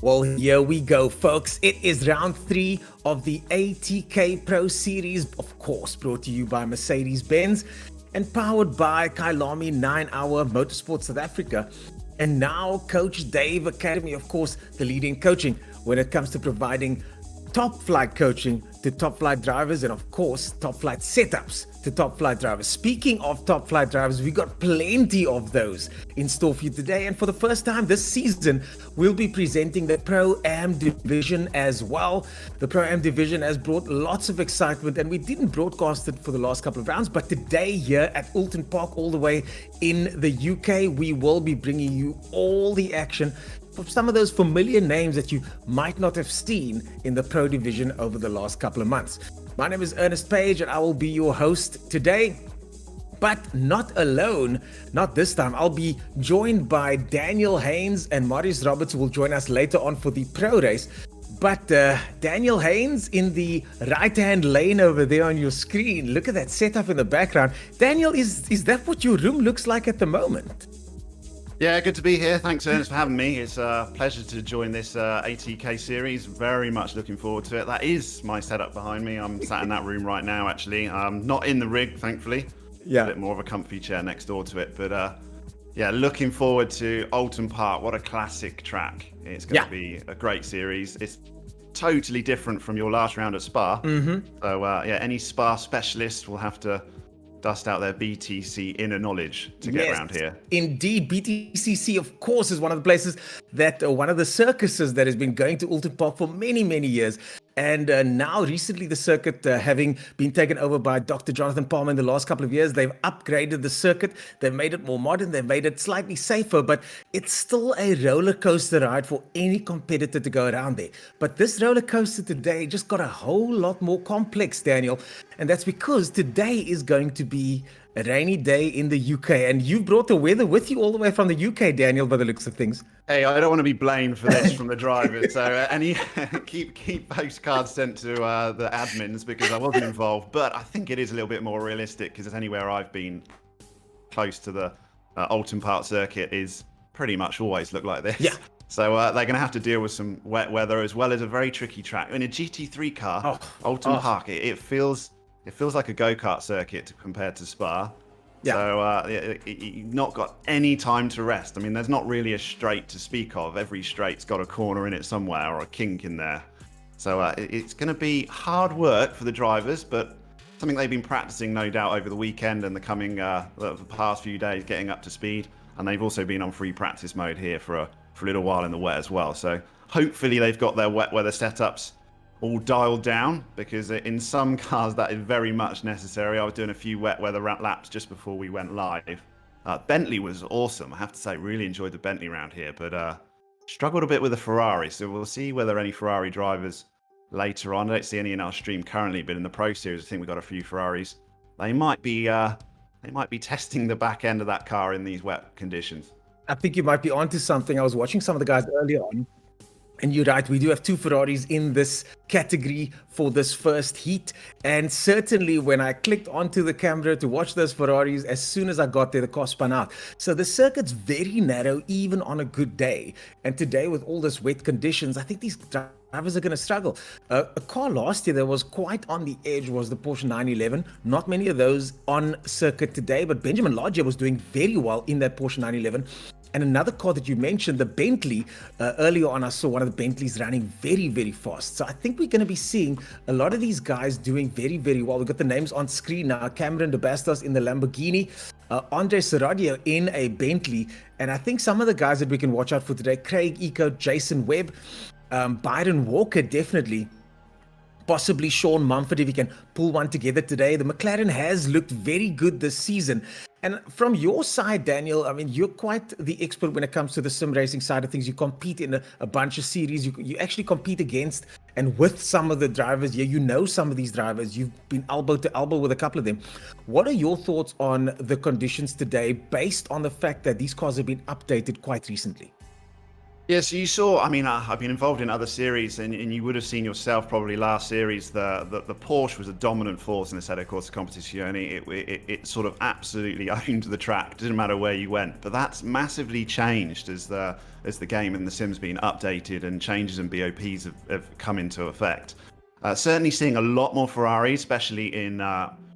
Well, here we go, folks. It is round 3 of the ATK Pro Series, of course, brought to you by Mercedes-Benz and powered by Kailami 9-Hour Motorsport South Africa. And now Coach Dave Academy, of course, the leading coaching when it comes to providing top flight coaching to top flight drivers and, of course, top flight setups to top flight drivers. Speaking of top flight drivers, we got plenty of those in store for you today. And for the first time this season, we'll be presenting the Pro-Am division as well. The Pro-Am division has brought lots of excitement, and we didn't broadcast it for the last couple of rounds, but today here at Outlon Park, all the way in the UK, we will be bringing you all the action for some of those familiar names that you might not have seen in the Pro division over the last couple of months. My name is Ernest Page, and I will be your host today, but not alone, not this time. I'll be joined by Daniel Haynes, and Marius Roberts will join us later on for the Pro race. But Daniel Haynes in the right-hand lane over there on your screen. Look at that setup in the background. Daniel, is that what your room looks like at the moment? Yeah, good to be here. Thanks, Ernest, for having me. It's a pleasure to join this ATK series. Very much looking forward to it. That is my setup behind me. I'm sat in that room right now, actually. Not in the rig, thankfully. Yeah. A bit more of a comfy chair next door to it. But yeah, looking forward to Outlon Park. What a classic track. It's going to be a great series. It's totally different from your last round at Spa. So yeah, any Spa specialist will have to dust out their BTC inner knowledge to get around here. Indeed, BTCC, of course, is one of the places that, one of the circuses that has been going to Outlon Park for many, many years. And now, recently, the circuit having been taken over by Dr. Jonathan Palmer in the last couple of years, they've upgraded the circuit. They've made it more modern. They've made it slightly safer, but it's still a roller coaster ride for any competitor to go around there. But this roller coaster today just got a whole lot more complex, Daniel. And that's because today is going to be a rainy day in the UK, and you brought the weather with you all the way from the UK, Daniel, by the looks of things. Hey, I don't want to be blamed for this from the drivers, so any keep postcards sent to the admins because I wasn't involved. But I think it is a little bit more realistic because anywhere I've been close to the Outlon Park circuit is pretty much always look like this. Yeah. So they're going to have to deal with some wet weather as well as a very tricky track. In a GT3 car, Outlon Park, it feels like a go-kart circuit compared to Spa. Yeah. So you've not got any time to rest. I mean, there's not really a straight to speak of. Every straight's got a corner in it somewhere or a kink in there. So it's going to be hard work for the drivers, but something they've been practicing, no doubt, over the weekend and the past few days, getting up to speed. And they've also been on free practice mode here for a little while in the wet as well. So hopefully they've got their wet weather setups all dialed down, because in some cars that is very much necessary. I was doing a few wet weather laps just before we went live. Bentley was awesome, I have to say. Really enjoyed the Bentley round here, but struggled a bit with the Ferrari. So we'll see whether any Ferrari drivers later on. I don't see any in our stream currently, but in the Pro Series, I think we've got a few Ferraris. They might be testing the back end of that car in these wet conditions. I think you might be onto something. I was watching some of the guys earlier on, and you're right, we do have 2 Ferraris in this category for this first heat. And certainly when I clicked onto the camera to watch those Ferraris, as soon as I got there, the car spun out. So the circuit's very narrow, even on a good day. And today, with all this wet conditions, I think these drivers are going to struggle. A car last year that was quite on the edge was the Porsche 911. Not many of those on circuit today, but Benjamin Lodge was doing very well in that Porsche 911. And another car that you mentioned, the Bentley, earlier on I saw one of the Bentleys running very, very fast. So I think we're going to be seeing a lot of these guys doing very, very well. We've got the names on screen now. Cameron de Bastos in the Lamborghini, Andre Serradio in a Bentley. And I think some of the guys that we can watch out for today, Craig Eco, Jason Webb, Byron Walker, definitely. Possibly Sean Mumford if he can pull one together today. The McLaren has looked very good this season. And from your side, Daniel, I mean, you're quite the expert when it comes to the sim racing side of things. You compete in a bunch of series. You actually compete against and with some of the drivers. Yeah, you know some of these drivers. You've been elbow to elbow with a couple of them. What are your thoughts on the conditions today based on the fact that these cars have been updated quite recently? Yeah, so you saw, I mean, I've been involved in other series, and you would have seen yourself probably last series, the Porsche was a dominant force in the Assetto Corsa Competizione. It sort of absolutely owned the track, didn't matter where you went. But that's massively changed as the game and the sim's been updated and changes and BOPs have come into effect. Certainly seeing a lot more Ferrari, especially in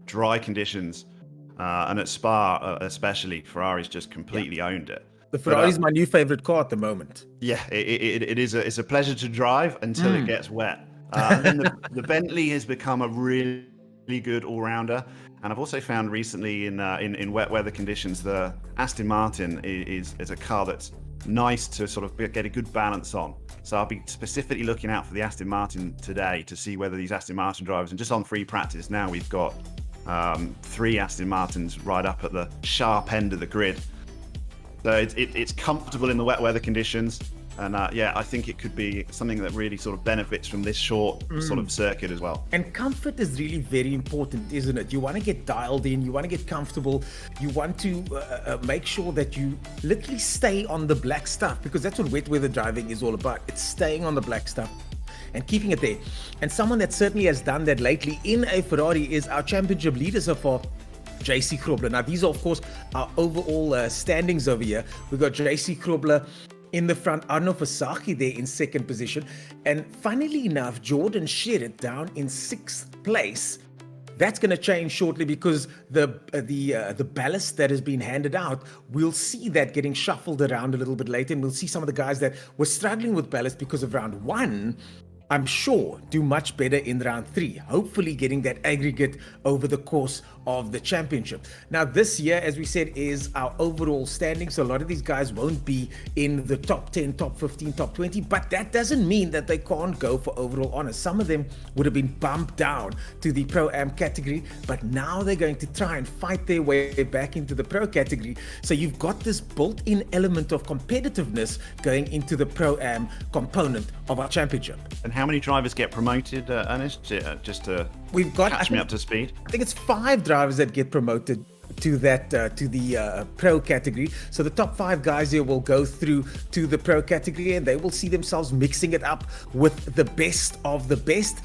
dry conditions, and at Spa especially, Ferrari's just completely owned it. The Ferrari's my new favorite car at the moment. Yeah, it's a pleasure to drive until it gets wet. And then the Bentley has become a really good all-rounder. And I've also found recently in wet weather conditions, the Aston Martin is a car that's nice to sort of get a good balance on. So I'll be specifically looking out for the Aston Martin today to see whether these Aston Martin drivers, and just on free practice now, we've got 3 Aston Martins right up at the sharp end of the grid. So it's comfortable in the wet weather conditions, and yeah, I think it could be something that really sort of benefits from this short sort of circuit as well. And comfort is really very important, isn't it? You want to get dialed in, you want to get comfortable, you want to make sure that you literally stay on the black stuff, because that's what wet weather driving is all about. It's staying on the black stuff and keeping it there. And someone that certainly has done that lately in a Ferrari is our championship leader so far, JC Krobler. Now, these are, of course, our overall standings over here. We've got JC Krobler in the front, Arno Fasaki there in second position. And funnily enough, Jordan Shedder down in 6th place. That's going to change shortly, because the ballast that has been handed out, we'll see that getting shuffled around a little bit later. And we'll see some of the guys that were struggling with ballast because of round 1, I'm sure, do much better in round 3, hopefully getting that aggregate over the course of the championship. Now, this year, as we said, is our overall standing. So a lot of these guys won't be in the top 10, top 15, top 20, but that doesn't mean that they can't go for overall honors. Some of them would have been bumped down to the Pro-Am category, but now they're going to try and fight their way back into the Pro category. So you've got this built-in element of competitiveness going into the Pro-Am component of our championship. And how many drivers get promoted, Ernest? Just to catch me up to speed. I think it's 5 drivers that get promoted to that to the Pro category. So the top 5 guys here will go through to the Pro category, and they will see themselves mixing it up with the best of the best.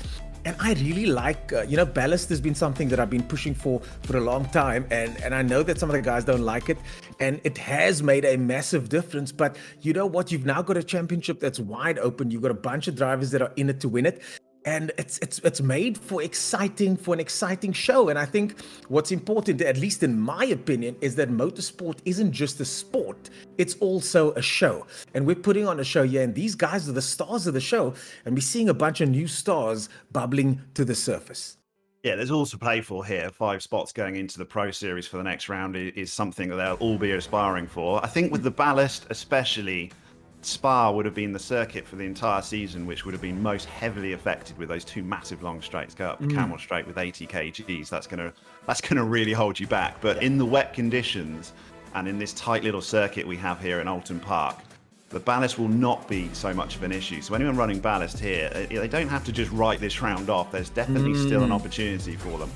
And I really like, ballast has been something that I've been pushing for a long time. And I know that some of the guys don't like it. And it has made a massive difference. But you know what? You've now got a championship that's wide open. You've got a bunch of drivers that are in it to win it. And it's made for an exciting show. And I think what's important, at least in my opinion, is that motorsport isn't just a sport, it's also a show. And we're putting on a show here, and these guys are the stars of the show, and we're seeing a bunch of new stars bubbling to the surface. Yeah, there's all to play for here. 5 spots going into the Pro Series for the next round is something that they'll all be aspiring for. I think with the ballast especially, Spa would have been the circuit for the entire season which would have been most heavily affected with those 2 massive long straights. Go up the Camel Straight with 80 kgs. That's gonna really hold you back. But in the wet conditions and in this tight little circuit we have here in Oulton Park, the ballast will not be so much of an issue. So anyone running ballast here, they don't have to just write this round off. There's definitely still an opportunity for them.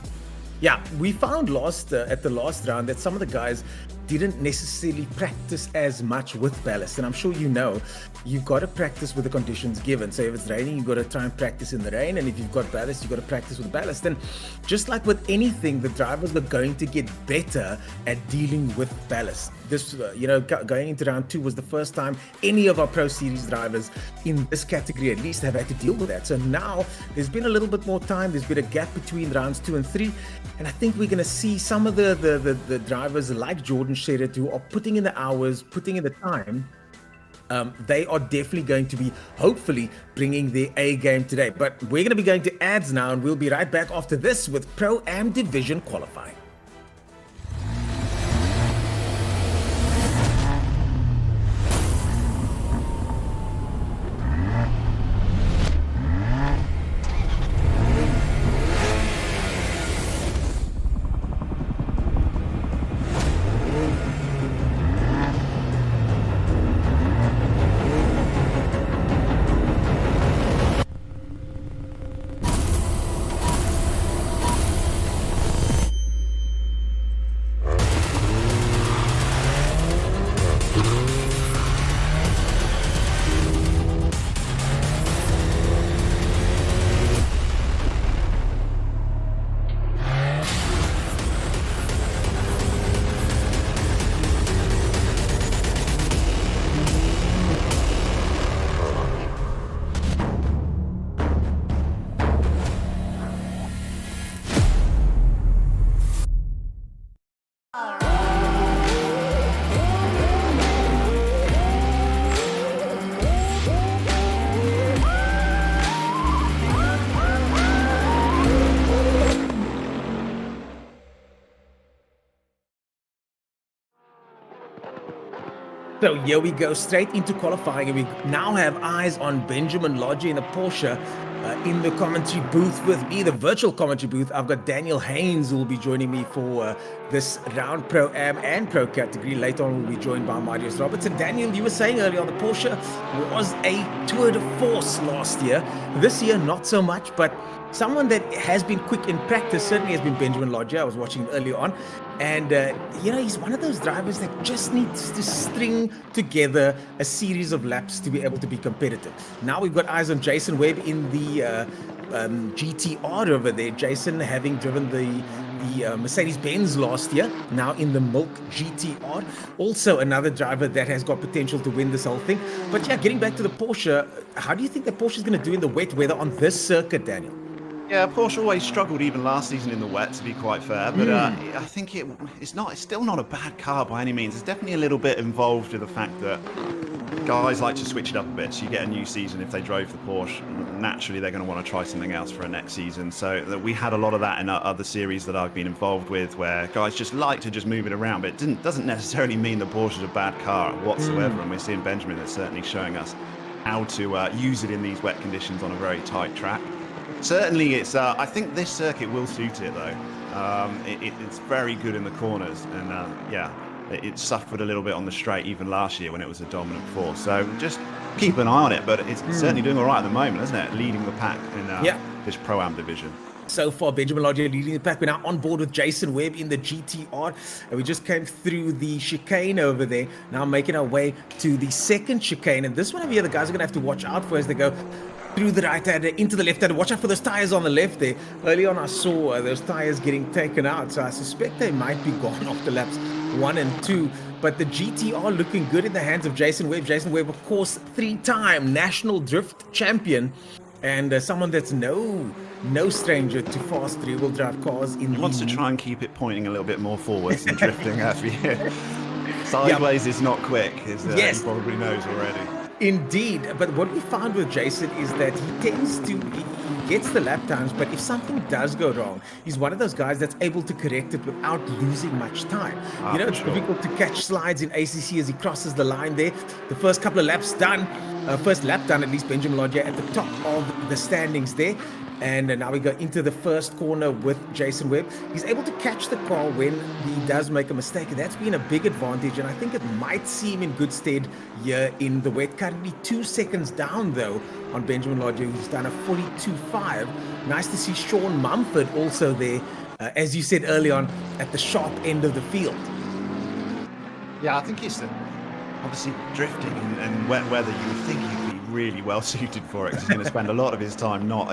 Yeah, we found at the last round that some of the guys didn't necessarily practice as much with ballast. And I'm sure you've got to practice with the conditions given. So if it's raining, you've got to try and practice in the rain. And if you've got ballast, you've got to practice with ballast. And just like with anything, the drivers are going to get better at dealing with ballast. This, going into round 2 was the first time any of our Pro Series drivers in this category at least have had to deal with that. So now there's been a little bit more time. There's been a gap between rounds 2 and 3. And I think we're going to see some of the drivers like Jordan Shedder who are putting in the hours, putting in the time. They are definitely going to be, hopefully, bringing their A game today. But we're going to be going to ads now, and we'll be right back after this with Pro-Am Division qualifying. So here we go straight into qualifying, and we now have eyes on Benjamin Lodge in a Porsche. In the commentary booth with me, the virtual commentary booth, I've got Daniel Haynes who will be joining me for this round Pro-Am and Pro category. Later on, we'll be joined by Marius Robertson. Daniel, you were saying earlier on, the Porsche was a tour de force last year. This year, not so much, but someone that has been quick in practice certainly has been Benjamin Lodge. I was watching earlier on. And, he's one of those drivers that just needs to string together a series of laps to be able to be competitive. Now we've got eyes on Jason Webb in the GTR over there. Jason having driven the Mercedes-Benz last year, now in the Milk GTR. Also another driver that has got potential to win this whole thing. But yeah, getting back to the Porsche, how do you think the Porsche is going to do in the wet weather on this circuit, Daniel? Yeah, Porsche always struggled even last season in the wet, to be quite fair. But I think it's still not a bad car by any means. It's definitely a little bit involved with the fact that guys like to switch it up a bit. So you get a new season if they drove the Porsche. Naturally, they're going to want to try something else for a next season. So we had a lot of that in other series that I've been involved with, where guys just like to just move it around. But it doesn't necessarily mean the Porsche is a bad car whatsoever. And we're seeing Benjamin that's certainly showing us how to use it in these wet conditions on a very tight track. Certainly, I think this circuit will suit it, though. It's very good in the corners, and it suffered a little bit on the straight even last year when it was a dominant force. So just keep an eye on it, but it's certainly doing all right at the moment, isn't it? Leading the pack in this Pro-Am division. So far, Benjamin Lodge leading the pack. We're now on board with Jason Webb in the GTR. And we just came through the chicane over there. Now making our way to the second chicane. And this one over here, the guys are going to have to watch out for as they go through the right hand into the left hand. Watch out for those tires on the left there. Early on, I saw those tires getting taken out. So I suspect they might be gone after laps 1 and 2. But the GTR looking good in the hands of Jason Webb. Jason Webb, of course, 3-time national drift champion. And someone that's no stranger to fast 3-wheel drive cars. He wants to try and keep it pointing a little bit more forwards and drifting after you. Sideways is not quick, as he probably knows already. Indeed, but what we found with Jason is that he gets the lap times, but if something does go wrong, he's one of those guys that's able to correct it without losing much time. It's difficult to catch slides in ACC as he crosses the line there. The first couple of laps done, first lap done at least, Benjamin Lodge at the top of the standings there. And now we go into the first corner with Jason Webb. He's able to catch the car when he does make a mistake. And that's been a big advantage. And I think it might see him in good stead here in the wet. Currently 2 seconds down, though, on Benjamin Lodge, who's done a 42.5. Nice to see Sean Mumford also there, as you said early on, at the sharp end of the field. Yeah, I think it's obviously drifting and wet weather. You would think he'd be really well suited for it, because he's going to spend a lot of his time not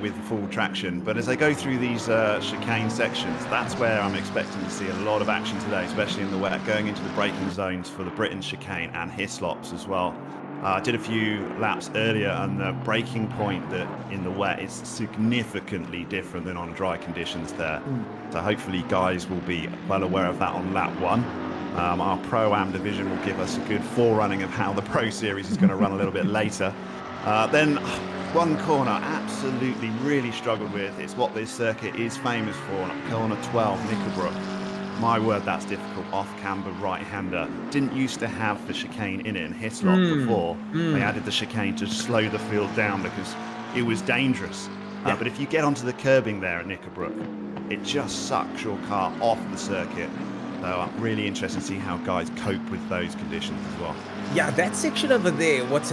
with full traction. But as they go through these chicane sections, that's where I'm expecting to see a lot of action today, especially in the wet, going into the braking zones for the Britain chicane and Hislops as well. I did a few laps earlier, and the braking point in the wet is significantly different than on dry conditions there. So hopefully guys will be well aware of that on lap 1. Our Pro-Am division will give us a good forerunning of how the Pro Series is going to run a little bit later. Then one corner, absolutely really struggled with. It's what this circuit is famous for. Corner 12, Nickelbrook. My word, that's difficult. Off-camber right-hander. Didn't used to have the chicane in it in Hislop before. They added the chicane to slow the field down because it was dangerous. But if you get onto the curbing there at Nickelbrook, it just sucks your car off the circuit. So I'm really interested to see how guys cope with those conditions as well. Yeah, that section over there, what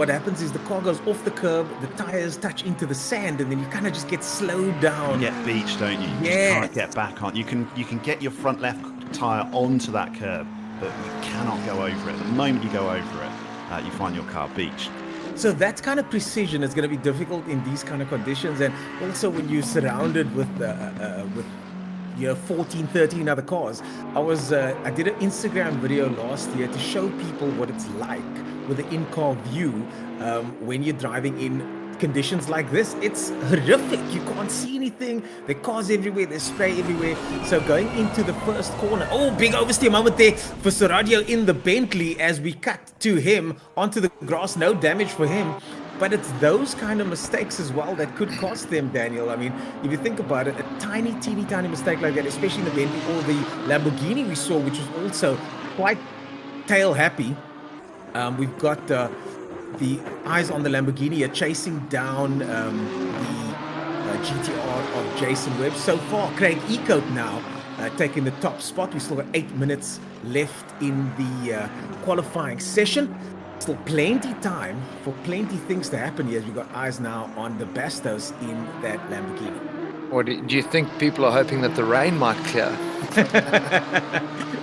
happens is the car goes off the curb, the tires touch into the sand, and then you kind of just get slowed down. You get beached, don't you? You just can't get back on. You can get your front left tire onto that curb, but you cannot go over it. The moment you go over it, you find your car beached. So that kind of precision is going to be difficult in these kind of conditions, and also when you're surrounded with 14, 13 other cars. I did an Instagram video last year to show people what it's like with the in-car view when you're driving in conditions like this. It's horrific. You can't see anything. There are cars everywhere. There's spray everywhere. So going into the first corner, big oversteer moment there for Soradio in the Bentley as we cut to him onto the grass. No damage for him. But it's those kind of mistakes as well that could cost them, Daniel. I mean, if you think about it, a teeny tiny mistake like that, especially in the Bentley or the Lamborghini we saw, which was also quite tail happy, We've got the eyes on the Lamborghini are chasing down the GTR of Jason Webb. So far, Craig Ecote now taking the top spot. We've still got 8 minutes left in the qualifying session. Still plenty time for plenty things to happen here as we've got eyes now on the Bastos in that Lamborghini. Or do you think people are hoping that the rain might clear?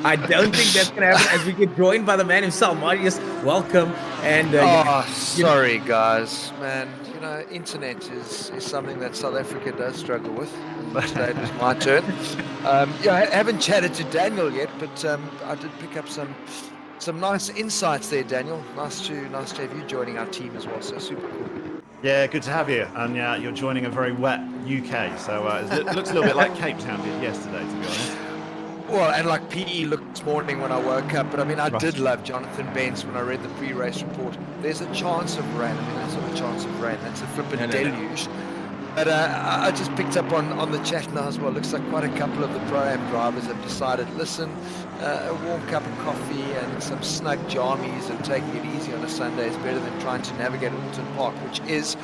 I don't think that's going to happen as we get joined by the man himself. Marius, welcome. And sorry, guys. Man, internet is something that South Africa does struggle with. And today it was my turn. I haven't chatted to Daniel yet, but I did pick up some nice insights there, Daniel. Nice to have you joining our team as well. So super cool. Yeah, good to have you. And you're joining a very wet UK, so it looks a little bit like Cape Town did yesterday, to be honest. Well, and like PE looked this morning when I woke up, but I mean, I did love Jonathan Bentz when I read the pre-race report. There's a chance of rain. I mean, that's not a chance of rain. That's a flippin' deluge. But I just picked up on the chat now as well. Looks like quite a couple of the Pro-Am drivers have decided, listen, a warm cup of coffee and some snug jammies and taking it easy on a Sunday is better than trying to navigate Outlon Park, which is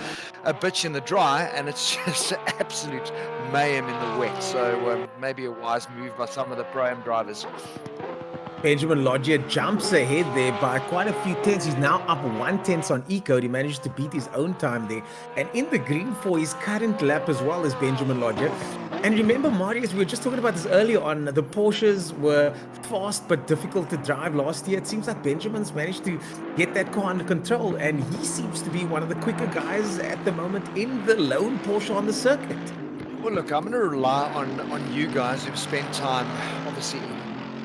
a bitch in the dry, and it's just absolute mayhem in the wet. So maybe a wise move by some of the Pro-Am drivers. Benjamin Lodgier jumps ahead there by quite a few tenths. He's now up 1 tenth on Ecote. He managed to beat his own time there. And in the green for his current lap as well as Benjamin Lodgier. And remember, Marius, we were just talking about this earlier on. The Porsches were fast but difficult to drive last year. It seems like Benjamin's managed to get that car under control. And he seems to be one of the quicker guys at the moment in the lone Porsche on the circuit. Well, look, I'm going to rely on you guys who've spent time, obviously,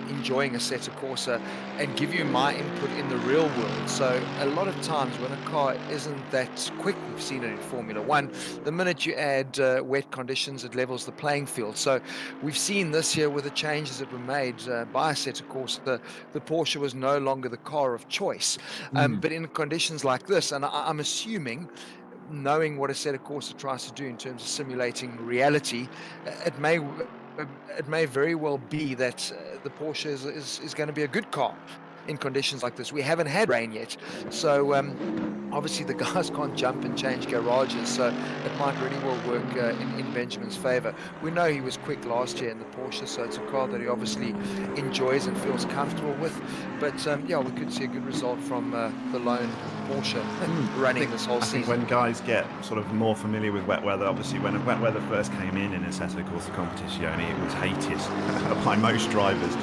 enjoying Assetto Corsa and give you my input in the real world. So a lot of times when a car isn't that quick, we've seen it in Formula One, the minute you add wet conditions, it levels the playing field. So we've seen this year with the changes that were made by Assetto Corsa, the Porsche was no longer the car of choice. But in conditions like this, and I'm assuming, knowing what Assetto Corsa tries to do in terms of simulating reality, it may very well be that the Porsche is going to be a good car in conditions like this. We haven't had rain yet, so obviously the guys can't jump and change garages, so it might really well work in Benjamin's favor. We know he was quick last year in the Porsche, so it's a car that he obviously enjoys and feels comfortable with. But we could see a good result from the lone Porsche running this whole season. I think when guys get sort of more familiar with wet weather, obviously when wet weather first came in Assetto Corsa competition, it was hated by most drivers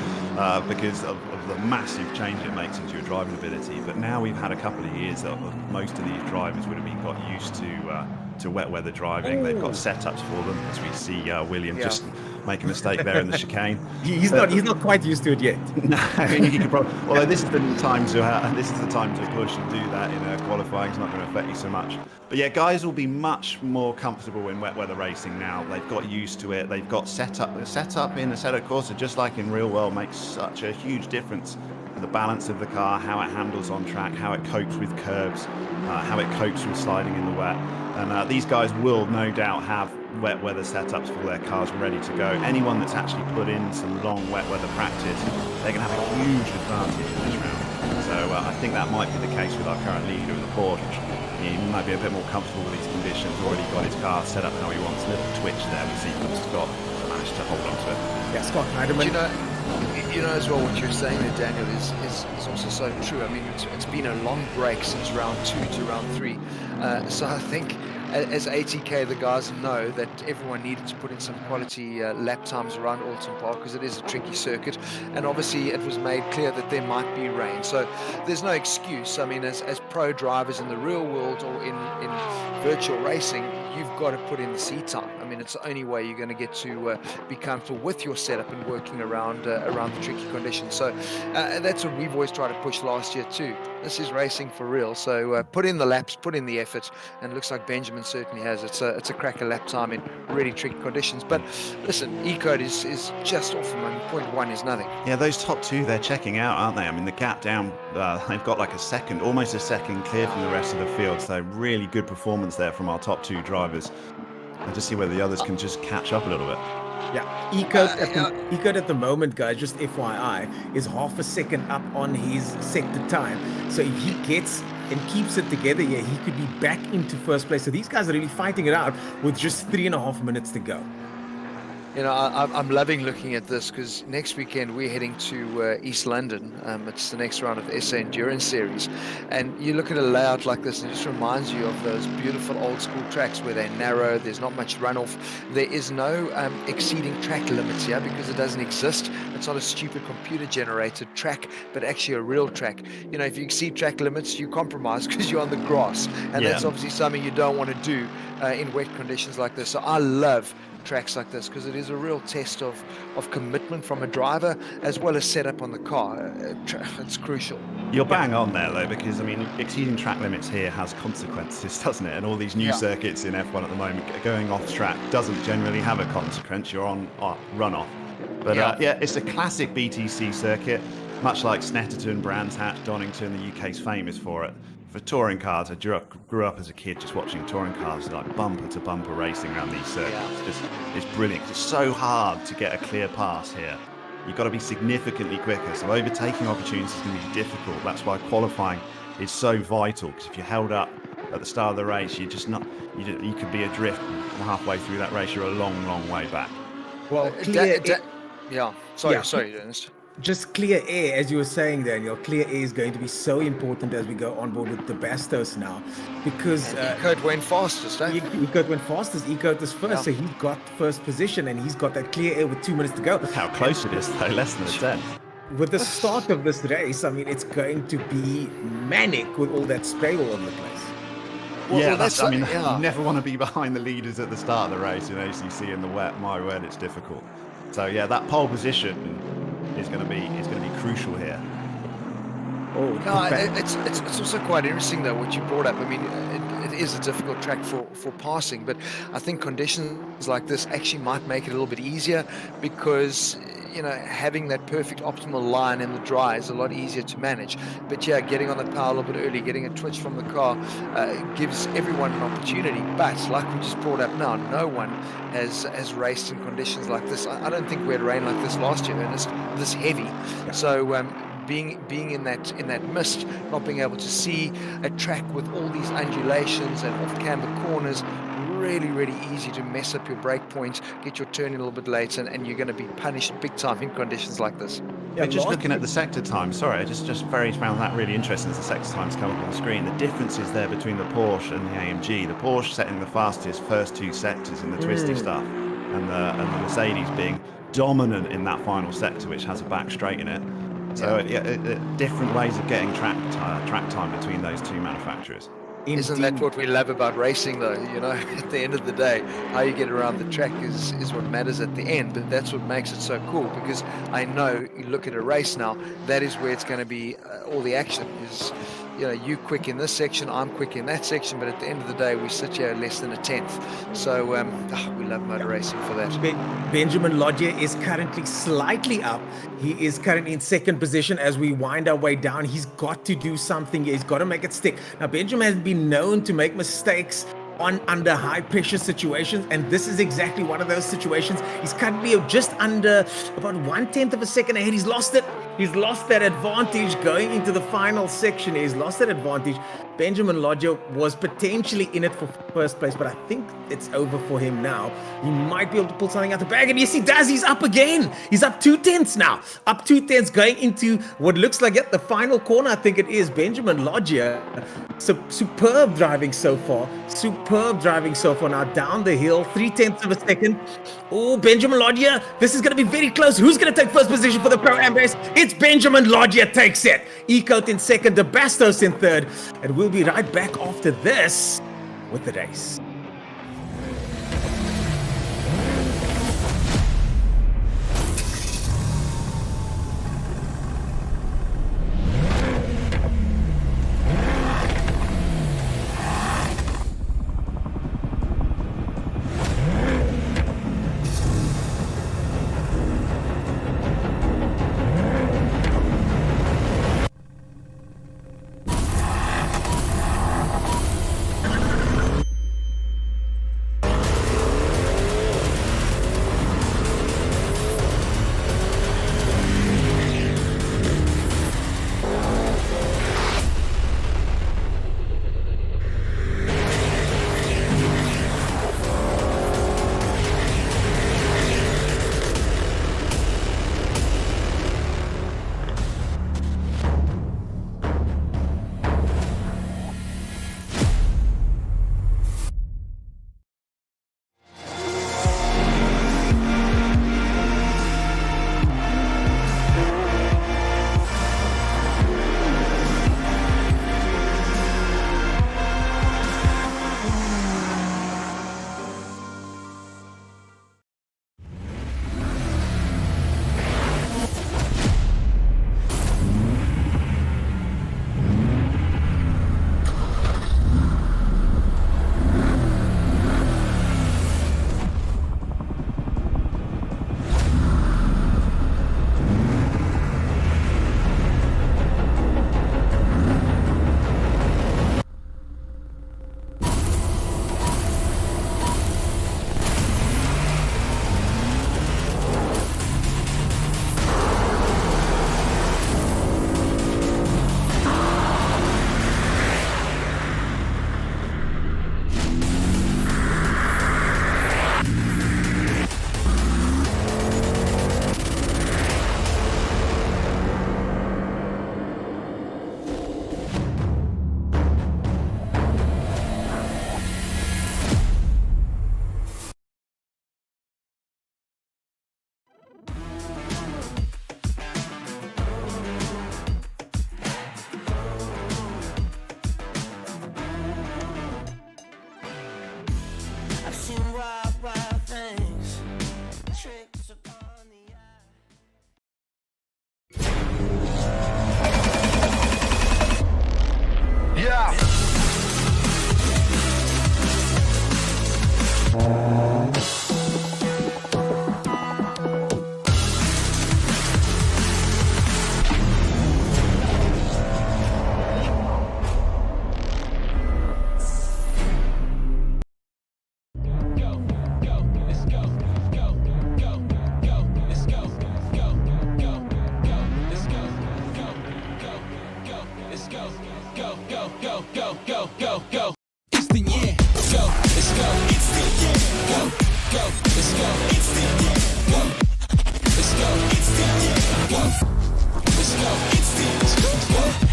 because of the massive change it makes into your driving ability. But now we've had a couple of years of most of these drivers would have got used to wet weather driving. They've got setups for them, as we see William just make a mistake there in the chicane. He's not quite used to it yet. No, he could probably. Although this is the time to push and do that in qualifying. It's not going to affect you so much. But yeah, guys will be much more comfortable in wet weather racing now. They've got used to it. They've got setup in Assetto Corsa, just like in real world, makes such a huge difference. The balance of the car, how it handles on track, how it copes with curbs, how it copes with sliding in the wet. And these guys will no doubt have wet weather setups for their cars ready to go. Anyone that's actually put in some long wet weather practice, they're going to have a huge advantage in this round. So I think that might be the case with our current leader of the Porsche. He might be a bit more comfortable with these conditions, already got his car set up how he wants. A little twitch there, we see from Scott managed to hold on to it. Yeah, Scott Heidemann. You know as well what you're saying there, Daniel, is also so true. I mean, it's been a long break since round 2 to round 3. So I think as ATK, the guys know that everyone needed to put in some quality lap times around Outlon Park because it is a tricky circuit. And obviously it was made clear that there might be rain. So there's no excuse. I mean, as pro drivers in the real world or in virtual racing, you've got to put in the seat time. I mean, it's the only way you're going to get to be comfortable with your setup and working around the tricky conditions. So that's what we've always tried to push last year too. This is racing for real. So put in the laps, put in the effort, and it looks like Benjamin certainly has. It's a cracker lap time in really tricky conditions. But listen, Ecote is just off him. I mean, 0.1 is nothing. Yeah, those top two, they're checking out, aren't they? I mean, the gap down, they've got like almost a second clear from the rest of the field. So really good performance there from our top two drivers. And just see whether the others can just catch up a little bit. Yeah, Ecode at the moment, guys, just FYI, is half a second up on his sector time. So if he gets and keeps it together here, he could be back into first place. So these guys are really fighting it out with just 3.5 minutes to go. You know, I'm loving looking at this because next weekend we're heading to East London. It's the next round of the SA Endurance Series. And you look at a layout like this and it just reminds you of those beautiful old school tracks where they're narrow, there's not much runoff. There is no exceeding track limits here because it doesn't exist. It's not a stupid computer generated track, but actually a real track. You know, if you exceed track limits, you compromise because you're on the grass. And that's obviously something you don't want to do in wet conditions like this. So I love tracks like this because it is a real test of commitment from a driver as well as setup on the car. It's crucial. You're bang on there though, because I mean exceeding track limits here has consequences, doesn't it? And all these new circuits in F1 at the moment, going off track doesn't generally have a consequence. You're on runoff. But it's a classic BTC circuit, much like Snetterton, Brands Hatch, Donington. The UK's famous for it. For touring cars, I grew up as a kid just watching touring cars, like bumper to bumper racing around these circuits. It's brilliant. It's so hard to get a clear pass here. You've got to be significantly quicker, so overtaking opportunities is going to be difficult. That's why qualifying is so vital, because if you're held up at the start of the race, you could be adrift halfway through that race. You're a long, long way back. Well, Sorry, Dennis. Just clear air, as you were saying, Daniel. Clear air is going to be so important as we go on board with the Bastos now, because Ecode went fastest. Ecode went fastest. Ecode is first, so he's got first position, and he's got that clear air with 2 minutes to go. Look how close it is, though, less than a tenth. With the start of this race, I mean, it's going to be manic with all that spray all over the place. You never want to be behind the leaders at the start of the race in ACC in the wet. My word, it's difficult. So yeah, that pole position is going to be crucial here. It's also quite interesting though what you brought up. I mean, it is a difficult track for passing, but I think conditions like this actually might make it a little bit easier because having that perfect optimal line in the dry is a lot easier to manage. But yeah, getting on the power a little bit early, getting a twitch from the car gives everyone an opportunity. But like we just brought up now, no one has raced in conditions like this. I don't think we had rain like this last year, and it's this heavy. Yeah. So being in that mist, not being able to see a track with all these undulations and off-camber corners, really easy to mess up your brake points, get your turn in a little bit late, and you're going to be punished big time in conditions like this. Yeah, just looking at the sector time, sorry, I just found that really interesting as the sector times come up on the screen. The differences there between the Porsche and the AMG. The Porsche setting the fastest first two sectors in the twisty stuff, and the Mercedes being dominant in that final sector, which has a back straight in it. So different ways of getting track time between those two manufacturers. Isn't that what we love about racing though? At the end of the day, how you get around the track is what matters at the end, but that's what makes it so cool, because I know you look at a race now, that is where it's going to be all the action is. You quick in this section, I'm quick in that section, but at the end of the day, we sit here less than a tenth. So we love motor racing for that. Benjamin Lodge is currently slightly up. He is currently in second position as we wind our way down. He's got to do something. He's got to make it stick. Now, Benjamin has been known to make mistakes under high pressure situations, and this is exactly one of those situations. He's currently just under about 1/10 of a second ahead. He's lost it. He's lost that advantage going into the final section. He's lost that advantage. Benjamin Lodge was potentially in it for first place, but I think it's over for him now. He might be able to pull something out the bag, and yes, he does. He's up again. He's up 2/10 now. Up 2/10 going into what looks like the final corner, I think it is. Benjamin Lodge, superb driving so far. Now down the hill, 3/10 of a second. Oh, Benjamin Lodge, this is going to be very close. Who's going to take first position for the Pro-Am race? It's Benjamin Lodge takes it. Ecode in second, De Bastos in third. And we'll be right back after this with the race.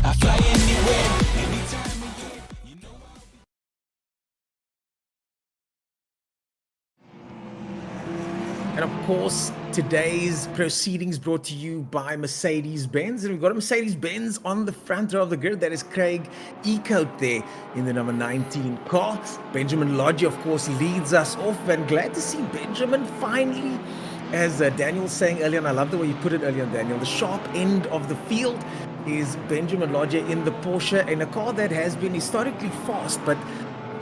I fly anywhere, anytime, again. You know. And of course, today's proceedings brought to you by Mercedes-Benz. And we've got a Mercedes-Benz on the front row of the grid. That is Craig Ecout there in the number 19 car. Benjamin Lodge, of course, leads us off. And glad to see Benjamin finally, as Daniel was saying earlier, and I love the way you put it earlier, Daniel, the sharp end of the field is Benjamin Lodge in the Porsche, in a car that has been historically fast, but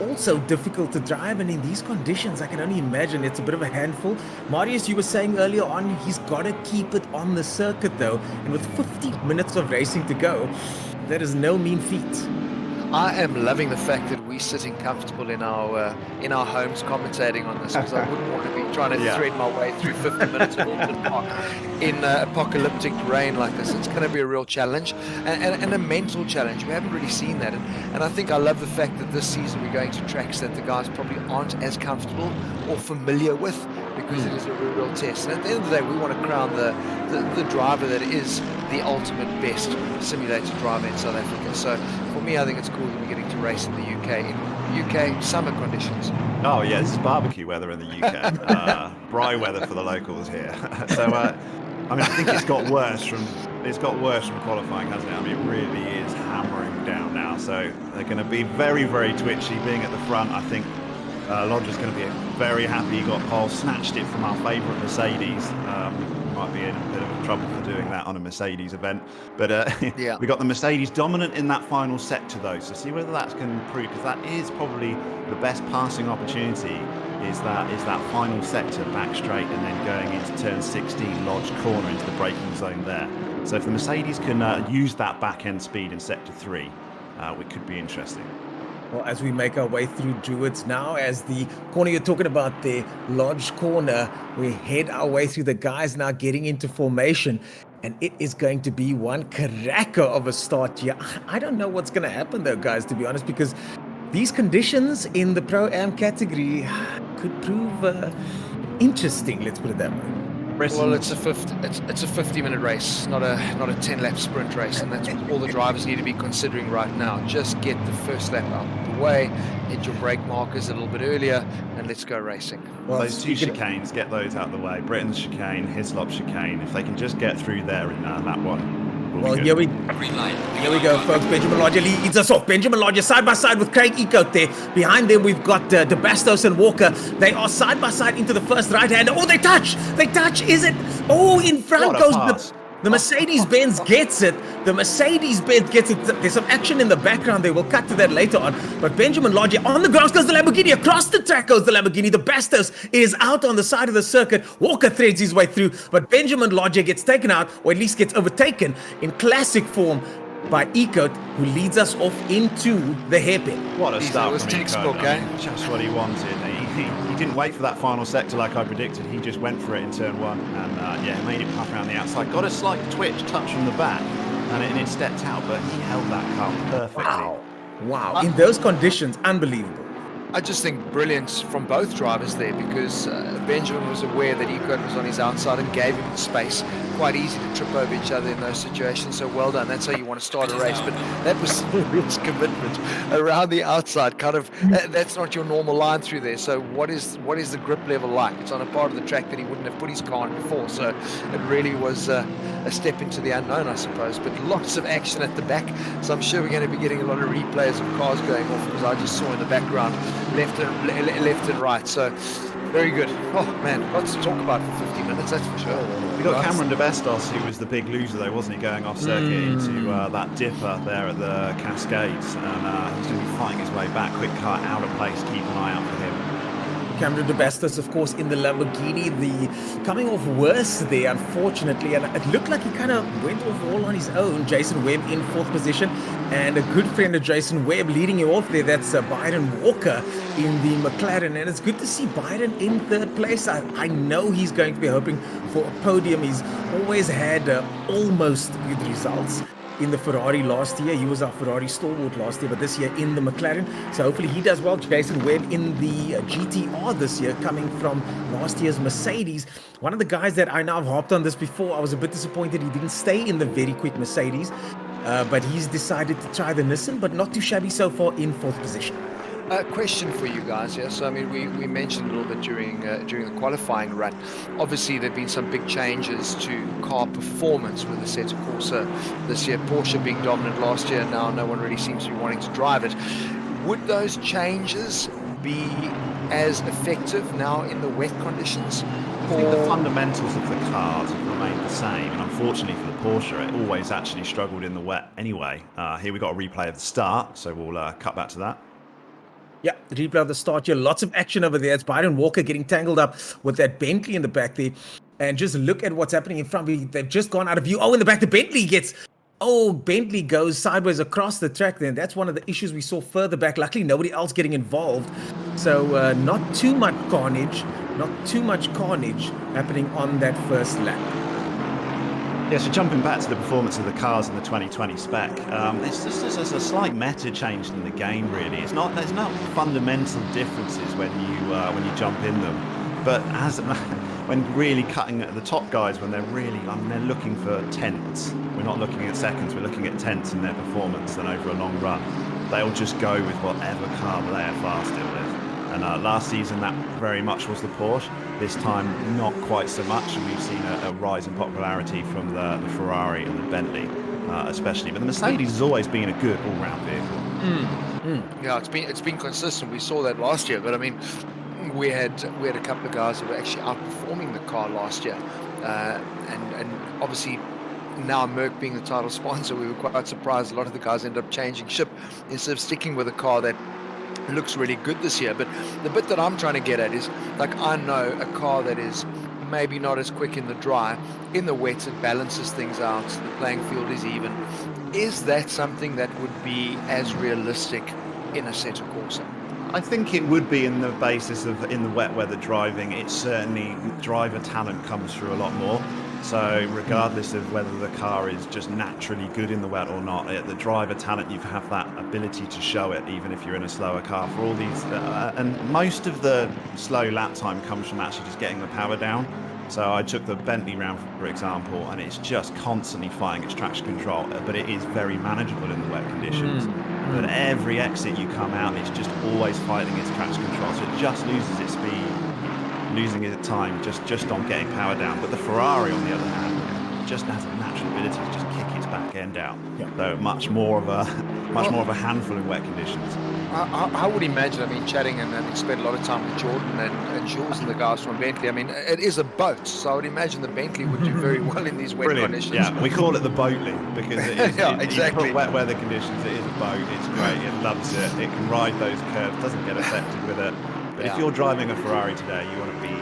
also difficult to drive, and in these conditions I can only imagine it's a bit of a handful. Marius, you were saying earlier on he's got to keep it on the circuit though, and with 50 minutes of racing to go, that is no mean feat. I am loving the fact that we're sitting comfortable in our homes commentating on this, because I wouldn't want to be trying to thread my way through 50 minutes of Alton Park in apocalyptic rain like this. It's going to be a real challenge and a mental challenge. We haven't really seen that, and I think I love the fact that this season we're going to tracks that the guys probably aren't as comfortable or familiar with, because it is a real test. And at the end of the day, we want to crown the driver that is the ultimate best simulator driver in South Africa. So for me, I think it's cool that we're getting to race in the UK summer conditions. Oh yeah, this is barbecue weather in the UK. Bry weather for the locals here. So I mean, I think it's got worse from qualifying, hasn't it? I mean, it really is hammering down now. So they're going to be very, very twitchy being at the front. I think Lodge is going to be very happy he got pole, snatched it from our favourite Mercedes. Might be in a bit of trouble for doing that on a Mercedes event, but yeah. We got the Mercedes dominant in that final sector though, so see whether that's going to improve, because that is probably the best passing opportunity, is that final sector back straight and then going into turn 16, Lodge corner into the braking zone there. So if the Mercedes can use that back end speed in sector 3, it could be interesting. Well, as we make our way through Druids now, as the corner you're talking about there, Lodge corner, we head our way through the guys now getting into formation, and it is going to be one cracker of a start here. I don't know what's going to happen though, guys, to be honest, because these conditions in the Pro-Am category could prove interesting, let's put it that way. Well, it's a 50-minute race, not a 10-lap sprint race, and that's what all the drivers need to be considering right now. Just get the first lap out of the way, hit your brake markers a little bit earlier, and let's go racing. Well, those two chicanes, get those out of the way. Britain's chicane, Hislop chicane. If they can just get through there in lap 1. Well, here we go, folks. Benjamin Lodge leads us off. Benjamin Lodge side by side with Craig Ecout there. Behind them, we've got De Bastos and Walker. They are side by side into the first right-hander. Oh, they touch! Is it? Oh, in front goes the Mercedes-Benz gets it. The Mercedes-Benz gets it. There's some action in the background there. We'll cut to that later on. But Benjamin Lodge, on the grass goes the Lamborghini. Across the track goes the Lamborghini. The Bastos is out on the side of the circuit. Walker threads his way through. But Benjamin Lodge gets taken out, or at least gets overtaken in classic form by Ecout, who leads us off into the hairpin. What a start from textbook, Ecout. Just what he wanted. He didn't wait for that final sector like I predicted. He just went for it in turn 1 and made it puff around the outside. Got a slight touch from the back, and it stepped out, but he held that car perfectly. Wow. In those conditions, unbelievable. I just think brilliance from both drivers there, because Benjamin was aware that Ecout was on his outside and gave him the space. Quite easy to trip over each other in those situations, so well done. That's how you want to start a race, but that was serious commitment around the outside. Kind of that's not your normal line through there. So what is the grip level like? It's on a part of the track that he wouldn't have put his car on before, so it really was a step into the unknown, I suppose. But lots of action at the back, so I'm sure we're going to be getting a lot of replays of cars going off, because I just saw in the background left and right. So very good. Oh man, lots to talk about for 50 minutes, that's for sure. We got Cameron De Bastos, who was the big loser though, wasn't he, going off circuit into that dipper there at the Cascades, and he's going to be fighting his way back. Quick car out of place, keep an eye out for him. Cameron De Bastos, of course, in the Lamborghini, coming off worse there, unfortunately, and it looked like he kind of went off all on his own. Jason Webb in 4th position, and a good friend of Jason Webb leading him off there. That's Byron Walker in the McLaren, and it's good to see Byron in 3rd place. I know he's going to be hoping for a podium. He's always had almost good results. in the Ferrari last year. He was our Ferrari stalwart last year, but this year in the McLaren. So hopefully he does well. Jason Webb in the GTR this year, coming from last year's Mercedes. One of the guys that I now have harped on this before, I was a bit disappointed he didn't stay in the very quick Mercedes, but he's decided to try the Nissan, but not too shabby so far in 4th position. Question for you guys, yeah. So I mean, we mentioned a little bit during the qualifying run. Obviously, there've been some big changes to car performance with the Assetto Corsa this year. Porsche being dominant last year, now no one really seems to be wanting to drive it. Would those changes be as effective now in the wet conditions? I think the fundamentals of the cars have remained the same, and unfortunately for the Porsche, it always actually struggled in the wet anyway. Here we got a replay of the start, so we'll cut back to that. Yeah, the replay of the start here. Lots of action over there. It's Byron Walker getting tangled up with that Bentley in the back there. And just look at what's happening in front of you. They've just gone out of view. Oh, in the back, the Bentley gets... Oh, Bentley goes sideways across the track then. That's one of the issues we saw further back. Luckily, nobody else getting involved. So not too much carnage happening on that first lap. Yeah, so jumping back to the performance of the cars in the 2020 spec, it's just there's a slight meta change in the game, really. There's not fundamental differences when you jump in them, but when really cutting at the top guys, when they're looking for tenths. We're not looking at seconds, we're looking at tenths in their performance and over a long run. They'll just go with whatever car they are fastest with. And last season, that very much was the Porsche. This time, not quite so much. And we've seen a rise in popularity from the Ferrari and the Bentley, especially. But the Mercedes has always been a good all-round vehicle. Yeah, it's been consistent. We saw that last year. But I mean, we had a couple of guys who were actually outperforming the car last year, and obviously. Now Merc being the title sponsor, we were quite surprised. A lot of the guys ended up changing ship instead of sticking with a car that looks really good this year. But the bit that I'm trying to get at is, like, I know a car that is maybe not as quick in the dry, in the wet it balances things out, the playing field is even. Is that something that would be as realistic in a Assetto Corsa? I think it would be in the basis of in the wet weather driving. It's certainly driver talent comes through a lot more. So regardless of whether the car is just naturally good in the wet or not, the driver talent, you have that ability to show it, even if you're in a slower car. For all these, and most of the slow lap time comes from actually just getting the power down. So I took the Bentley round, for example, and it's just constantly fighting its traction control, but it is very manageable in the wet conditions. But every exit you come out, it's just always fighting its traction control, so it just loses its speed, losing its time just on getting power down. But the Ferrari, on the other hand, just has a natural ability to just kick its back end out. Yeah. So much more of a handful in wet conditions. I would imagine, I mean, chatting and spent a lot of time with Jordan and Jules and the guys from Bentley. I mean, it is a boat, so I would imagine the Bentley would do very well in these wet conditions. Yeah, we call it the Boatly because it is, yeah, exactly. wet weather conditions, it is a boat. It's great. It loves it. It can ride those curves. Doesn't get affected with it. But if you're driving a Ferrari today, you want to be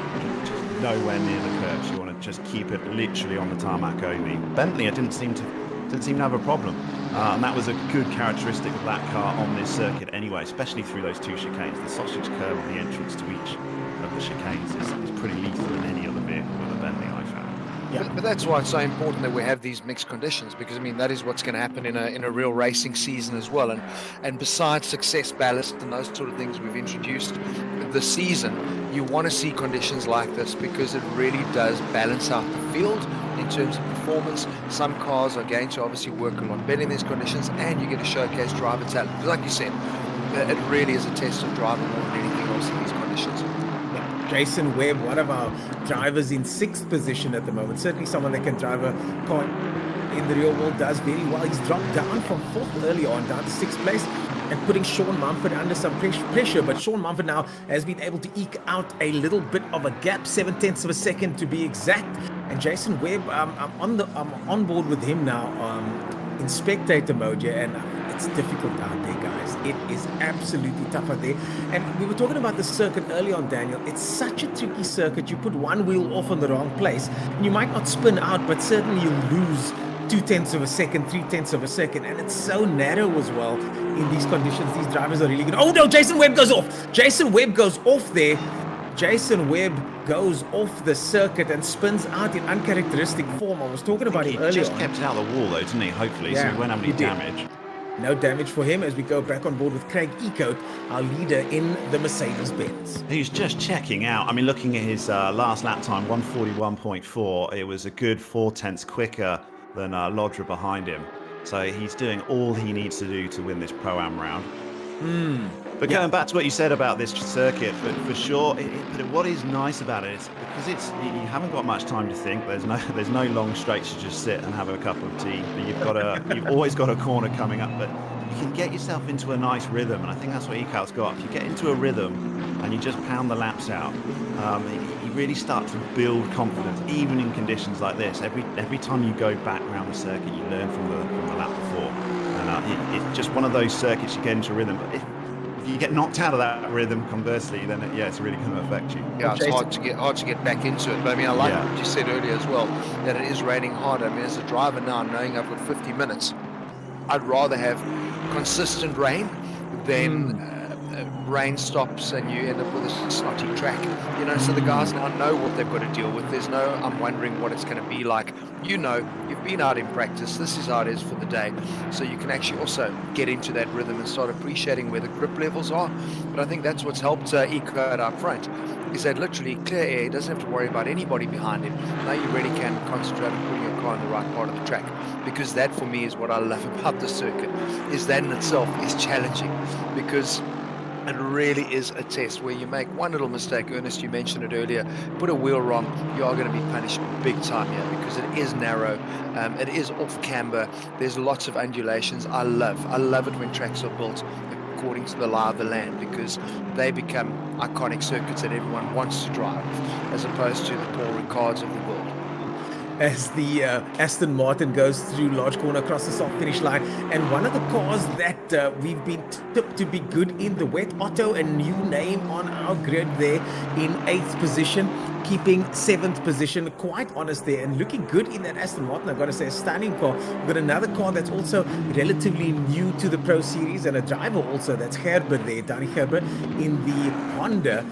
just nowhere near the curves. You want to just keep it literally on the tarmac only. Bentley, it didn't seem to have a problem. And that was a good characteristic of that car on this circuit anyway, especially through those two chicanes. The sausage curve on the entrance to each of the chicanes is pretty lethal in any other vehicle with a Bentley, I found. Yeah. But that's why it's so important that we have these mixed conditions, because I mean that is what's going to happen in a real racing season as well. And besides success ballast and those sort of things we've introduced this season, you want to see conditions like this because it really does balance out the field in terms of performance. Some cars are going to obviously work a lot better in these conditions, and you get to showcase driver talent. Because like you said, it really is a test of driver more than anything else in these conditions. Jason Webb, one of our drivers in 6th position at the moment. Certainly someone that can drive a car in the real world, does very well. He's dropped down from 4th early on, down to 6th place, and putting Sean Mumford under some pressure. But Sean Mumford now has been able to eke out a little bit of a gap, 0.7 of a second to be exact. And Jason Webb, I'm on board with him now in spectator mode, yeah, and it's difficult out there, guys. It is absolutely tough out there. And we were talking about the circuit early on, Daniel. It's such a tricky circuit. You put one wheel off on the wrong place, and you might not spin out, but certainly you'll lose 0.2 of a second, 0.3 of a second, and it's so narrow as well in these conditions. These drivers are really good. Oh no, Jason Webb goes off. Jason Webb goes off there. Jason Webb goes off the circuit and spins out in uncharacteristic form. I was talking about him earlier. He just kept it out of the wall, though, didn't he? Hopefully, so he won't have any damage. No damage for him as we go back on board with Craig Ecote, our leader in the Mercedes-Benz. He's just checking out. I mean, looking at his last lap time, 1:41.4, it was a good 4/10 quicker than Lodra behind him. So he's doing all he needs to do to win this Pro-Am round. But going back to what you said about this circuit, for sure, but what is nice about it is because you haven't got much time to think. There's no long straights to just sit and have a cup of tea. But you've always got a corner coming up. But you can get yourself into a nice rhythm, and I think that's what Ecote's got. If you get into a rhythm and you just pound the laps out, you really start to build confidence, even in conditions like this. Every time you go back around the circuit, you learn from the lap before, and it's just one of those circuits you get into a rhythm. But if you get knocked out of that rhythm, conversely, then it's really going to affect you. Yeah, it's hard to get back into it. But I mean, I like what you said earlier as well, that it is raining hard. I mean, as a driver now, knowing I've got 50 minutes, I'd rather have consistent rain than rain stops and you end up with a snotty track. You know, so the guys now know what they've got to deal with. There's no, I'm wondering what it's going to be like. You know, you've been out in practice. This is how it is for the day. So you can actually also get into that rhythm and start appreciating where the grip levels are. But I think that's what's helped Ecote out front, is that literally clear air. He doesn't have to worry about anybody behind him. Now you really can concentrate on putting your car in the right part of the track, because that for me is what I love about the circuit, is that in itself is challenging, because it really is a test where you make one little mistake. Ernest, you mentioned it earlier, put a wheel wrong, you are going to be punished big time here, because it is narrow, it is off camber, there's lots of undulations. I love it when tracks are built according to the lie of the land, because they become iconic circuits that everyone wants to drive, as opposed to the Paul Ricards of the world. As the Aston Martin goes through large corner across the soft finish line, and one of the cars that we've been tipped to be good in the wet, Otto, a new name on our grid there in 8th position, keeping 7th position, quite honest there, and looking good in that Aston Martin. I've got to say, a stunning car. We've got another car that's also relatively new to the Pro Series, and a driver also, that's Gerber there, Danny Gerber, in the Honda,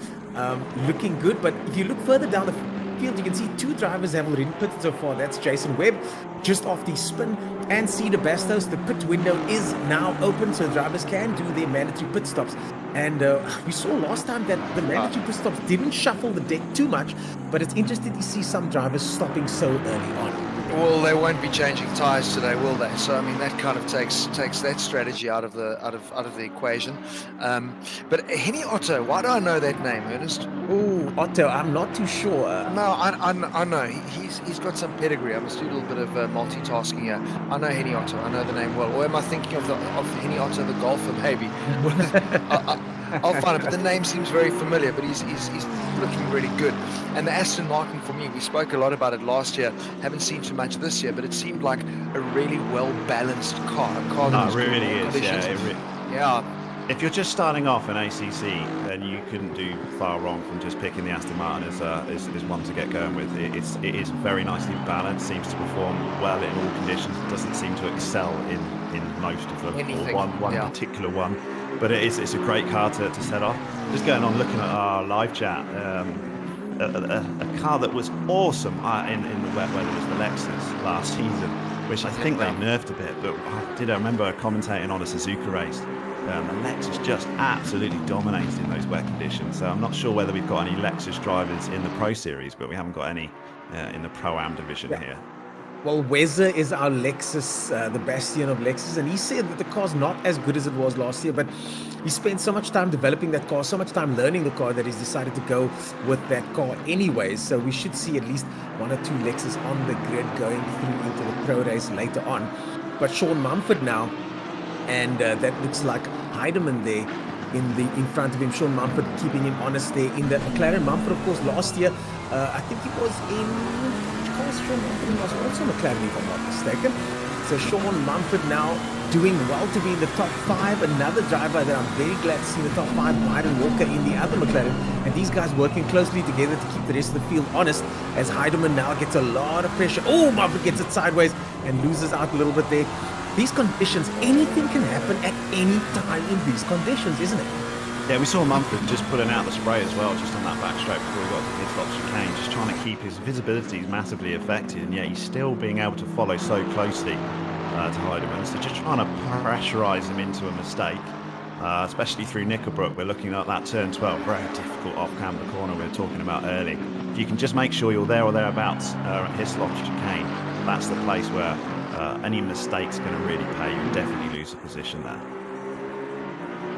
looking good. But if you look further down the field, you can see 2 drivers have already pitted so far. That's Jason Webb just off the spin, and Cedar Bastos. The pit window is now open, so drivers can do their mandatory pit stops. And we saw last time that the mandatory pit stops didn't shuffle the deck too much, but it's interesting to see some drivers stopping so early on. Well, they won't be changing tyres today, will they? So I mean, that kind of takes that strategy out of the equation. But Henny Otto, why do I know that name, Ernest? Oh, Otto, I'm not too sure. No, I know he's got some pedigree. I must do a little bit of multitasking here. I know Henny Otto. I know the name well. Or am I thinking of Henny Otto, the golfer, maybe? I'll find it, but the name seems very familiar, but he's looking really good. And the Aston Martin, for me, we spoke a lot about it last year, haven't seen too much this year, but it seemed like a really well-balanced car. No, it really is, yeah. If you're just starting off in ACC, then you couldn't do far wrong from just picking the Aston Martin as one to get going with. It is very nicely balanced, seems to perform well in all conditions, doesn't seem to excel in most of them, anything, or one particular one. But it's a great car to set off. Just going on, looking at our live chat, a car that was awesome in the wet weather was the Lexus last season, which I think they nerfed a bit, but I remember commentating on a Suzuka race. The Lexus just absolutely dominated in those wet conditions. So I'm not sure whether we've got any Lexus drivers in the Pro Series, but we haven't got any in the Pro-Am division here. Well, Wezza is our Lexus, the bastion of Lexus, and he said that the car's not as good as it was last year, but he spent so much time developing that car, so much time learning the car, that he's decided to go with that car anyways. So we should see at least 1 or 2 Lexus on the grid going through into the Pro race later on. But Sean Mumford now, and that looks like Heidemann there in front of him. Sean Mumford keeping him honest there in that McLaren. Mumford, of course, last year, I think he was in... Sean Mumford was also McLaren, if I'm not mistaken. So Sean Mumford now doing well to be in the top 5. Another driver that I'm very glad to see in the top 5, Byron Walker in the other McLaren. And these guys working closely together to keep the rest of the field honest, as Heidemann now gets a lot of pressure. Oh, Mumford gets it sideways and loses out a little bit there. These conditions, anything can happen at any time in these conditions, isn't it? Yeah, we saw Mumford just putting out the spray as well, just on that backstroke before he got to the mid-flop chicane, just trying to keep his visibility massively affected, and yet he's still being able to follow so closely to Heidemann. So just trying to pressurise him into a mistake, especially through Nickelbrook. We're looking at that turn 12, very difficult off-camber corner we were talking about earlier. If you can just make sure you're there or thereabouts at Hislop chicane, that's the place where any mistake's going to really pay. You definitely lose a position there.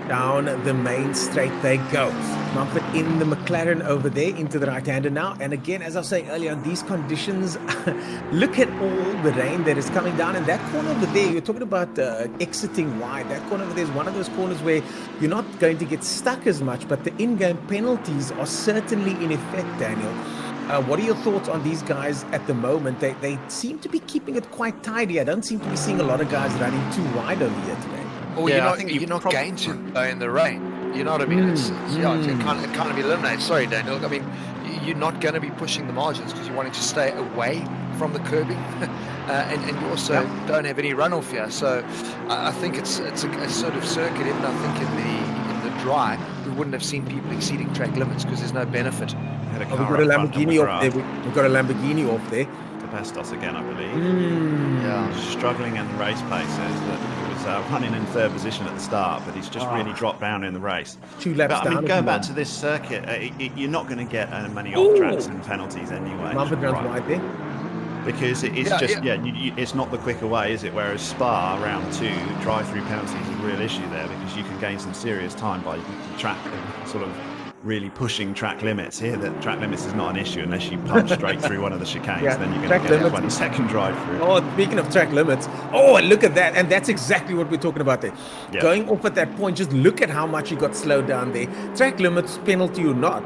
Down the main straight they go. Mumford in the McLaren over there into the right-hander now. And again, as I was saying earlier, on these conditions, look at all the rain that is coming down. And that corner over there, you're talking about exiting wide. That corner over there is one of those corners where you're not going to get stuck as much, but the in-game penalties are certainly in effect, Daniel. What are your thoughts on these guys at the moment? They seem to be keeping it quite tidy. I don't seem to be seeing a lot of guys running too wide over here today. Well, yeah, you're not going to go in the rain. You know what I mean? It can't be eliminated. Sorry, Daniel. I mean, you're not going to be pushing the margins because you're wanting to stay away from the curbing, and you also don't have any runoff here. So I think it's a sort of circuit. Even I think in the dry, we wouldn't have seen people exceeding track limits because there's no benefit. We've got a Lamborghini off there. We've got a Lamborghini off there. Pestos again, I believe. Yeah, struggling in the race paces. That he was running in third position at the start, but he's just really dropped down in the race. 2 laps down. I mean, going back to this circuit, you're not going to get many off tracks and penalties anyway. Mumford runs wide there. Because it's it's not the quicker way, is it? Whereas Spa round 2 drive-through penalties is a real issue there because you can gain some serious time by track sort of really pushing track limits. Here that track limits is not an issue unless you punch straight through one of the chicanes. Then you're going to get a 20-second drive through. Oh, speaking of track limits, and look at that, and that's exactly what we're talking about there. Going off at that point, just look at how much he got slowed down there. Track limits, penalty or not,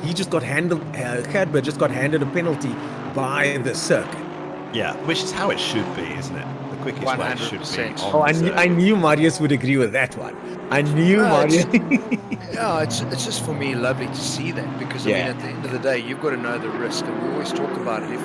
he just got handled. Gerber just got handed a penalty by the circuit. Yeah, which is how it should be, isn't it? The quickest 100%. Way it should be. Oh, I knew Marius would agree with that one. I knew Marius. It's just for me lovely to see that because I mean at the end of the day you've got to know the risk, and we always talk about it. If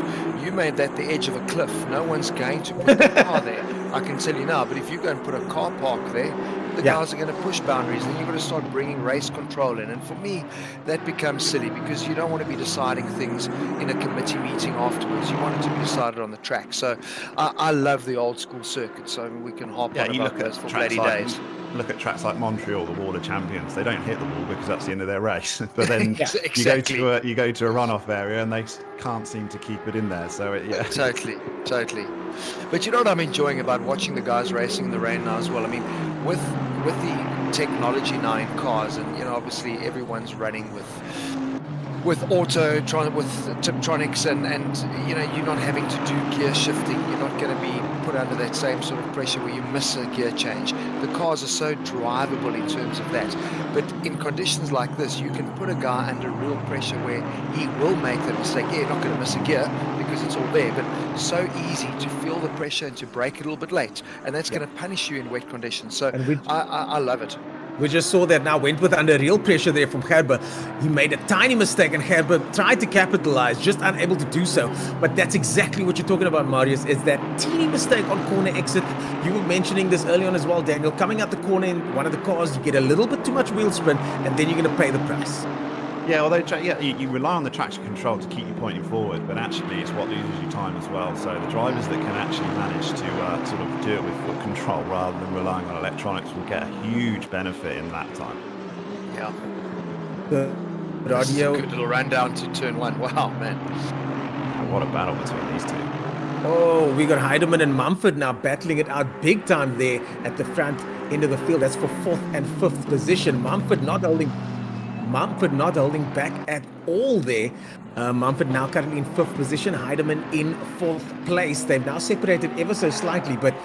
you made that the edge of a cliff, no one's going to put the car there. I can tell you now. But if you go and put a car park there, the guys are going to push boundaries, and you've got to start bringing race control in. And for me, that becomes silly because you don't want to be deciding things in a committee meeting afterwards. You want it to be decided on the track. So I love the old school circuit. So we can harp on about those for bloody days. Look at tracks like Montreal, the Wall of Champions. They don't hit the wall because that's the end of their race. But then you go to a runoff area and they can't seem to keep it in there. So Totally. But you know what I'm enjoying about watching the guys racing in the rain now as well? I mean, with the technology now in cars, and obviously everyone's running with Tiptronics, and you're not having to do gear shifting. You're not going to be put under that same sort of pressure where you miss a gear change. The cars are so drivable in terms of that. But in conditions like this, you can put a guy under real pressure where he will make that mistake. Yeah, you're not going to miss a gear because it's all there, but so easy to feel the pressure and to brake a little bit late, and that's going to punish you in wet conditions. So I love it. We just saw that now, went with under real pressure there from Gerber. He made a tiny mistake and Gerber tried to capitalize, just unable to do so. But that's exactly what you're talking about, Marius, is that teeny mistake on corner exit. You were mentioning this early on as well, Daniel. Coming out the corner in one of the cars, you get a little bit too much wheel spin, and then you're going to pay the price. Yeah, although you rely on the traction control to keep you pointing forward, but actually it's what loses you time as well. So the drivers that can actually manage to sort of do it with foot control rather than relying on electronics will get a huge benefit in that time. Yeah. The radio. Good little run down to turn 1. Wow, man. And what a battle between these two. Oh, we got Heidemann and Mumford now battling it out big time there at the front end of the field. That's for 4th and 5th position. Mumford not holding back at all there. Mumford now currently in 5th position, Heidemann in 4th place. They've now separated ever so slightly, but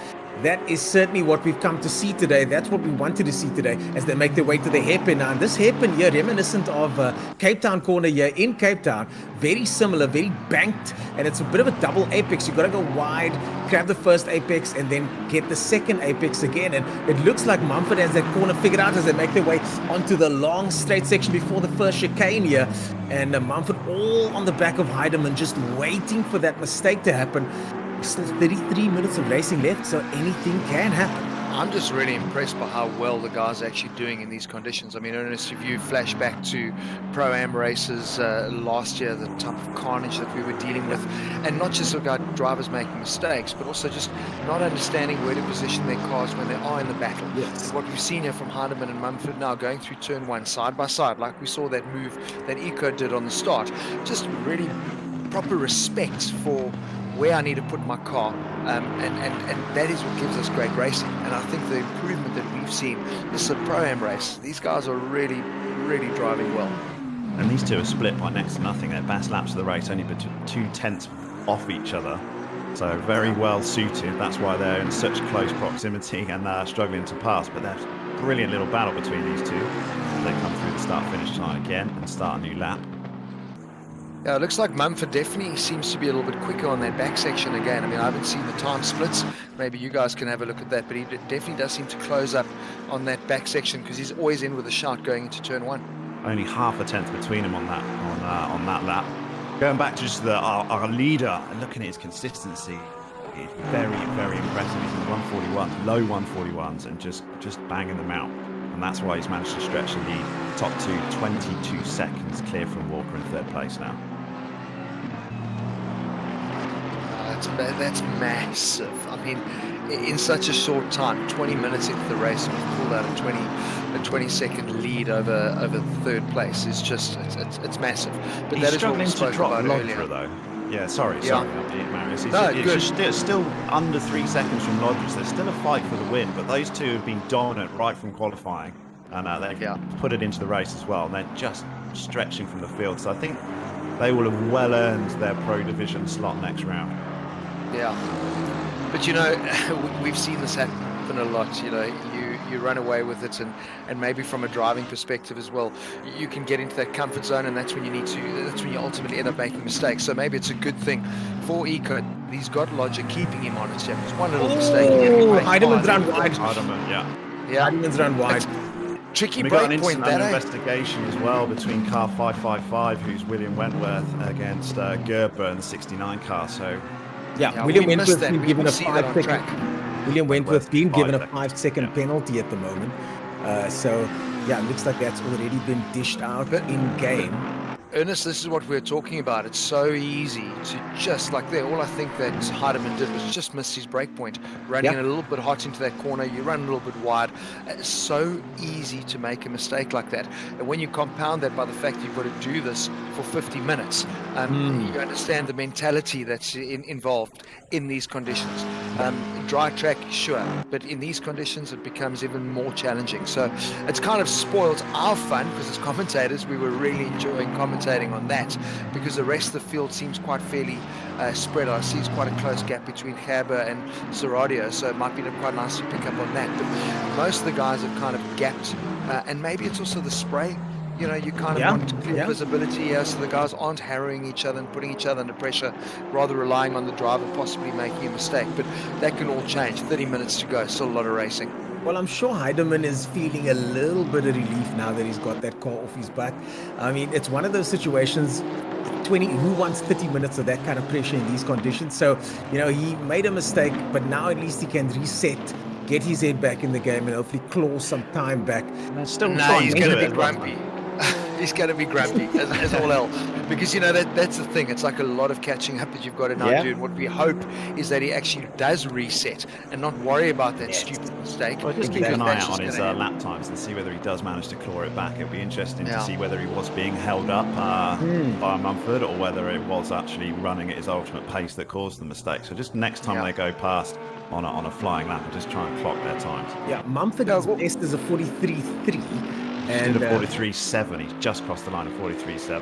that is certainly what we've come to see today. That's what we wanted to see today as they make their way to the hairpin now. And this hairpin here, reminiscent of Cape Town corner here in Cape Town, very similar, very banked, and it's a bit of a double apex. You've got to go wide, grab the first apex, and then get the second apex again. And it looks like Mumford has that corner figured out as they make their way onto the long straight section before the first chicane here. And Mumford all on the back of Heidemann, just waiting for that mistake to happen. Still 33 minutes of racing left, so anything can happen. I'm just really impressed by how well the guys are actually doing in these conditions. I mean, Ernest, if you flash back to Pro-Am races last year, the type of carnage that we were dealing with, and not just about drivers making mistakes, but also just not understanding where to position their cars when they are in the battle. Yes. And what we've seen here from Heidemann and Mumford now going through turn one side by side, like we saw that move that Eco did on the start, just really proper respect for where I need to put my car, and that is what gives us great racing. And I think the improvement that we've seen, this is a Pro-Am race, these guys are really driving well. And these two are split by next to nothing. Their best laps of the race only 2/10 off each other, so very well suited. That's why they're in such close proximity and struggling to pass. But there's a brilliant little battle between these two. They come through the start-finish line again and start a new lap. Yeah, it looks like Mumford definitely seems to be a little bit quicker on that back section again. I mean, I haven't seen the time splits. Maybe you guys can have a look at that, but he definitely does seem to close up on that back section because he's always in with a shout going into turn one. Only half a tenth between them on that lap. Going back to just our leader and looking at his consistency, it's very impressive. He's in 141, low 141s, and just banging them out. And that's why he's managed to stretch the lead. Top two, 22 seconds clear from Walker in third place now. That's massive. I mean, in such a short time, 20 minutes into the race, we've pulled out a 20-second lead over third place. It's just, it's massive. But He's that is what we struggling spoke to drop about Lodra, earlier. though. Yeah, sorry, Marius. No, still under 3 seconds from Lodra. So there's still a fight for the win, but those two have been dominant right from qualifying, and they've put it into the race as well. And they're just stretching from the field. So I think they will have well earned their Pro Division slot next round. Yeah, but you know, we've seen this happen a lot. You know, you run away with it, and maybe from a driving perspective as well, you can get into that comfort zone, and that's when you ultimately end up making mistakes. So maybe it's a good thing for Eco. He's got logic keeping him honest. Yeah, just one little mistake. Heideman's run wide. Heideman's run wide. Tricky we got break point an investigation as well between car 555, who's William Wentworth, against Gerber in the 69 car. So yeah, William Wentworth being given a 5 second. William Wentworth being given a 5 second penalty at the moment. So yeah, it looks like that's already been dished out in game. Ernest, this is what we're talking about. It's so easy to just like there. All I think that Heidemann did was just miss his break point, running a little bit hot into that corner. You run a little bit wide. It's so easy to make a mistake like that. And when you compound that by the fact you've got to do this for 50 minutes, you understand the mentality that's involved in these conditions. Dry track, sure, but in these conditions it becomes even more challenging. So it's kind of spoiled our fun because as commentators we were really enjoying commentating on that because the rest of the field seems quite fairly spread out. I see it's quite a close gap between Gerber and Serradio, so it might be quite nice to pick up on that. But most of the guys have kind of gapped, and maybe it's also the spray. You know, you kind of want clear visibility here so the guys aren't harrowing each other and putting each other under pressure, rather relying on the driver possibly making a mistake. But that can all change. 30 minutes to go, still a lot of racing. Well, I'm sure Heidemann is feeling a little bit of relief now that he's got that car off his back. I mean, it's one of those situations, who wants 30 minutes of that kind of pressure in these conditions? So, you know, he made a mistake, but now at least he can reset, get his head back in the game and hopefully claw some time back. He's going to be grumpy. He's going to be grumpy as all hell, because you know that's the thing. It's like a lot of catching up that you've got to now do. And what we hope is that he actually does reset and not worry about that stupid mistake. Well, just keep an eye out on his lap times and see whether he does manage to claw it back. It'll be interesting to see whether he was being held up by Mumford or whether it was actually running at his ultimate pace that caused the mistake. So just next time they go past on a flying lap, and just try and clock their times. Yeah, Mumford's best is a 43.3. And a 43.7. He's just crossed the line of 43.7.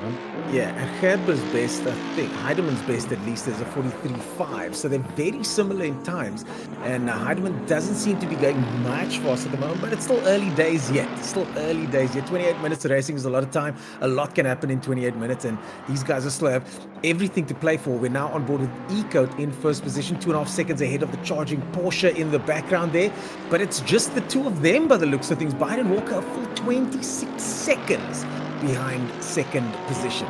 Yeah, and Gerber's best, I think, Heidemann's best at least is a 43.5. So they're very similar in times. And Heidemann doesn't seem to be going much faster at the moment, but it's still early days yet. 28 minutes of racing is a lot of time. A lot can happen in 28 minutes, and these guys are still have everything to play for. We're now on board with Eco in first position, 2.5 seconds ahead of the charging Porsche in the background there. But it's just the two of them by the looks of things. Byron Walker a full 26 seconds behind second position.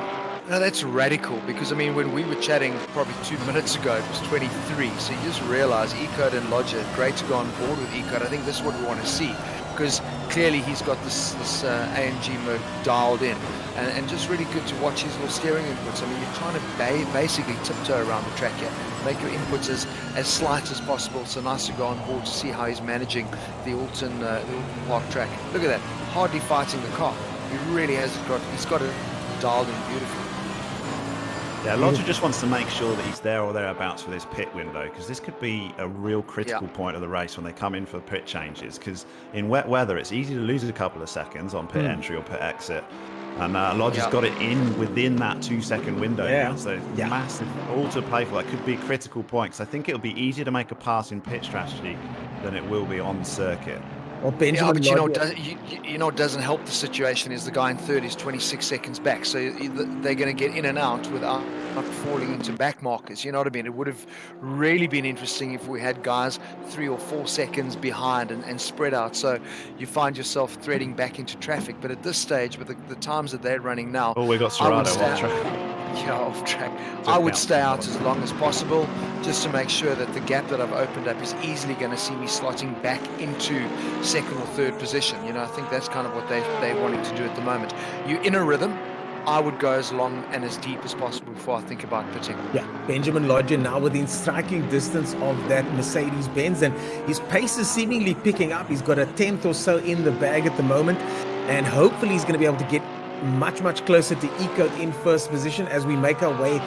No, that's radical because, I mean, when we were chatting probably 2 minutes ago, it was 23. So you just realize Ecode and Lodger, great to go on board with Ecode. I think this is what we want to see because clearly he's got this AMG mode dialed in and just really good to watch his little steering inputs. I mean, you're trying to basically tiptoe around the track here, make your inputs as slight as possible. So nice to go on board to see how he's managing the Outlon Park track. Look at that, hardly fighting the car. He really he's got it dialed in beautifully. Yeah, Lodger just wants to make sure that he's there or thereabouts for this pit window, because this could be a real critical point of the race when they come in for pit changes, because in wet weather it's easy to lose a couple of seconds on pit entry or pit exit, and Lodger's got it in within that 2-second window now, so massive, all to play for. That could be a critical point, because I think it'll be easier to make a pass in pit strategy than it will be on circuit. Well, Benjamin, but you know what doesn't help the situation is the guy in third is 26 seconds back, so they're going to get in and out without falling into back markers. You know what I mean? It would have really been interesting if we had guys 3 or 4 seconds behind and spread out, so you find yourself threading back into traffic. But at this stage, with the times that they're running now, we got Serrano off track. Yeah, off track. I would stay out as long as possible, just to make sure that the gap that I've opened up is easily going to see me slotting back into second or third position. You know, I think that's kind of what they're wanting to do at the moment. You're in a rhythm. I would go as long and as deep as possible before I think about pitting. Yeah, Benjamin Lodger now within striking distance of that Mercedes-Benz, and his pace is seemingly picking up. He's got a 10th or so in the bag at the moment, and hopefully he's going to be able to get much closer to Ecode in first position as we make our way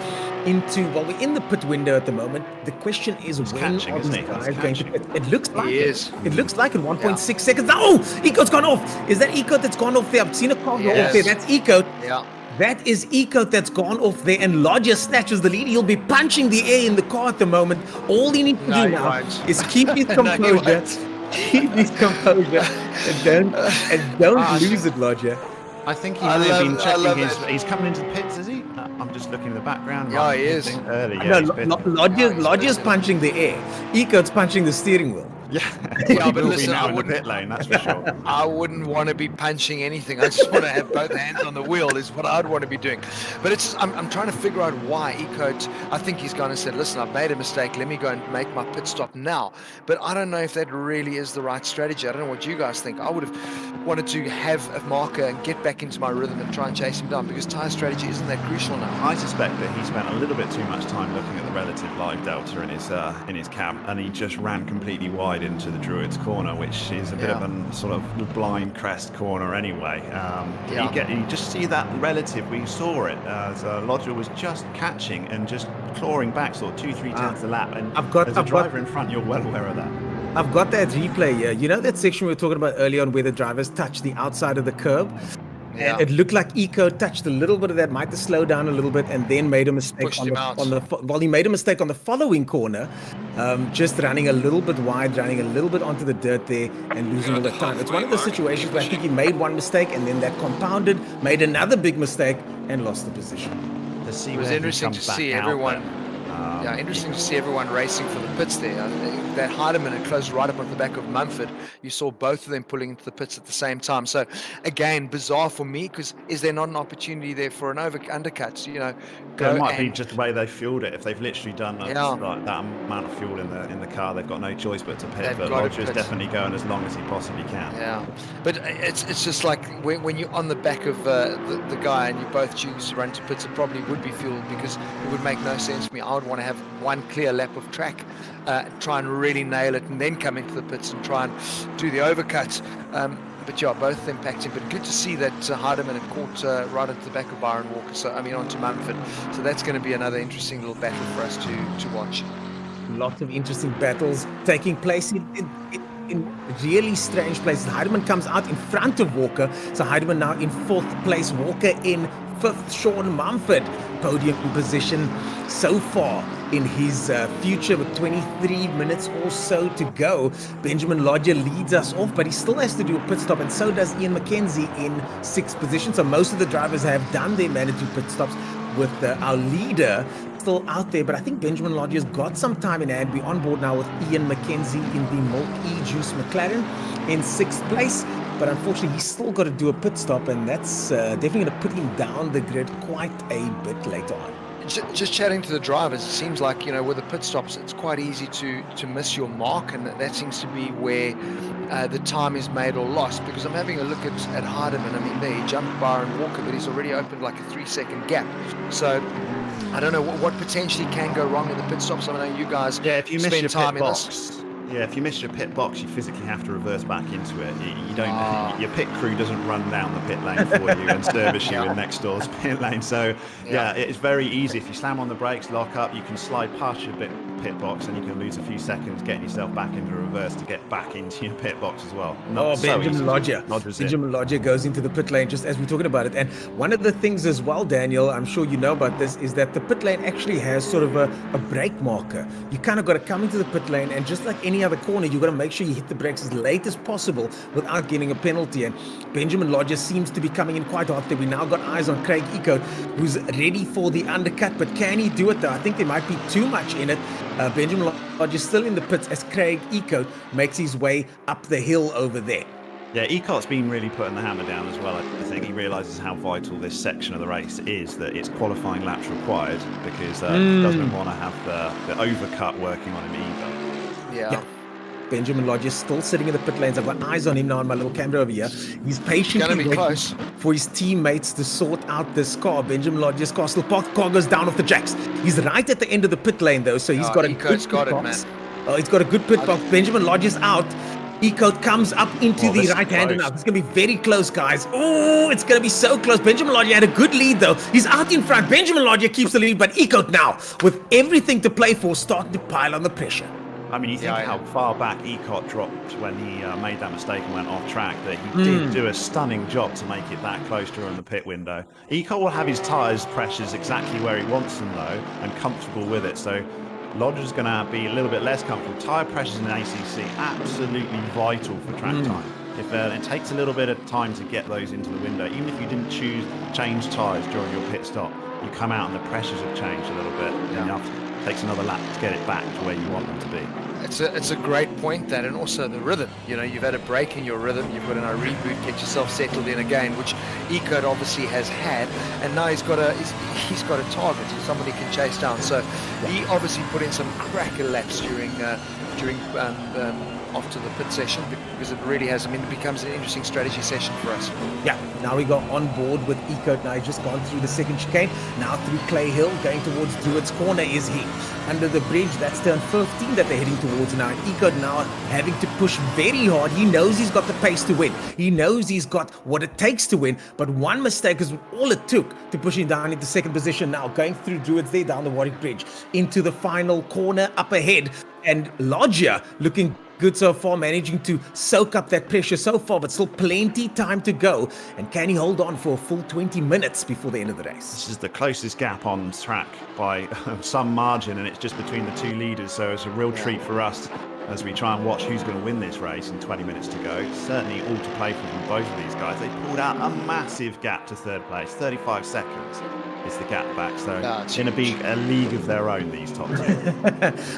into, well, we're in the pit window at the moment. The question is, when are these guys going to pit? It looks like it looks like in 1.6 seconds. Oh, Ecode's gone off. Is that Ecode that's gone off there? I've seen a car go off there. That's Ecode. Yeah. That is Ecode that's gone off there, and Lodger snatches the lead. He'll be punching the air in the car at the moment. All he needs to do now is keep his composure. Keep his composure and don't lose it, Lodger. I think he may have been checking he's coming into the pits, is he? I'm just looking in the background. Yeah, he is. Early, Lodger's punching the air. Ecode's punching the steering wheel. Yeah, but listen, I wouldn't pit lane, that's for sure. I wouldn't want to be punching anything. I just want to have both hands on the wheel is what I'd want to be doing. But it's I'm trying to figure out why Ecode, I think he's gone and said, listen, I've made a mistake. Let me go and make my pit stop now. But I don't know if that really is the right strategy. I don't know what you guys think. I would have wanted to have a marker and get back into my rhythm and try and chase him down, because tyre strategy isn't that crucial now. I suspect that he spent a little bit too much time looking at the relative live delta in his cam, and he just ran completely wide into the Druids corner, which is a bit of a sort of blind crest corner anyway. You just see that relative. We saw it as Lodger was just catching and just clawing back sort of 2-3 tenths a lap, and as a driver in front, you're well aware of that. I've got that replay here. You know that section we were talking about earlier on where the drivers touched the outside of the curb? Yeah. And it looked like Ecode touched a little bit of that, might have slowed down a little bit, and then made a mistake he made a mistake on the following corner, just running a little bit wide, running a little bit onto the dirt there and losing all that time. It's one of those situations where I think he made one mistake and then that compounded, made another big mistake and lost the position. It was interesting to see everyone. Interesting to see everyone racing for the pits there. That Heidemann had closed right up on the back of Mumford. You saw both of them pulling into the pits at the same time. So, again, bizarre for me, because is there not an opportunity there for an undercut? You know, it might be just the way they fueled it. If they've literally done like that amount of fuel in the car, they've got no choice but to pit. But Lodger is definitely going as long as he possibly can. Yeah, but it's just like when you're on the back of the guy and you both choose to run to pits, it probably would be fueled, because it would make no sense to me. I would want to have one clear lap of track, try and really nail it, and then come into the pits and try and do the overcuts. But yeah, both of them packed in. But good to see that Heidemann had caught right at the back of Byron Walker. Onto Mumford. So that's going to be another interesting little battle for us to watch. Lots of interesting battles taking place in really strange places. Heidemann comes out in front of Walker. So Heidemann now in 4th place. Walker in 5th. Sean Mumford podium position so far in his future with 23 minutes or so to go. Benjamin Lodger leads us off, but he still has to do a pit stop, and so does Ian McKenzie in 6th position. So most of the drivers have done their mandatory pit stops, with our leader still out there. But I think Benjamin Lodger's got some time in hand. We're on board now with Ian McKenzie in the Milk E-Juice McLaren in 6th place. but unfortunately he's still got to do a pit stop, and that's definitely going to put him down the grid quite a bit later on. Just chatting to the drivers, it seems like, with the pit stops, it's quite easy to miss your mark, and that seems to be where the time is made or lost, because I'm having a look at Hardeman. I mean, there he jumped Byron Walker, but he's already opened like a 3-second gap. So I don't know what potentially can go wrong in the pit stops. I know you guys if you miss spend your time pit in box, this. if you miss your pit box, you physically have to reverse back into it. You don't. Your pit crew doesn't run down the pit lane for you and service you in next door's pit lane. So it's very easy. If you slam on the brakes, lock up, you can slide past your pit box, and you can lose a few seconds getting yourself back into reverse to get back into your pit box as well. Benjamin Lodger. Benjamin Lodger goes into the pit lane just as we're talking about it. And one of the things as well, Daniel, I'm sure you know about this, is that the pit lane actually has sort of a brake marker. You kind of got to come into the pit lane, and just like any other corner, you got to make sure you hit the brakes as late as possible without getting a penalty. And Benjamin Lodger seems to be coming in quite hot there. We now got eyes on Craig Ecoat, who's ready for the undercut, but can he do it though? I think there might be too much in it. Benjamin Lodge is still in the pits as Craig Ecoat makes his way up the hill over there. Yeah, Ecott's been really putting the hammer down as well. I think he realises how vital this section of the race is, that it's qualifying laps required, because he doesn't want to have the overcut working on him either. Yeah. Benjamin Lodge is still sitting in the pit lanes. I've got eyes on him now on my little camera over here. He's patiently waiting for his teammates to sort out this car. Benjamin Lodge's car still parked. Car goes down off the jacks. He's right at the end of the pit lane though, so he's got a good pit box. He's got a good pit box. Benjamin Lodge is out. Ecoat comes up into the right-hander now. It's going to be very close, guys. Oh, it's going to be so close. Benjamin Lodge had a good lead, though. He's out in front. Benjamin Lodge keeps the lead, but Ecoat now, with everything to play for, starting to pile on the pressure. I mean, you think how far back Ecott dropped when he made that mistake and went off track, that he did do a stunning job to make it that close during the pit window. Ecott will have his tyres pressures exactly where he wants them, though, and comfortable with it. So Lodger's going to be a little bit less comfortable. Tyre pressures in ACC, absolutely vital for track time. If it takes a little bit of time to get those into the window, even if you didn't change tyres during your pit stop, you come out and the pressures have changed a little bit. And it takes another lap to get it back to where you want them to be. It's a great point, that, and also the rhythm. You've had a break in your rhythm, you've got a reboot, get yourself settled in again, which Ecoat obviously has had, and now he's got a target, somebody can chase down. So he obviously put in some cracker laps during after the pit session, because it really has. I mean, it becomes an interesting strategy session for us. Yeah, now we got on board with Ecoat. Now he's just gone through the second chicane, now through Clay Hill, going towards Druids Corner is he. Under the bridge, that's turn 15 that they're heading towards now. Ecoat now having to push very hard. He knows he's got the pace to win. He knows he's got what it takes to win, but one mistake is all it took to push him down into second position. Now going through Druids there, down the Warwick Bridge, into the final corner up ahead. And Lodger looking good so far, managing to soak up that pressure so far, but still plenty time to go. And can he hold on for a full 20 minutes before the end of the race? This is the closest gap on track by some margin, and it's just between the two leaders, so it's a real treat for us as we try and watch who's going to win this race in 20 minutes to go. Certainly all to play for from both of these guys. They pulled out a massive gap to third place, 35 seconds. Is the gap back, so it's going to be a league of their own, these top two.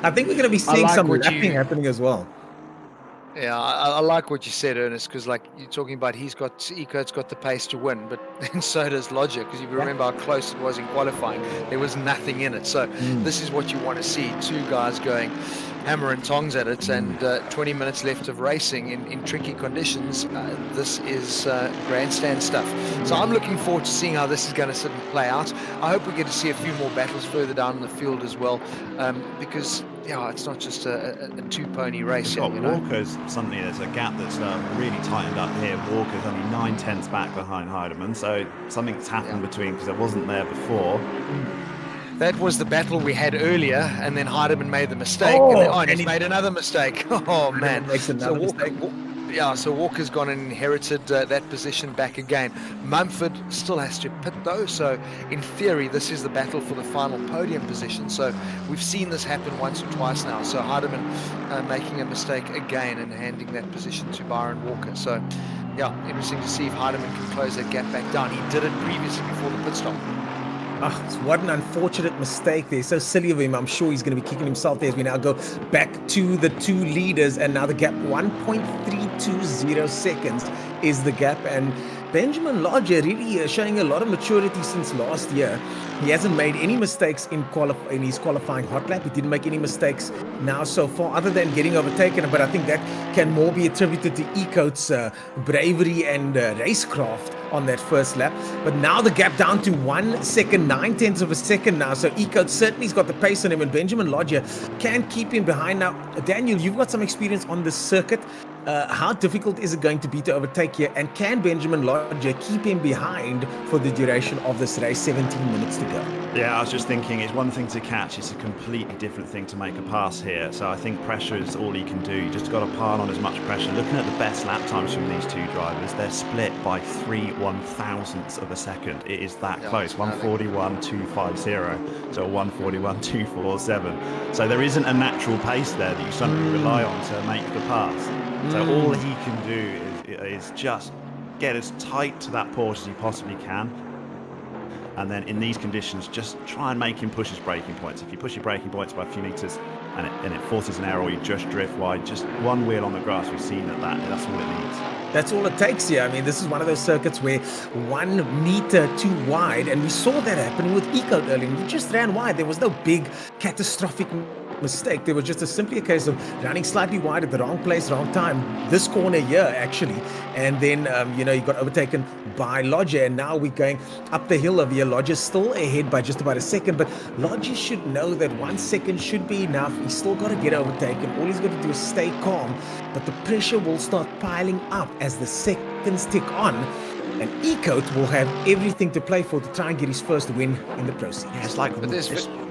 I think we're going to be seeing some lapping happening as well. Yeah, I like what you said, Ernest, because like you're talking about, Ecoat's got the pace to win, but then so does Lodger, because if you remember how close it was in qualifying, there was nothing in it. So this is what you want to see, two guys going hammer and tongs at it, and 20 minutes left of racing in tricky conditions. This is grandstand stuff. So I'm looking forward to seeing how this is going to sit and play out. I hope we get to see a few more battles further down in the field as well, because it's not just a two-pony race. Walker's something, there's a gap that's really tightened up here. Walker's only 9/10 back behind Heidemann, so something's happened between, because it wasn't there before. That was the battle we had earlier, and then Heidemann made the mistake, and he's made another mistake. Oh man! Makes another mistake. So Walker's gone and inherited that position back again. Mumford still has to pit though, so in theory this is the battle for the final podium position. So we've seen this happen once or twice now. So Heidemann making a mistake again and handing that position to Byron Walker. So interesting to see if Heidemann can close that gap back down. He did it previously before the pit stop. What an unfortunate mistake there. So silly of him. I'm sure he's going to be kicking himself there as we now go back to the two leaders. And now the gap, 1.320 seconds is the gap. And Benjamin Lodge really showing a lot of maturity since last year. He hasn't made any mistakes in his qualifying hot lap. He didn't make any mistakes now so far, other than getting overtaken. But I think that can more be attributed to Ecoat's bravery and racecraft on that first lap. But now the gap down to 1 second, 9/10 of a second now. So Ecoat certainly's got the pace on him, and Benjamin Lodge can keep him behind. Now, Daniel, you've got some experience on this circuit. How difficult is it going to be to overtake here? And can Benjamin Lodge keep him behind for the duration of this race? 17 minutes to go. Yeah, I was just thinking it's one thing to catch, it's a completely different thing to make a pass here. So I think pressure is all he can do. You just got to pile on as much pressure. Looking at the best lap times from these two drivers, they're split by 3/1000ths of a second. It is that close. 141.250, so 141.247. So there isn't a natural pace there that you suddenly rely on to make the pass. So all he can do is just get as tight to that Porsche as he possibly can. And then in these conditions, just try and make him push his braking points. If you push your braking points by a few meters and it forces an error, or you just drift wide, just one wheel on the grass, we've seen that's all it needs. That's all it takes here. I mean, this is one of those circuits where 1 meter too wide, and we saw that happening with Ecoat earlier. He just ran wide. There was no big catastrophic mistake. There was just simply a case of running slightly wide at the wrong place, wrong time. This corner here, actually. And then, you got overtaken by Lodge, and now we're going up the hill over here. Lodge is still ahead by just about a second, but Lodge should know that 1 second should be enough. He's still got to get overtaken. All he's got to do is stay calm, but the pressure will start piling up as the seconds tick on. And Ecoat will have everything to play for to try and get his first win in the process. Yeah, it's like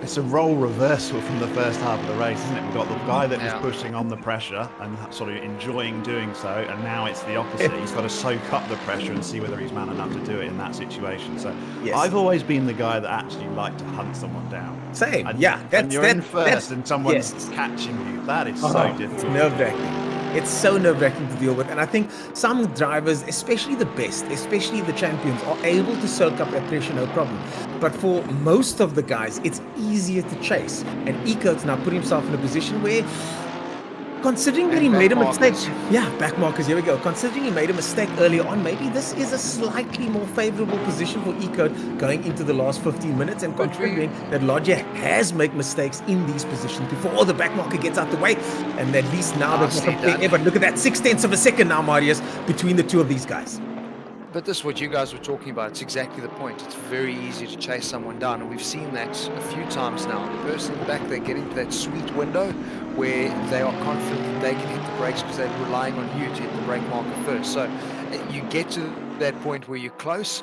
it's a role reversal from the first half of the race, isn't it? We've got the guy that was pushing on the pressure and sort of enjoying doing so, and now it's the opposite. He's got to soak up the pressure and see whether he's man enough to do it in that situation. So I've always been the guy that actually liked to hunt someone down. Same, and, and you're in first and someone's catching you. That is so difficult. It's nerve-wracking. It's so nerve-wracking to deal with. And I think some drivers, especially the best, especially the champions, are able to soak up that pressure, no problem. But for most of the guys, it's easier to chase. And Ecoat's now put himself in a position where, considering that he made a mistake, back markers, here we go. Considering he made a mistake earlier on, maybe this is a slightly more favorable position for Ecoat going into the last 15 minutes, and considering that Lodge has made mistakes in these positions before the back marker gets out the way, and at least now they're not comparing. But look at that, 0.6 of a second now, Marius, between the two of these guys. But this is what you guys were talking about. It's exactly the point. It's very easy to chase someone down, and we've seen that a few times now. The person in the back, they're getting to that sweet window where they are confident that they can hit the brakes because they're relying on you to hit the brake marker first. So you get to that point where you're close,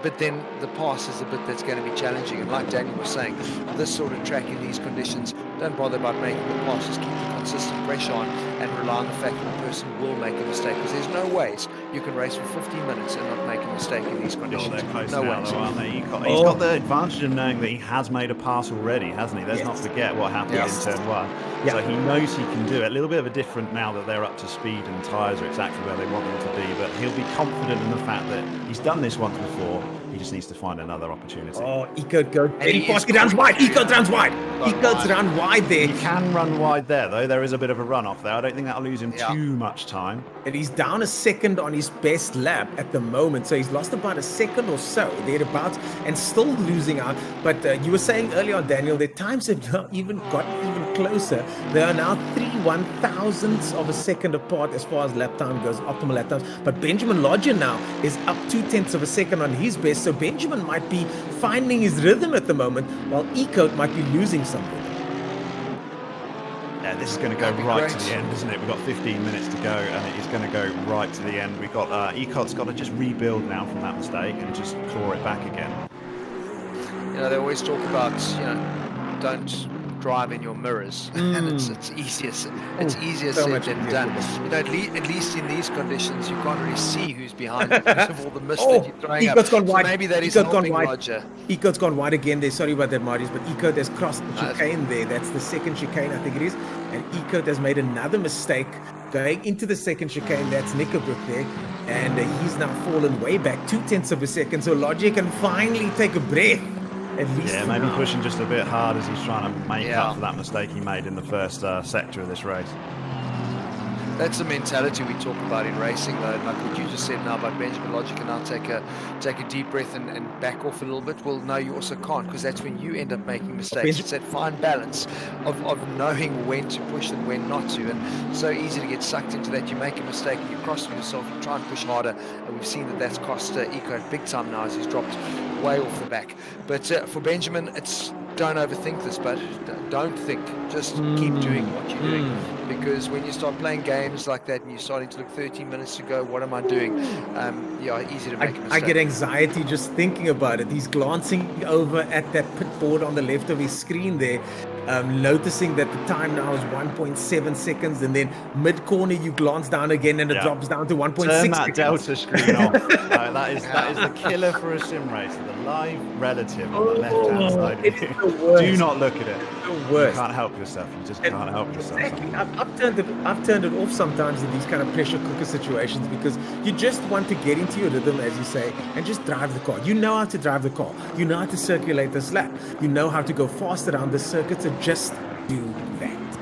but then the pass is the bit that's going to be challenging. And like Daniel was saying, this sort of track in these conditions, don't bother about making the pass. Just keep the consistent pressure on and rely on the fact that the person will make a mistake, because there's no ways you can race for 15 minutes and not make a mistake in these conditions. They're close no now, ways. though, aren't they? He's got the advantage of knowing that he has made a pass already, hasn't he? Let's not forget what happened in turn one. So he knows he can do it. A little bit of a different now that they're up to speed and tyres are exactly where they want them to be, but he'll be confident in the fact that he's done this once before. He just needs to find another opportunity. Oh, Ecoat goes very fast. He runs wide. Ecoat runs wide. Ecoat's run wide there. He can run wide there, though. There is a bit of a runoff there. I don't think that'll lose him too much time. And he's down a second on his best lap at the moment. So he's lost about a second or so, thereabouts, and still losing out. But you were saying earlier on, Daniel, their times have now even got even closer. They are now 3/1000ths of a second apart as far as lap time goes, optimal lap times. But Benjamin Lodge now is up 0.2 of a second on his best. So Benjamin might be finding his rhythm at the moment, while Ecoat might be losing something. Yeah, this is going to go right to the end, isn't it? We've got 15 minutes to go, and it is going to go right to the end. We've got Ecoat's got to just rebuild now from that mistake and just claw it back again. They always talk about, don't drive in your mirrors, and it's easier said than done. You know, at least in these conditions, you can't really see who's behind you because of all the mist that you're throwing up. Gone wide. So maybe that is helping Roger. Eco's gone wide again there. Sorry about that, Marius, but Eco has crossed the chicane there. That's the second chicane, I think it is. And Eco has made another mistake going into the second chicane. That's Nickerbrook there. And he's now fallen way back 0.2 of a second. So Logic can finally take a breath. At least maybe pushing just a bit hard as he's trying to make up for that mistake he made in the first sector of this race. That's the mentality we talk about in racing, though. Like what you just said now about Benjamin Logic, and now take a deep breath and back off a little bit. Well, no, you also can't, because that's when you end up making mistakes. It's that fine balance of knowing when to push and when not to, and so easy to get sucked into that. You make a mistake and you cross yourself, you try and push harder, and we've seen that that's cost Eco big time now as he's dropped way off the back. But for Benjamin, it's don't overthink this, but don't think. Just keep doing what you're doing, because when you start playing games like that and you're starting to look 13 minutes to go, what am I doing? Easy to make a mistake. I get anxiety just thinking about it. He's glancing over at that pit board on the left of his screen there, noticing that the time now is 1.7 seconds, and then mid-corner you glance down again and it drops down to 1.6 seconds. Turn that seconds. Delta screen off. That is the killer for a sim racer. The live relative on the left-hand side of you. Do not look at it. The worst. You can't help yourself. You just can't help yourself. Exactly. I've turned it off sometimes in these kind of pressure cooker situations, because you just want to get into your rhythm, as you say, and just drive the car. You know how to drive the car. You know how to circulate this lap. You know how to go fast around the circuit, so just do that.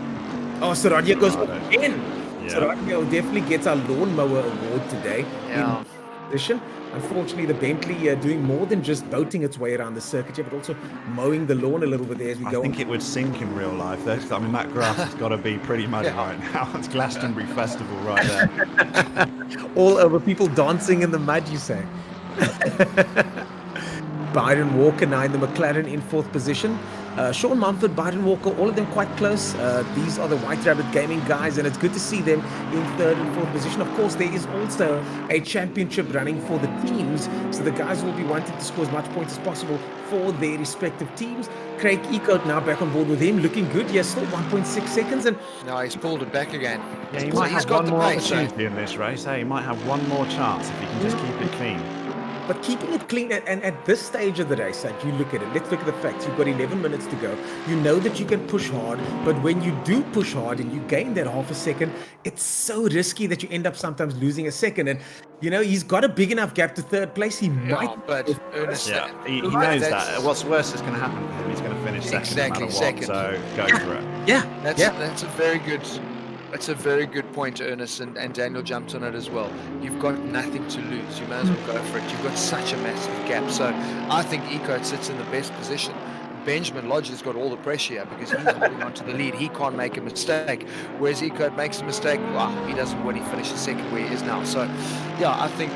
Oh, Saradia goes in. Yeah. Saradia definitely gets our lawnmower award today. Yeah. In position. Unfortunately, the Bentley doing more than just boating its way around the circuit, but also mowing the lawn a little bit there as we go. I think it would sink in real life. I mean, that grass has got to be pretty muddy right now. It's Glastonbury Festival right there. All over, people dancing in the mud, you say. Byron Walker now in the McLaren in 4th position. Sean Mumford, Byron Walker, all of them quite close. These are the White Rabbit Gaming guys, and it's good to see them in 3rd and 4th position. Of course, there is also a championship running for the teams, so the guys will be wanting to score as much points as possible for their respective teams. Craig Eckhout now back on board with him, looking good. Yes, still 1.6 seconds. And no, he's pulled it back again. Yeah, he might have one more opportunity in this race. He might have one more chance if he can just keep it clean. But keeping it clean, and at this stage of the race, like you look at it, let's look at the facts. You've got 11 minutes to go. You know that you can push hard, but when you do push hard and you gain that half a second, it's so risky that you end up sometimes losing a second. And, you know, he's got a big enough gap to 3rd place. He might. But he knows that. What's worse is going to happen for him. He's going to finish second. Exactly, second. So go for it. That's a very good. That's a very good point, Ernest, and Daniel jumped on it as well. You've got nothing to lose. You might as well go for it. You've got such a massive gap. So I think Eco sits in the best position. Benjamin Lodge has got all the pressure here because he's holding on to the lead. He can't make a mistake. Whereas Eco makes a mistake, he doesn't when he finishes second where he is now. So, I think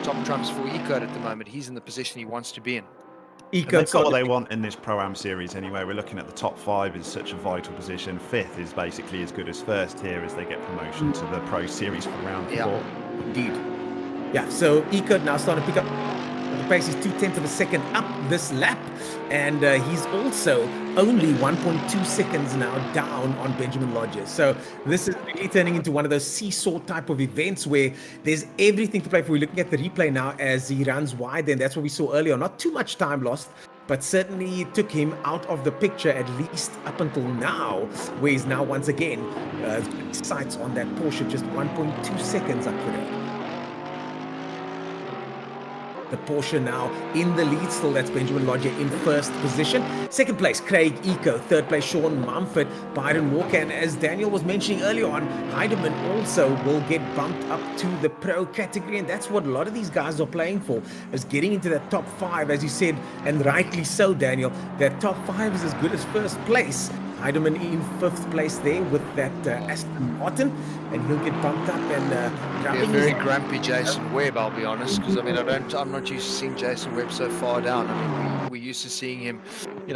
top trumps for Eco at the moment. He's in the position he wants to be in. They've got what they want in this Pro-Am series anyway. We're looking at the top 5 in such a vital position. 5th is basically as good as 1st here as they get promotion to the Pro Series for round 4. Indeed. Yeah, so Eco now starting to pick up the pace. He's 0.2 of a second up this lap, and he's also only 1.2 seconds now down on Benjamin Lodges. So this is really turning into one of those seesaw type of events where there's everything to play for. We're looking at the replay now as he runs wide, and that's what we saw earlier. Not too much time lost, but certainly it took him out of the picture, at least up until now, where he's now once again sights on that Porsche, just 1.2 seconds up today. The Porsche now in the lead still. That's Benjamin Lodge in 1st position. 2nd place, Craig Eco. 3rd place, Sean Mumford, Byron Walker. And as Daniel was mentioning earlier on, Heidemann also will get bumped up to the pro category. And that's what a lot of these guys are playing for, is getting into that top 5, as you said, and rightly so, Daniel. That top 5 is as good as 1st place. Heidemann in 5th place there with that Aston Martin, and he'll get bumped up and very grumpy Jason Webb, I'll be honest, because I'm not used to seeing Jason Webb so far down. I mean, we're used to seeing him,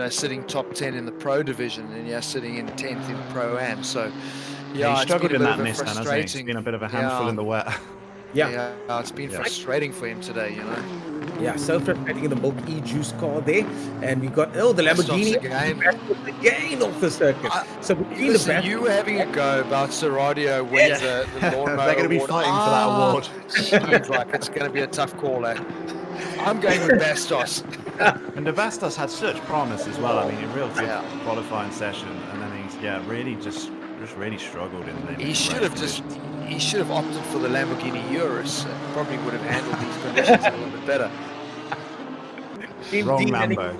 sitting top 10 in the pro division, and sitting in 10th in Pro-Am. So he struggled in that Nissan, hasn't he? It's been a bit of a handful in the wet. It's been frustrating for him today, Yeah, so frustrating in the Milk E-Juice car there. And we got, the Lamborghini again off the circuit. So between listen, you were having a go about Seradio winning the lawnmower They're going to be award. fighting for that award. Seems like it's going to be a tough call, eh? I'm going with Bastos. And the Bastos had such promise as well. I mean, a real good qualifying session, and then he's really just really struggled in the. He should have opted for the Lamborghini Urus. Probably would have handled these conditions a little bit better. Wrong Lambo.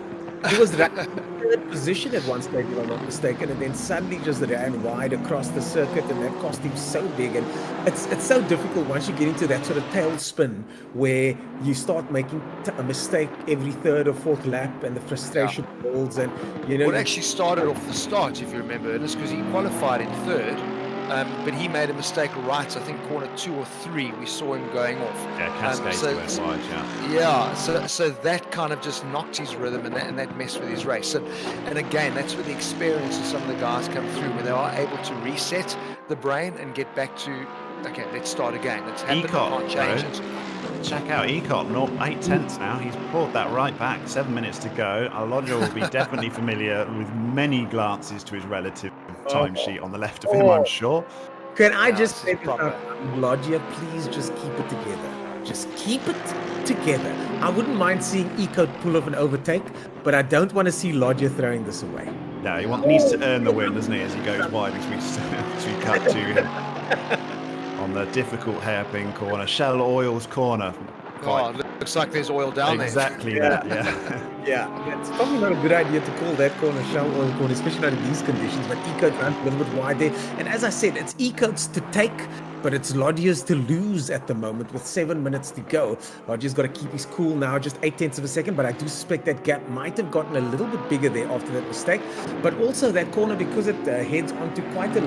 He was third position at one stage, if I'm not mistaken, and then suddenly just ran wide across the circuit, and that cost him so big. And it's so difficult once you get into that sort of tailspin where you start making a mistake every third or fourth lap, and the frustration builds. And it actually started off the start, if you remember, Ernest, because he qualified in third. But he made a mistake right, I think corner 2 or 3, we saw him going off. Yeah, Cascades went wide, so that kind of just knocked his rhythm, and that messed with his race. And again, that's where the experience of some of the guys come through, when they are able to reset the brain and get back to, okay, let's start again. It's happened, can't change it. Check out Ecot, 8/10 now. He's brought that right back. 7 minutes to go. Alonso will be definitely familiar with many glances to his relative timesheet on the left of him, I'm sure. Can I just say to Loggia, please just keep it together. Just keep it together. I wouldn't mind seeing Ecot pull off an overtake, but I don't want to see Loggia throwing this away. No, he needs to earn the win, doesn't he, as he goes wide, as we cut to him. On the difficult hairpin corner, Shell Oil's corner. It looks like there's oil down there. Exactly that, yeah. It's probably not a good idea to call that corner Shell Oil corner, especially not in these conditions, but Ecot ran a little bit wide there. And as I said, it's Ecot's to take, but it's Loggia's to lose at the moment with 7 minutes to go. Loggia's got to keep his cool now, just 0.8 of a second, but I do suspect that gap might have gotten a little bit bigger there after that mistake. But also that corner, because it heads onto quite a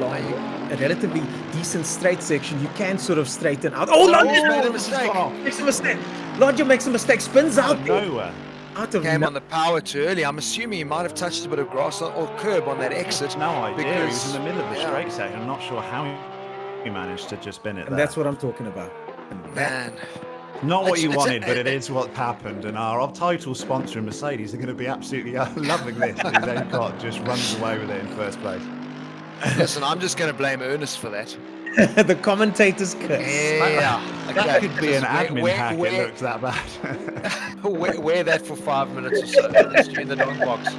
relatively decent straight section, you can sort of straighten out. Loggia made a mistake. Makes a mistake. Loggia makes a mistake, spins out nowhere. Out of Came on the power too early. I'm assuming he might have touched a bit of grass or curb on that exit. No idea. He was in the middle of the straight section. I'm not sure how he managed to just spin it there. That's what I'm talking about. Man. Not what you wanted, but it is what happened. And our title sponsor, Mercedes, are going to be absolutely loving this. They've got just runs away with it in first place. Listen, I'm just going to blame Ernest for that. The commentator's curse. Yeah. That could be an admin hack. It looks that bad. wear that for 5 minutes or so. That's in the dog box.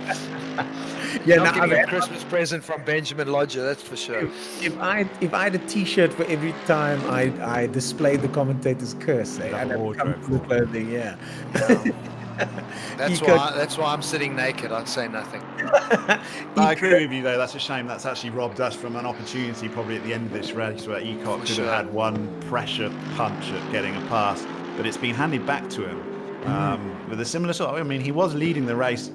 Yeah, not giving a Christmas present from Benjamin Lodger, that's for sure. If I had a T-shirt for every time I displayed the commentator's curse, I'd have the clothing. Yeah. That's why I'm sitting naked. I'd say nothing. I agree with you, though. That's a shame. That's actually robbed us from an opportunity probably at the end of this race where Ecot could have had one pressure punch at getting a pass, but it's been handed back to him with a similar sort of. I mean, he was leading the race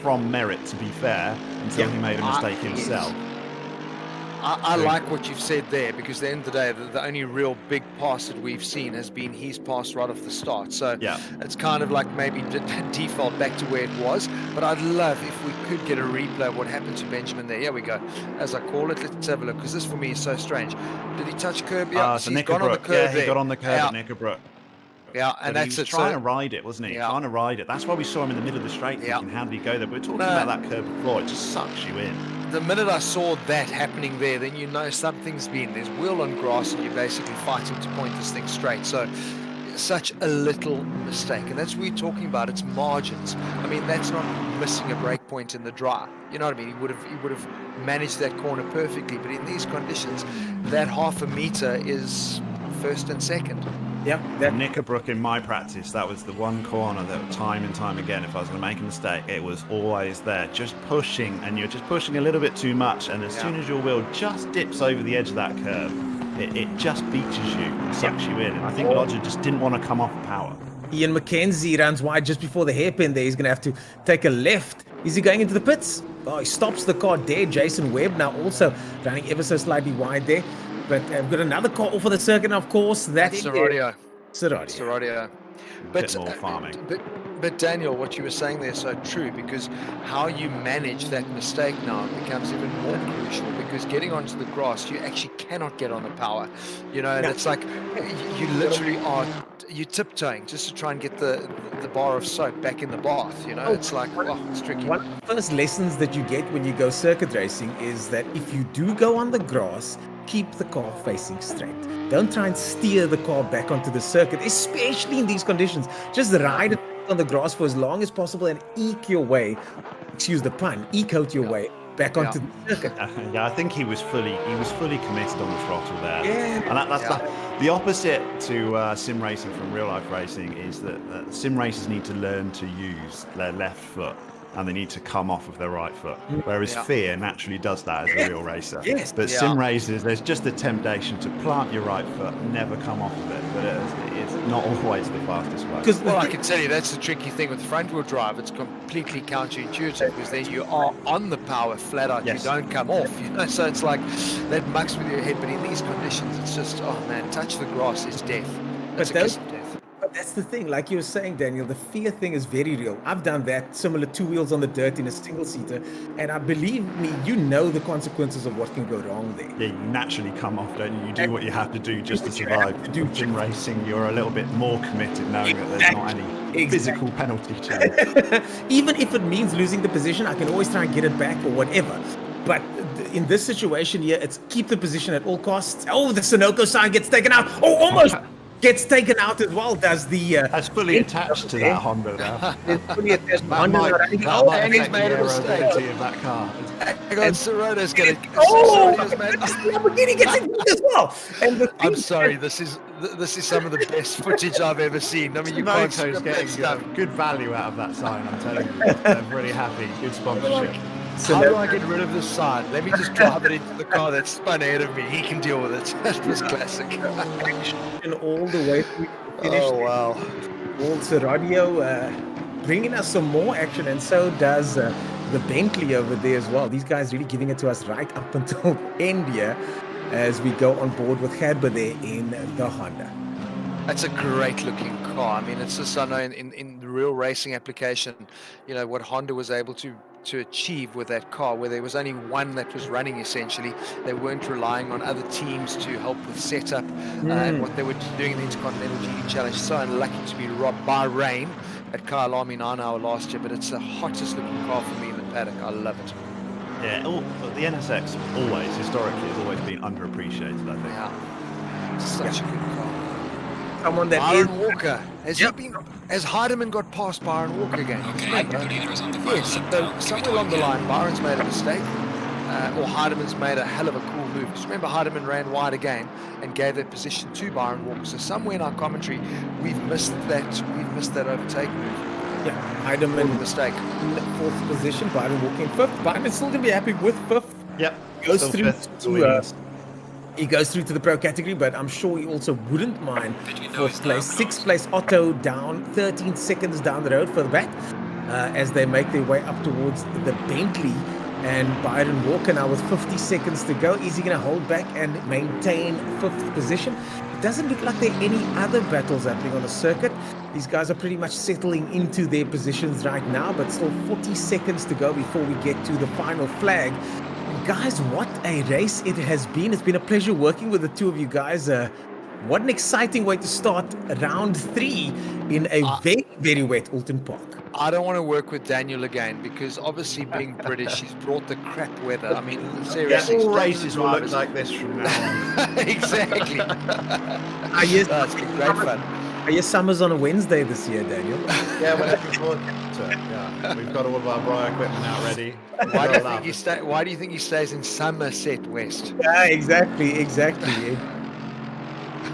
from merit, to be fair, until he made a mistake himself. I like what you've said there, because at the end of the day, the only real big pass that we've seen has been his pass right off the start. So it's kind of like maybe default back to where it was. But I'd love if we could get a replay of what happened to Benjamin there. Here we go. As I call it, let's have a look, because this for me is so strange. Did he touch curb? Yeah, so he's gone on the curb there. He got on the curb at Knickerbrook. Yeah, and that's it. Trying to ride it, wasn't he? Trying to ride it. That's why we saw him in the middle of the straight thinking, how did he go there? But we're talking about that curb before. It just sucks you in. The minute I saw that happening there, then you know something's there's wheel on grass, and you're basically fighting to point this thing straight. So such a little mistake, and that's what we're talking about. It's margins. I mean, that's not missing a break point in the dry. You know what I mean? He would have managed that corner perfectly, but in these conditions, that half a meter is first and second. Yep. Knickerbrook, in my practice, that was the one corner that time and time again, if I was going to make a mistake, it was always there, just pushing, and you're just pushing a little bit too much, and as soon as your wheel just dips over the edge of that curve, it just beaches you and sucks you in. And I think Lodger just didn't want to come off power. Ian McKenzie runs wide just before the hairpin there. He's going to have to take a left. Is he going into the pits? Oh, he stops the car there. Jason Webb now also running ever so slightly wide there. But we've got another car off of the circuit, of course. That's Seradio. Seradio. But more farming. But Daniel, what you were saying there is so true, because how you manage that mistake now becomes even more crucial, because getting onto the grass, you actually cannot get on the power, and it's like you literally you're tiptoeing just to try and get the bar of soap back in the bath, it's like, it's tricky. One of the first lessons that you get when you go circuit racing is that if you do go on the grass, keep the car facing straight. Don't try and steer the car back onto the circuit, especially in these conditions. Just ride it on the grass for as long as possible and eke your way, excuse the pun, eke out your way back onto the circuit. I think he was fully committed on the throttle there. Yeah. And that's the opposite to sim racing from real life racing is that sim racers need to learn to use their left foot, and they need to come off of their right foot. Whereas fear naturally does that as a real racer. Yes. But sim racers, there's just the temptation to plant your right foot, never come off of it. But it's not always the fastest way. Well, I can tell you that's the tricky thing with front wheel drive. It's completely counterintuitive, because then you are on the power flat out. You don't come off. So it's like that mucks with your head. But in these conditions, it's just, oh man, touch the grass is death. It's a kiss of death. But that's the thing, like you were saying, Daniel, the fear thing is very real. I've done that, similar 2 wheels on the dirt in a single-seater, and I believe me, the consequences of what can go wrong there. Yeah, you naturally come off, don't you? You do what you have to do just to survive. Sim racing, you're a little bit more committed, knowing that there's not any physical penalty to it. Even if it means losing the position, I can always try and get it back or whatever. But in this situation here, it's keep the position at all costs. Oh, the Sunoco sign gets taken out. Oh, almost gets taken out as well. Does the that's fully attached to that Honda now. It's fully attached. And he's made a mistake of that car. And Serrano's going to. Lamborghini gets it as well. And I'm sorry, this is some of the best footage I've ever seen. I mean, you can't getting good value out of that sign. I'm telling you, I'm really happy. Good sponsorship. How do I get rid of this sign? Let me just drive it into the car that spun ahead of me. He can deal with it. That was classic. And all the way through the finish. Oh, wow. Old Serrano bringing us some more action, and so does the Bentley over there as well. These guys really giving it to us right up until end here as we go on board with Gerber there in the Honda. That's a great looking car. I mean, it's just, I know in the real racing application, what Honda was able to achieve with that car, where there was only one that was running essentially. They weren't relying on other teams to help with setup and what they were doing in the Intercontinental GT Challenge. So unlucky to be robbed by rain at Kyle Army 9 Hour last year, but it's the hottest looking car for me in the paddock. I love it. Yeah, the NSX historically has always been underappreciated, I think. Yeah, such a good car. Someone that Byron Walker. Has Heidemann got past Byron Walker again? Okay, the leader is on the Yes, so somewhere along the line, Byron's made a mistake, or Heidemann's made a hell of a cool move. Just remember, Heidemann ran wide again and gave that position to Byron Walker. So somewhere in our commentary, we've missed that overtake move. Yeah, Heidemann mistake. In the 4th position, Byron Walker in 5th. Byron's still going to be happy with 5th. Yep. He goes through to the pro category, but I'm sure he also wouldn't mind 4th place. 6th place, Otto down 13 seconds down the road for the bat as they make their way up towards the Bentley. And Byron Walker now with 50 seconds to go. Is he going to hold back and maintain 5th position? It doesn't look like there are any other battles happening on the circuit. These guys are pretty much settling into their positions right now, but still 40 seconds to go before we get to the final flag. Guys, what a race it has been. It's been a pleasure working with the two of you guys. What an exciting way to start round 3 in a very, very wet Alton Park. I don't want to work with Daniel again, because obviously being British, he's brought the crap weather. I mean, seriously. All races will look like this from now on. Exactly. That's been great fun. Are your summers on a Wednesday this year, Daniel? Yeah, we're looking forward to it. Yeah, we've got all of our Briar equipment now ready. Why do you think he stays in Somerset West? Yeah, exactly.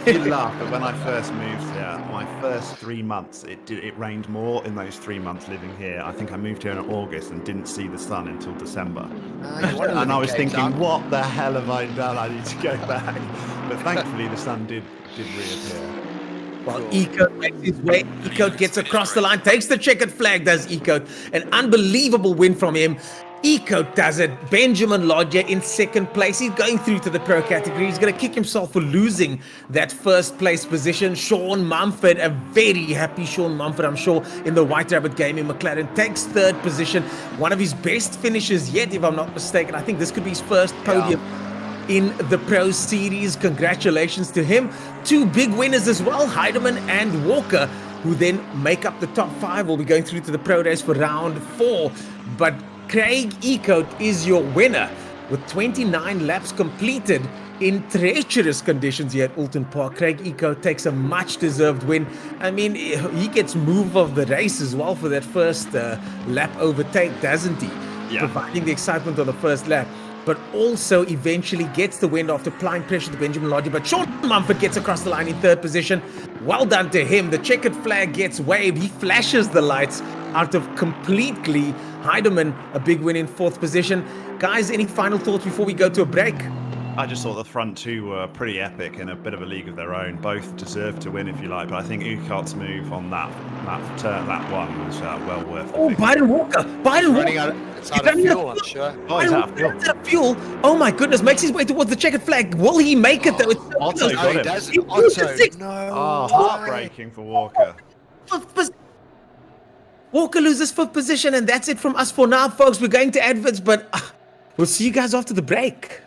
You laugh, but when I first moved here, my first 3 months, it rained more in those 3 months living here. I think I moved here in August and didn't see the sun until December. And I was thinking, what the hell have I done? I need to go back. But thankfully, the sun did reappear. Well, Ecoat makes his way. Ecoat gets across the line, takes the checkered flag, does Ecoat. An unbelievable win from him. Eco does it. Benjamin Lodger in second place. He's going through to the pro category. He's going to kick himself for losing that first place position. Sean Mumford, a very happy Sean Mumford, I'm sure, in the White Rabbit Gaming McLaren, takes third position. One of his best finishes yet, if I'm not mistaken. I think this could be his first podium in the Pro Series. Congratulations to him. Two big winners as well, Heidemann and Walker, who then make up the top 5. We'll be going through to the pro race for round 4. But Craig Ecote is your winner with 29 laps completed in treacherous conditions here at Oulton Park. Craig Ecote takes a much-deserved win. I mean, he gets move of the race as well for that first lap overtake, doesn't he? Yeah. Providing the excitement on the first lap, but also eventually gets the win after applying pressure to Benjamin Lodge. But Sean Mumford gets across the line in third position. Well done to him. The checkered flag gets waved. He flashes the lights out of complete glee. Heidemann, a big win in fourth position. Guys, any final thoughts before we go to a break? I just thought the front two were pretty epic in a bit of a league of their own. Both deserved to win, if you like, but I think Ecote's move on that one was well worth it. Oh, Byron Walker! Byron Running Walker! it's out of fuel, I'm sure. Oh, he's out of fuel. Out of fuel. Oh my goodness, makes his way towards the checkered flag. Will he make it though? It's so Otto close. got No, he him. doesn't. He Otto, loses. no. Oh, heartbreaking for Walker. Walker loses fifth position, and that's it from us for now, folks. We're going to adverts, but we'll see you guys after the break.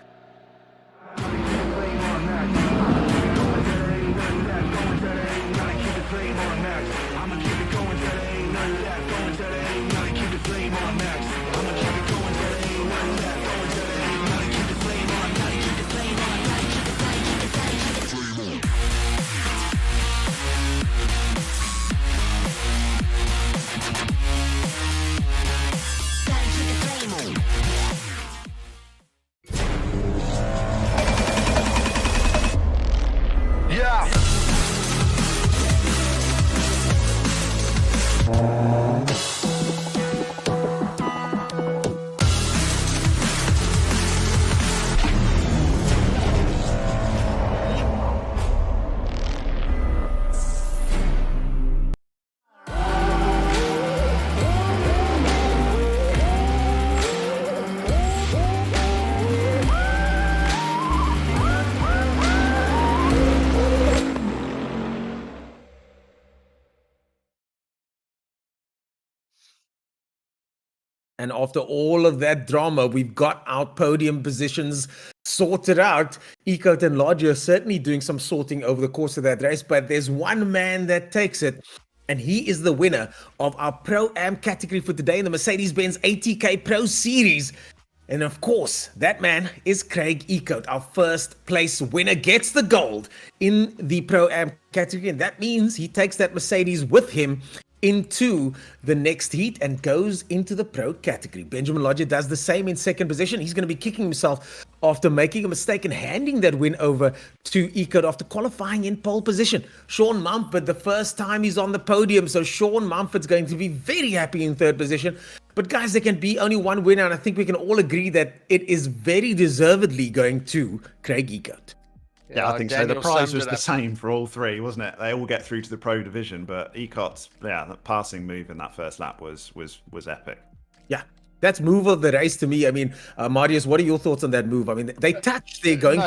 And after all of that drama, we've got our podium positions sorted out. Ecote and Lodge are certainly doing some sorting over the course of that race, but there's one man that takes it, and he is the winner of our Pro-Am category for today in the Mercedes-Benz ATK Pro Series. And of course, that man is Craig Ecote. Our first place winner gets the gold in the Pro-Am category, and that means he takes that Mercedes with him into the next heat and goes into the pro category. Benjamin Lodge does the same in second position. He's going to be kicking himself after making a mistake and handing that win over to Ecote after qualifying in pole position. Sean Mumford, the first time he's on the podium, so Sean Mumford's going to be very happy in third position. But guys, there can be only one winner, and I think we can all agree that it is very deservedly going to Craig Ecote. Yeah, I think so. The prize was the same for all three, wasn't it? They all get through to the pro division, but Ecote's the passing move in that first lap was epic. Yeah, that's move of the race to me. I mean, Marius, what are your thoughts on that move? I mean, they touched, they're going.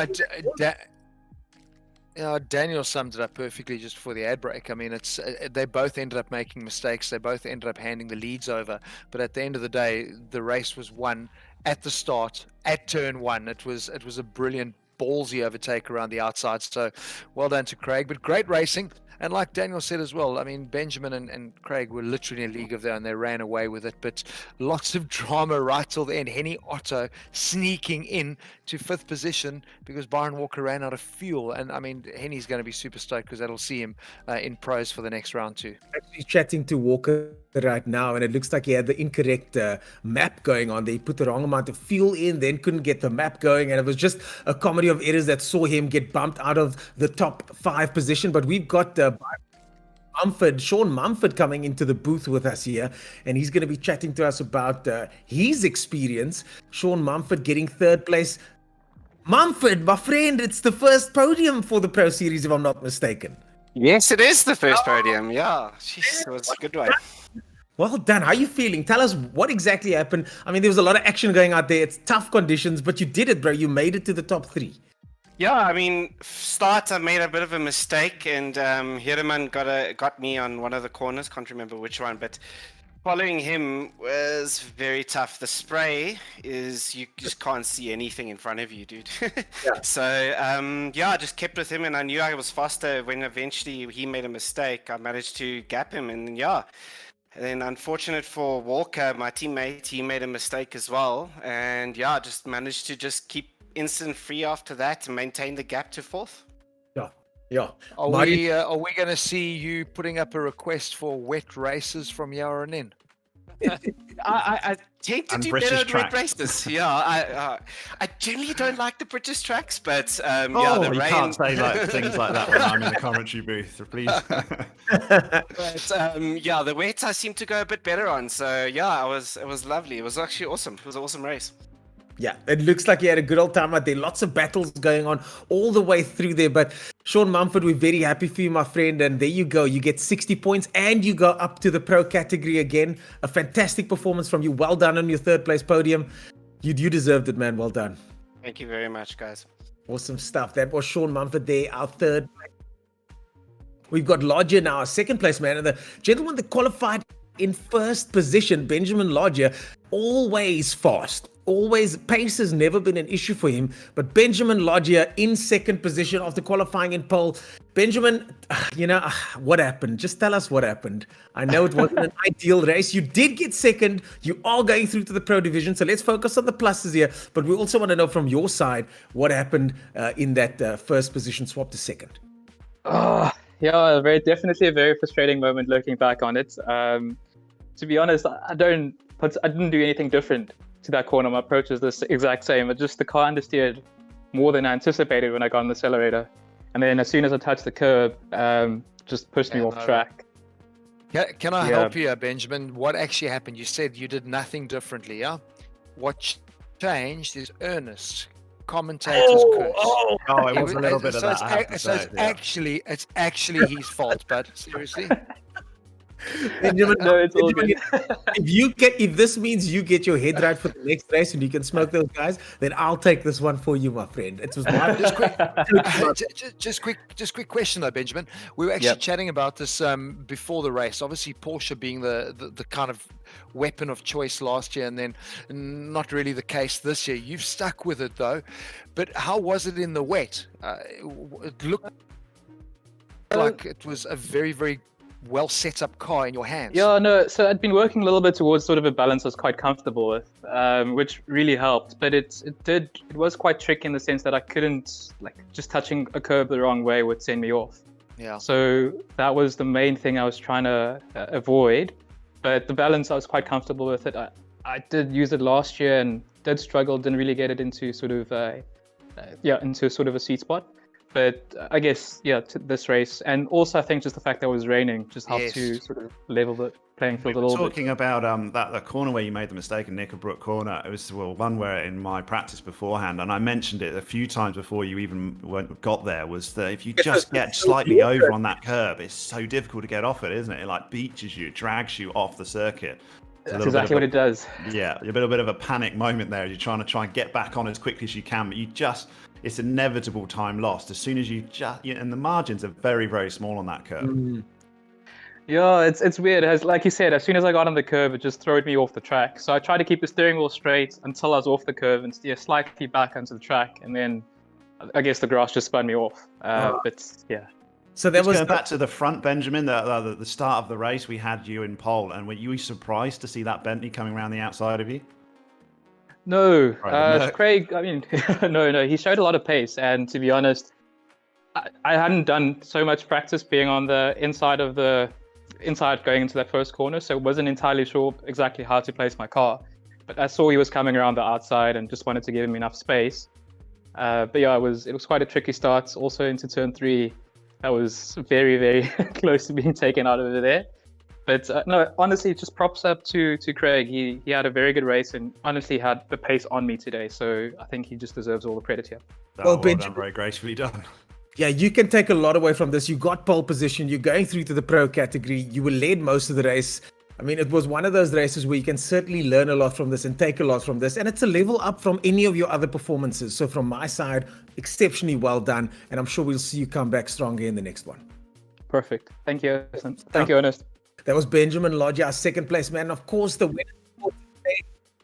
Daniel summed it up perfectly just before the ad break. I mean, it's they both ended up making mistakes. They both ended up handing the leads over. But at the end of the day, the race was won at the start, at turn 1. It was a brilliant, ballsy overtake around the outside. So well done to Craig. But great racing. And like Daniel said as well, I mean, Benjamin and Craig were literally in a league of their own. They ran away with it, but lots of drama right till the end. Henny Otto sneaking in to 5th position because Byron Walker ran out of fuel. And I mean, Henny's going to be super stoked because that'll see him in pros for the next round too. Actually chatting to Walker right now, and it looks like he had the incorrect map going on. They put the wrong amount of fuel in, then couldn't get the map going, and it was just a comedy of errors that saw him get bumped out of the top 5 position. But we've got Sean Mumford coming into the booth with us here, and he's going to be chatting to us about his experience. Sean Mumford getting 3rd place. Mumford, my friend, it's the first podium for the Pro Series, if I'm not mistaken. Yes, it is the first podium. Yeah, jeez, it was a good one. Well done. How are you feeling? Tell us what exactly happened. I mean, there was a lot of action going out there. It's tough conditions, but you did it, bro. You made it to the top 3. Yeah, I mean, start I made a bit of a mistake, and Hiraman got me on one of the corners. Can't remember which one, but following him was very tough. The spray is you just can't see anything in front of you, dude. Yeah. So I just kept with him, and I knew I was faster. When eventually he made a mistake, I managed to gap him, and And then unfortunate for Walker, my teammate, he made a mistake as well, and just managed to just keep instant free after that and maintain the gap to 4th. Yeah. Are we going to see you putting up a request for wet races from here on in? I tend to And do British better at wet tracks. races. I generally don't like the British tracks, but the You rain. can't say things like that when I'm in the commentary booth, please. But the wets I seem to go a bit better on. So it was lovely. It was actually awesome. It was an awesome race. Yeah, it looks like you had a good old time out there. Lots of battles going on all the way through there. But Sean Mumford, we're very happy for you, my friend. And there you go. You get 60 points and you go up to the pro category again. A fantastic performance from you. Well done on your 3rd place podium. You deserved it, man. Well done. Thank you very much, guys. Awesome stuff. That was Sean Mumford there, our 3rd. We've got Lodger now, our 2nd place man. And the gentleman that qualified in 1st position, Benjamin Lodger, always fast. Always, pace has never been an issue for him, but Benjamin Lodger in 2nd position after qualifying in pole. Benjamin, what happened? Just tell us what happened. I know it wasn't an ideal race. You did get 2nd. You are going through to the pro division, so let's focus on the pluses here. But we also want to know from your side what happened in that 1st position swap to 2nd. Yeah, definitely a very frustrating moment looking back on it. To be honest, I didn't do anything different to that corner. My approach is the exact same. But just the car understeered more than I anticipated when I got on the accelerator, and then as soon as I touched the curb, just pushed me off track. Can I help you, Benjamin? What actually happened? You said you did nothing differently, yeah? What changed is Ernest, commentator's curse. It was a little bit of that. It's actually his fault, but seriously. Benjamin, No, it's all good. if this means you get your head right for the next race and you can smoke those guys, then I'll take this one for you, my friend. It was my just quick question though, Benjamin. We were actually chatting about this before the race. Obviously, Porsche being the kind of weapon of choice last year, and then not really the case this year. You've stuck with it though. But how was it in the wet? It looked like it was a very, very well set up car in your hands. Yeah, no, so I'd been working a little bit towards sort of a balance I was quite comfortable with, which really helped, but it was quite tricky in the sense that I couldn't, just touching a curb the wrong way would send me off. Yeah. So that was the main thing I was trying to avoid, but the balance I was quite comfortable with it. I did use it last year and did struggle, didn't really get it into sort of into sort of a sweet spot. But I guess, to this race. And also, I think just the fact that it was raining just helped to sort of level the playing field a little bit. Talking about the corner where you made the mistake in Knickerbrook corner, it was one where in my practice beforehand, and I mentioned it a few times before you even got there, was that if you just get slightly over on that curb, it's so difficult to get off it, isn't it? It beaches you, drags you off the circuit. That's exactly what it does. Yeah, a little bit of a panic moment there as you're trying to get back on as quickly as you can, but it's inevitable time lost as soon as and the margins are very, very small on that curve. Yeah, it's weird. Like you said, as soon as I got on the curve, it just threw me off the track. So I tried to keep the steering wheel straight until I was off the curve and steer slightly back onto the track, and then I guess the grass just spun me off. But yeah. So there was going back to the front, Benjamin. The start of the race, we had you in pole, and were you surprised to see that Bentley coming around the outside of you? No, Craig. I mean, no. He showed a lot of pace, and to be honest, I hadn't done so much practice being on the inside going into that first corner, so wasn't entirely sure exactly how to place my car. But I saw he was coming around the outside, and just wanted to give him enough space. But yeah, it was quite a tricky start. Also into turn 3. I was very, very close to being taken out over there. But no, honestly, just props up to Craig. He had a very good race and honestly had the pace on me today. So I think he just deserves all the credit here. Well done, very gracefully done. Yeah, you can take a lot away from this. You got pole position. You're going through to the pro category. You were led most of the race. I mean, it was one of those races where you can certainly learn a lot from this and take a lot from this. And it's a level up from any of your other performances. So from my side, exceptionally well done. And I'm sure we'll see you come back stronger in the next one. Perfect. Thank you. Thank you, Ernest. That was Benjamin Lodge, our second place man. Of course, the winner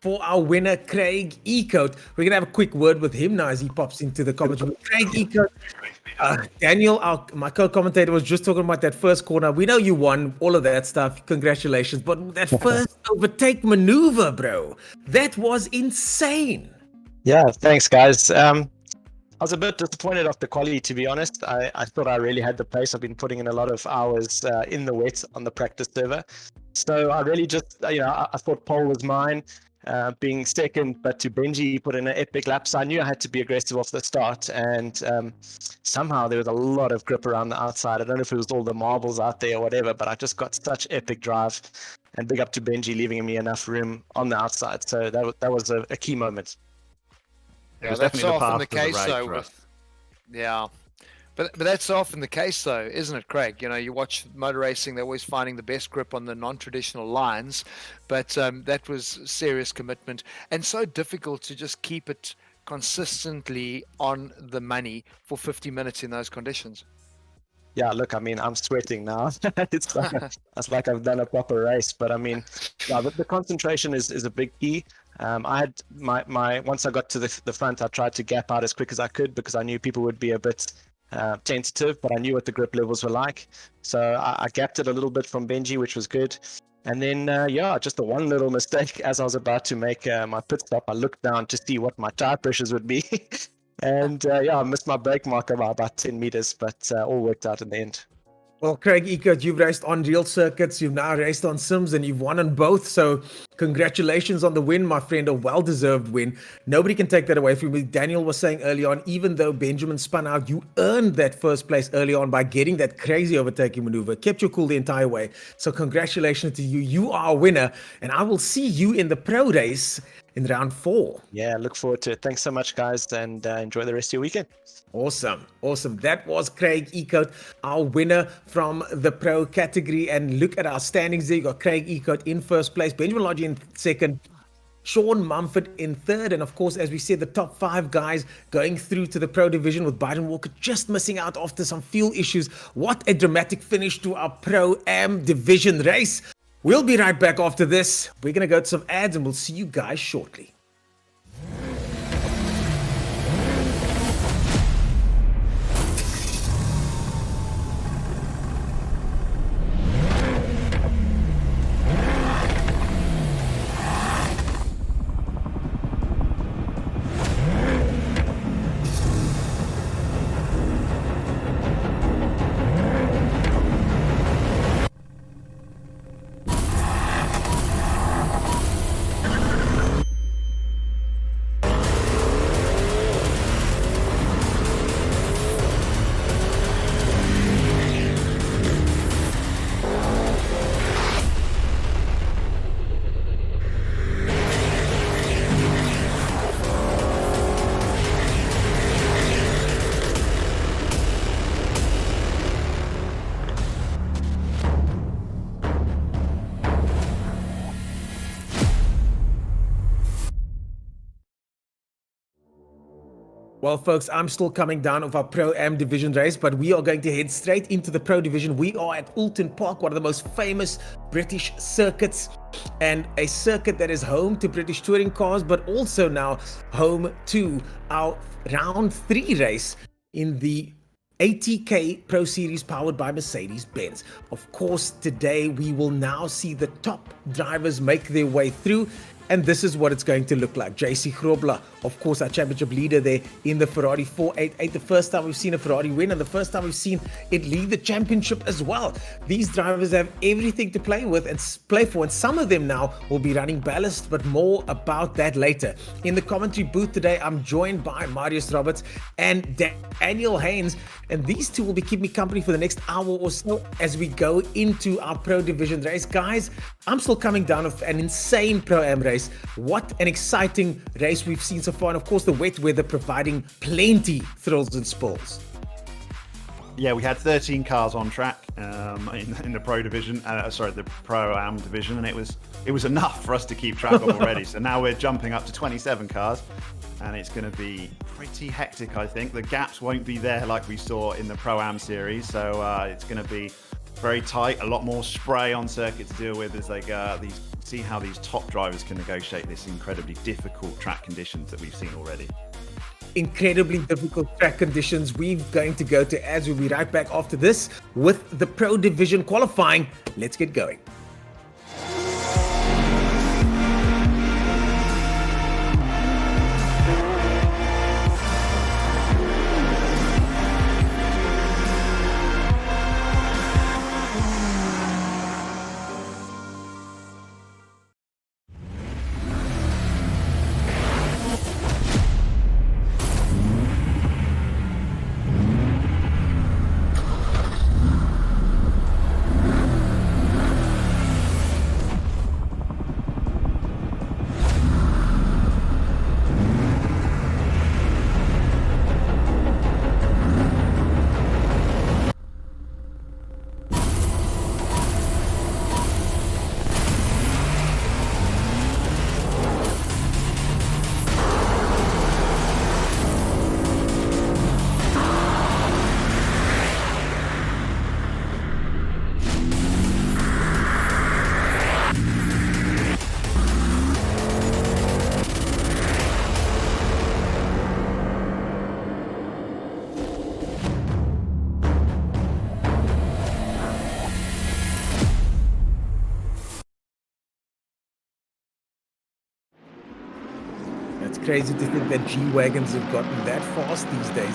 for our winner, Craig Ecote. We're going to have a quick word with him now as he pops into the commentary. Craig Ecote. Daniel, my co-commentator, was just talking about that first corner. We know you won, all of that stuff. Congratulations. But that first overtake maneuver, bro, that was insane. Yeah, thanks, guys. I was a bit disappointed off the quality, to be honest. I thought I really had the pace. I've been putting in a lot of hours in the wet on the practice server. So I really just, I thought pole was mine. Being second, but to Benji put in an epic lap. So I knew I had to be aggressive off the start, and somehow there was a lot of grip around the outside. I don't know if it was all the marbles out there or whatever, but I just got such epic drive, and big up to Benji leaving me enough room on the outside. So that was a key moment. Yeah, that's often the case though. Yeah. But that's often the case, though, isn't it, Craig? You watch motor racing, they're always finding the best grip on the non-traditional lines. But that was serious commitment and so difficult to just keep it consistently on the money for 50 minutes in those conditions. Yeah, look, I mean, I'm sweating now. It's like I've done a proper race. But I mean, yeah, the concentration is a big key. I had my once I got to the front, I tried to gap out as quick as I could because I knew people would be a bit tentative, but I knew what the grip levels were like. So I gapped it a little bit from Benji, which was good. And then, just the one little mistake as I was about to make my pit stop, I looked down to see what my tire pressures would be. And I missed my brake marker by about 10 meters, but all worked out in the end. Well, Craig Ecote, you've raced on real circuits, you've now raced on sims, and you've won on both. So congratulations on the win, my friend, a well-deserved win. Nobody can take that away from you. Daniel was saying early on, even though Benjamin spun out, you earned that first place early on by getting that crazy overtaking maneuver. Kept you cool the entire way. So congratulations to you. You are a winner, and I will see you in the pro race in round 4. Yeah, look forward to it. Thanks so much, guys, and enjoy the rest of your weekend. Awesome. That was Craig Ecote, our winner from the pro category. And look at our standings there. You got Craig Ecote in first place, Benjamin Lodge in second, Sean Mumford in third, and of course, as we said, the top 5 guys going through to the pro division, with Biden Walker just missing out after some fuel issues. What a dramatic finish to our Pro-Am division race. We'll be right back after this. We're going to go to some ads and we'll see you guys shortly. Well, folks, I'm still coming down of our Pro-Am division race, but we are going to head straight into the Pro division. We are at Outlon Park, one of the most famous British circuits, and a circuit that is home to British touring cars, but also now home to our round 3 race in the ATK Pro Series powered by Mercedes-Benz. Of course, today we will now see the top drivers make their way through, and this is what it's going to look like. JC Grobler, of course, our championship leader there in the Ferrari 488. The first time we've seen a Ferrari win, and the first time we've seen it lead the championship as well. These drivers have everything to play with and play for, and some of them now will be running ballast, but more about that later. In the commentary booth today, I'm joined by Marius Roberts and Daniel Haynes, and these two will be keeping me company for the next hour or so as we go into our Pro Division race. Guys, I'm still coming down with an insane Pro-Am race. What an exciting race we've seen so far, and of course the wet weather providing plenty thrills and spills. Yeah, we had 13 cars on track. in the pro division, the pro-am division, and it was enough for us to keep track of already. So now we're jumping up to 27 cars, and it's going to be pretty hectic. I think the gaps won't be there like we saw in the pro-am series, so it's going to be very tight. A lot more spray on circuit to deal with as they go. See how these top drivers can negotiate this incredibly difficult track conditions that we've seen already. Incredibly difficult track conditions we're going to go to as we'll be right back after this with the Pro Division qualifying. Let's get going. Crazy to think that G-Wagons have gotten that fast these days.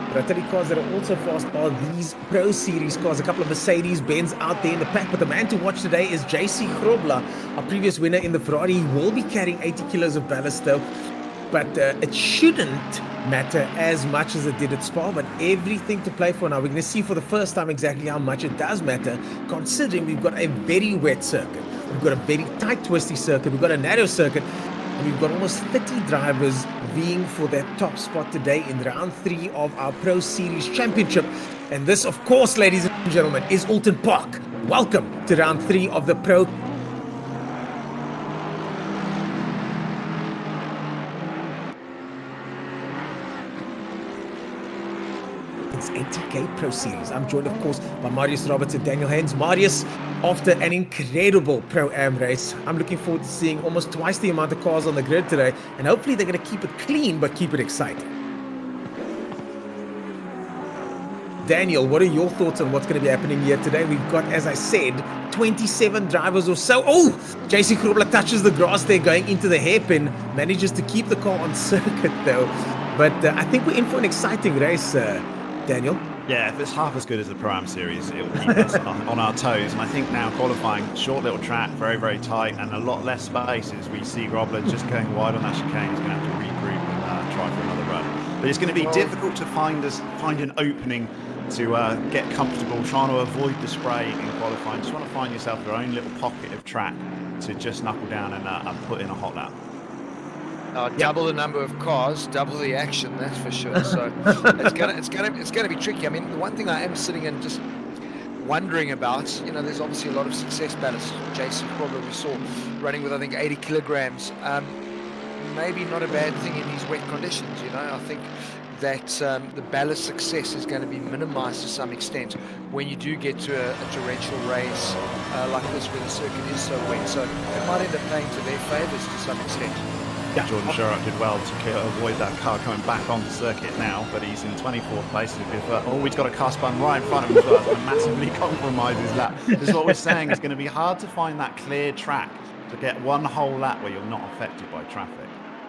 But I tell you, cars that are also fast are these Pro Series cars. A couple of Mercedes-Benz out there in the pack. But the man to watch today is JC Grobler, our previous winner in the Ferrari. He will be carrying 80 kilos of ballast though. But it shouldn't matter as much as it did at Spa. But everything to play for now. We're going to see for the first time exactly how much it does matter, considering we've got a very wet circuit. We've got a very tight, twisty circuit. We've got a narrow circuit. And we've got almost 30 drivers vying for that top spot today in round 3 of our Pro Series Championship. And this, of course, ladies and gentlemen, is Alton Park. Welcome to round 3 of the Pro. It's ATK Pro Series. I'm joined, of course, by Marius Roberts and Daniel Haynes. Marius, after an incredible Pro-Am race, I'm looking forward to seeing almost twice the amount of cars on the grid today, and hopefully they're going to keep it clean, but keep it exciting. Daniel, what are your thoughts on what's going to be happening here today? We've got, as I said, 27 drivers or so. Oh, JC Grobler touches the grass there going into the hairpin, manages to keep the car on circuit though. But I think we're in for an exciting race, Daniel. Yeah, if it's half as good as the Pro-Am series, it will keep us on our toes. And I think now qualifying, short little track, very, very tight, and a lot less space as we see Grobler just going wide on that chicane. He's going to have to regroup and try for another run. But it's going to be difficult to find an opening to get comfortable, trying to avoid the spray in qualifying. Just want to find yourself your own little pocket of track to just knuckle down and put in a hot lap. Double the number of cars, double the action, that's for sure. So it's gonna be tricky. I mean, the one thing I am sitting and just wondering about, there's obviously a lot of success ballast. Jason Grobler we saw running with I think 80 kilograms. Maybe not a bad thing in these wet conditions. I think that the ballast success is going to be minimized to some extent when you do get to a torrential race like this where the circuit is so wet. So it might end up playing to their favors to some extent. Yeah. Jordan Sherrock did well to avoid that car coming back on the circuit now, but he's in 24th place. He's got a car spun right in front of him as well. It's going to massively compromise his lap. This is what we're saying. It's going to be hard to find that clear track to get one whole lap where you're not affected by traffic.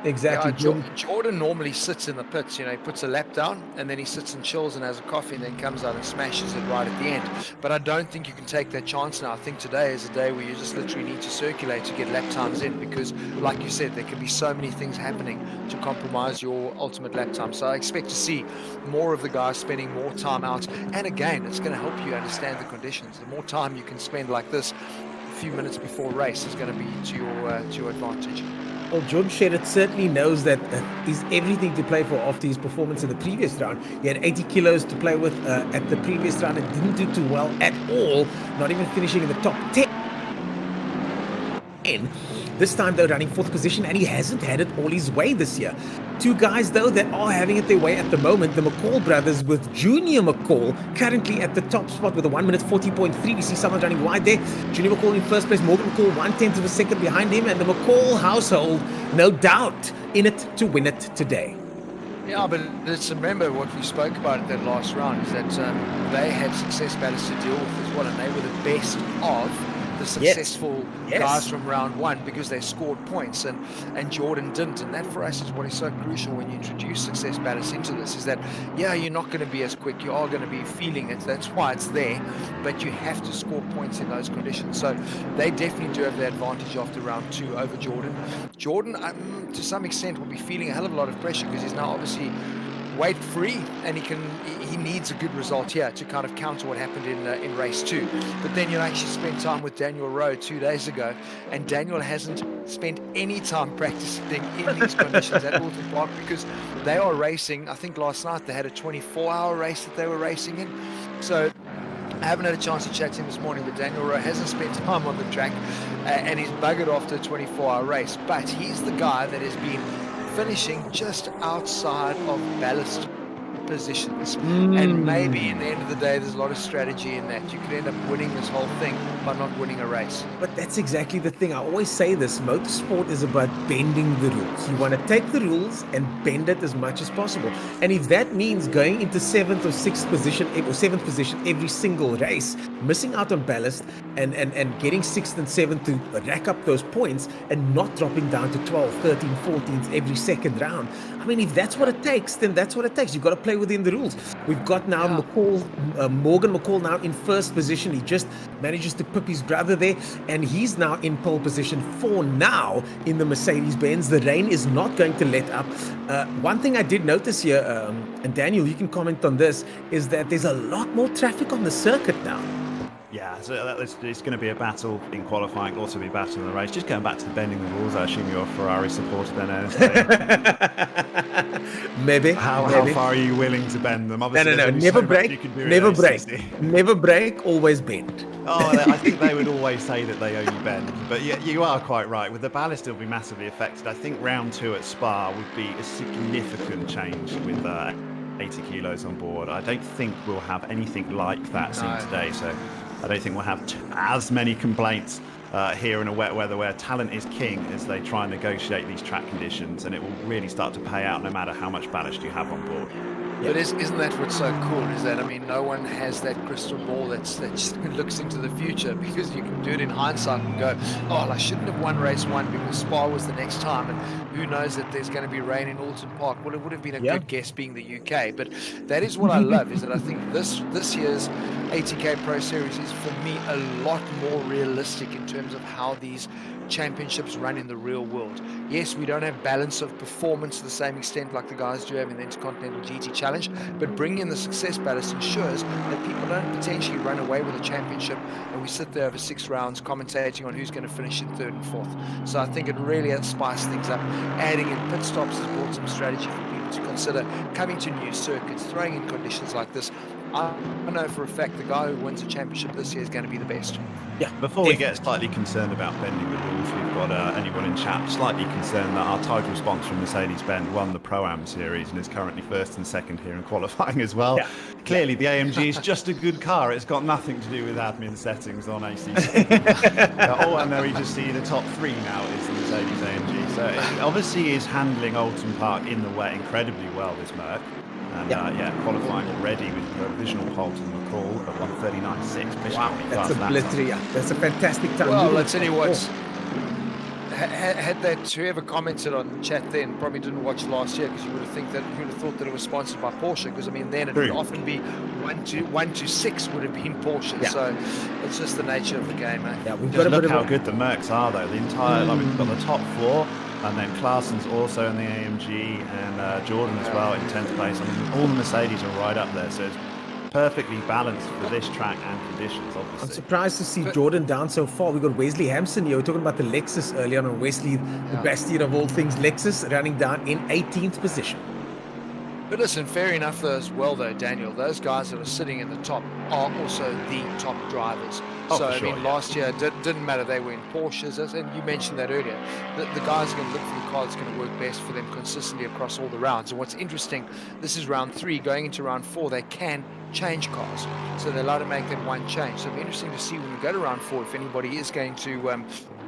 Exactly. Yeah, Jordan normally sits in the pits, he puts a lap down and then he sits and chills and has a coffee and then comes out and smashes it right at the end. But I don't think you can take that chance now. I think today is a day where you just literally need to circulate to get lap times in because, like you said, there can be so many things happening to compromise your ultimate lap time. So I expect to see more of the guys spending more time out. And again, it's going to help you understand the conditions. The more time you can spend like this, a few minutes before race is going to be to your advantage. Well, Jordan Shedder certainly knows that he's everything to play for after his performance in the previous round. He had 80 kilos to play with at the previous round and didn't do too well at all, not even finishing in the top 10. This time, though, running 4th position, and he hasn't had it all his way this year. Two guys, though, that are having it their way at the moment, the McCall brothers with Junior McCall currently at the top spot with a 1 minute 40.3. We see someone running wide there. Junior McCall in first place, Morgan McCall 1/10 of a second behind him, and the McCall household, no doubt, in it to win it today. Yeah, but let's remember what we spoke about at that last round, is that they had success battles to deal with as well, and they were the best of the successful guys from round 1 because they scored points, and Jordan didn't. And that for us is what is so crucial when you introduce success battles into this, is that you're not going to be as quick, you are going to be feeling it, that's why it's there, but you have to score points in those conditions. So they definitely do have the advantage after round 2 over Jordan. Jordan to some extent will be feeling a hell of a lot of pressure because he's now obviously weight free, and he needs a good result here to kind of counter what happened in race 2. But then you actually spent time with Daniel Rowe 2 days ago, and Daniel hasn't spent any time practicing in these conditions at Outlon Park because they are racing. I think last night they had a 24-hour race that they were racing in. So I haven't had a chance to chat to him this morning, but Daniel Rowe hasn't spent time on the track, and he's buggered after a 24-hour race. But he's the guy that has been finishing just outside of ballast positions, and maybe in the end of the day there's a lot of strategy in that. You could end up winning this whole thing by not winning a race. But that's exactly the thing. I always say this, motorsport is about bending the rules. You want to take the rules and bend it as much as possible, and if that means going into 7th or 6th position or 7th position every single race, missing out on ballast and getting 6th and 7th to rack up those points and not dropping down to 12th, 13th, 14th every second round, I mean, if that's what it takes, then that's what it takes. You've got to play within the rules. We've got now Morgan McCall now in 1st position. He just manages to pip his brother there, and he's now in pole position for now in the Mercedes-Benz. The rain is not going to let up. One thing I did notice here, and Daniel, you can comment on this, is that there's a lot more traffic on the circuit now. Yeah, so it's going to be a battle in qualifying, also be a battle in the race. Just going back to the bending the rules, I assume you're a Ferrari supporter then, Ernest. Maybe. How far are you willing to bend them? Obviously, no. Never break. Never break, always bend. Oh, I think they would always say that they only bend. But yeah, you are quite right. With the ballast, it'll be massively affected. I think round 2 at Spa would be a significant change with 80 kilos on board. I don't think we'll have anything like that seen today. So I don't think we'll have as many complaints here in a wet weather where talent is king as they try and negotiate these track conditions, and it will really start to pay out no matter how much ballast you have on board. But isn't that what's so cool, is that, I mean, no one has that crystal ball that looks into the future, because you can do it in hindsight and go, oh, I shouldn't have won race 1 because Spa was the next time, and who knows that there's going to be rain in Outlon Park. Well, it would have been a good guess being the UK, but that is what I love, is that I think this year's ATK Pro Series is, for me, a lot more realistic in terms of how these championships run in the real world. Yes, we don't have balance of performance to the same extent like the guys do have in the Intercontinental GT Challenge, but bringing in the success ballast ensures that people don't potentially run away with a championship and we sit there over 6 rounds commentating on who's going to finish in 3rd and 4th. So I think it really has spiced things up. Adding in pit stops has brought some strategy for people to consider, coming to new circuits, throwing in conditions like this. I know for a fact the guy who wins the championship this year is going to be the best. Yeah. Before we get slightly concerned about bending the rules, we've got anyone in chat slightly concerned that our title sponsor, Mercedes-Benz, won the Pro-Am series and is currently 1st and 2nd here in qualifying as well. Yeah. Clearly, the AMG is just a good car. It's got nothing to do with admin settings on ACC. And there we just see the top 3 now is the Mercedes AMG. So it obviously is handling Outlon Park in the wet incredibly well, this Merc. And qualifying already with provisional pole to McCall at 1:39.6. Wow, that's a blitter. That's a fantastic time. Well, let's tell you what. Had that whoever commented on the chat then probably didn't watch last year, because you would have thought that it was sponsored by Porsche, because I mean then it would often be 1 to 6 would have been Porsche. So it's just the nature of the game, eh? Yeah, we've got to look how good the Mercs are though. The entire we've got the top 4. And then Clarkson's also in the AMG, and Jordan as well in 10th place. I mean, all the Mercedes are right up there, so perfectly balanced for this track and conditions, obviously. I'm surprised to see Jordan down so far. We got Wesley Hampson here. We're talking about the Lexus earlier on. Wesley, the bastion of all things Lexus, running down in 18th position. But listen, fair enough as well, though, Daniel. Those guys that are sitting in the top are also the top drivers. So, I mean, last year, it didn't matter. They were in Porsches, and you mentioned that earlier. The guys are going to look for the car that's going to work best for them consistently across all the rounds. And what's interesting, this is round 3. Going into round 4, they can change cars. So they're allowed to make that one change. So it'll be interesting to see when we go to round 4 if anybody is going to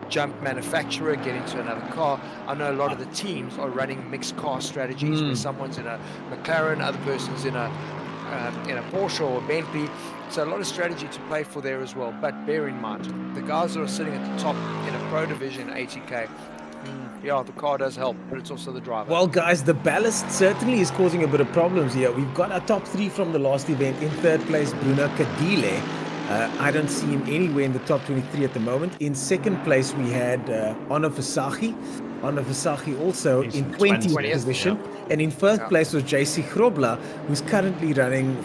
jump manufacturer, get into another car. I know a lot of the teams are running mixed car strategies where someone's in a McLaren, other person's in a Porsche or a Bentley. So a lot of strategy to play for there as well. But bear in mind, the guys that are sitting at the top in a pro division ATK, yeah, the car does help, but it's also the driver. Well, guys, the ballast certainly is causing a bit of problems here. We've got our top 3 from the last event. In 3rd place, Bruno Cadile. I don't see him anywhere in the top 23 at the moment. In 2nd place, we had Honor Versace. Honor Versace also in 20th position. Yeah. And in 1st place was JC Grobla, who's currently running,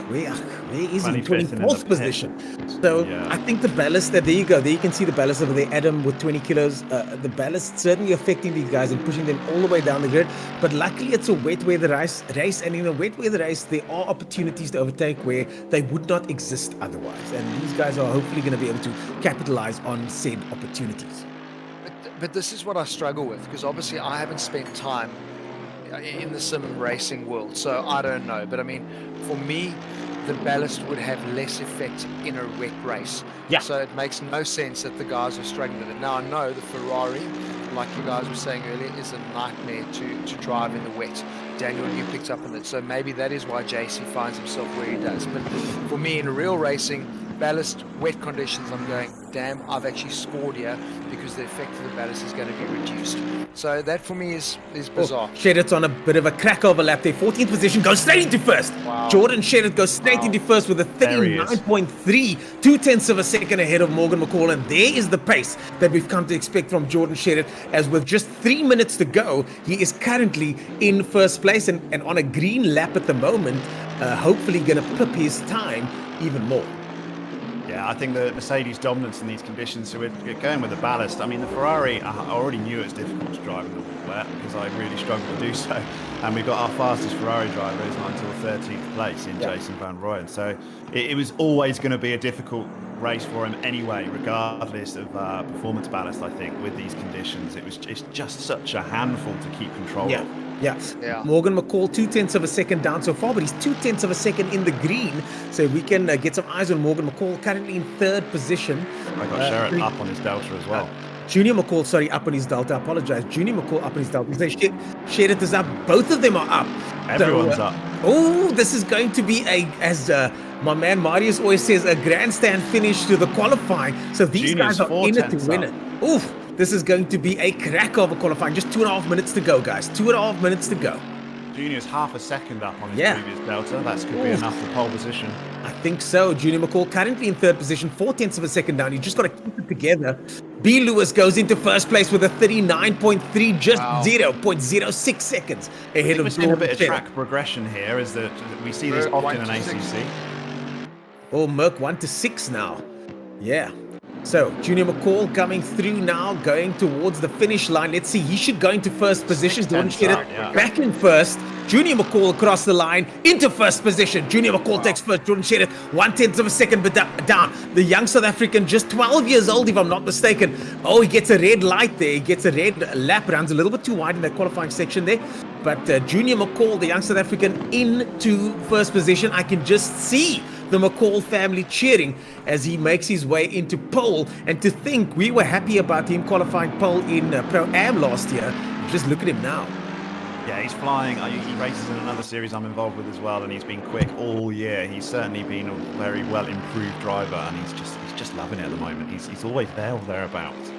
where is he? 24th position. So I think the ballast, there you go. There you can see the ballast over there. Adam with 20 kilos. The ballast certainly affecting these guys and pushing them all the way down the grid. But luckily it's a wet weather race. And in a wet weather race, there are opportunities to overtake where they would not exist otherwise. And these guys are hopefully going to be able to capitalize on said opportunities. But this is what I struggle with, because obviously I haven't spent time in the sim racing world, so I don't know. But I mean, for me, the ballast would have less effect in a wet race. Yeah. So it makes no sense that the guys are struggling with it. Now I know the Ferrari, like you guys were saying earlier, is a nightmare to drive in the wet. Daniel, you picked up on it, so maybe that is why JC finds himself where he does. But for me, in real racing, ballast, wet conditions, I'm going, damn, I've actually scored here because the effect of the ballast is going to be reduced. So that for me is bizarre. Sheddett's on a bit of a crack overlap there. 14th position, goes straight into 1st. Wow. Jordan Sheddett goes straight into 1st with a 39.3, 0.2 of a second ahead of Morgan McCall. And there is the pace that we've come to expect from Jordan Sheddett, as with just 3 minutes to go, he is currently in 1st place and on a green lap at the moment, hopefully going to pip his time even more. Yeah, I think the Mercedes dominance in these conditions, so we're going with the ballast. I mean, the Ferrari, I already knew it was difficult to drive in the wet because I really struggled to do so. And we've got our fastest Ferrari driver is not until 13th place in Jason Van Rooyen. So it was always going to be a difficult race for him anyway, regardless of performance ballast, I think, with these conditions. It's just such a handful to keep control of. Yeah. Morgan McCall, 0.2 of a second down so far, but he's 0.2 of a second in the green. So we can get some eyes on Morgan McCall, currently in 3rd position. I got Sherritt up on his delta as well. Junior McCall, up on his delta. I apologize. Junior McCall up on his delta. Sherritt is up. Both of them are up. Everyone's up. Oh, this is going to be as my man Marius always says, a grandstand finish to the qualifying. So these guys are in it to win it. Oof. This is going to be a crack of a qualifying. Just 2.5 minutes to go, guys. 2.5 minutes to go. Junior's half a second up on his previous delta. That could be enough for pole position. I think so. Junior McCall currently in 3rd position, 0.4 of a second down. You just got to keep it together. B. Lewis goes into 1st place with a 39.3, just 0.06 seconds ahead of. We're seeing a bit of track progression here, is that we see this often in ACC. Oh, Merck 1 to 6 now. Yeah. So, Junior McCall coming through now, going towards the finish line. Let's see, he should go into 1st position. Jordan Sheddett back in 1st. Junior McCall across the line into 1st position. Junior McCall takes 1st. Jordan Sheddett 0.1 of a second but down. The young South African, just 12 years old if I'm not mistaken. Oh, he gets a red light there. He gets a red lap, runs a little bit too wide in that qualifying section there. But Junior McCall, the young South African, into 1st position. I can just see the McCall family cheering as he makes his way into pole. And to think we were happy about him qualifying pole in Pro-Am last year. Just look at him now. Yeah, he's flying. He races in another series I'm involved with as well, and he's been quick all year. He's certainly been a very well improved driver, and he's just loving it at the moment. He's always there or thereabouts.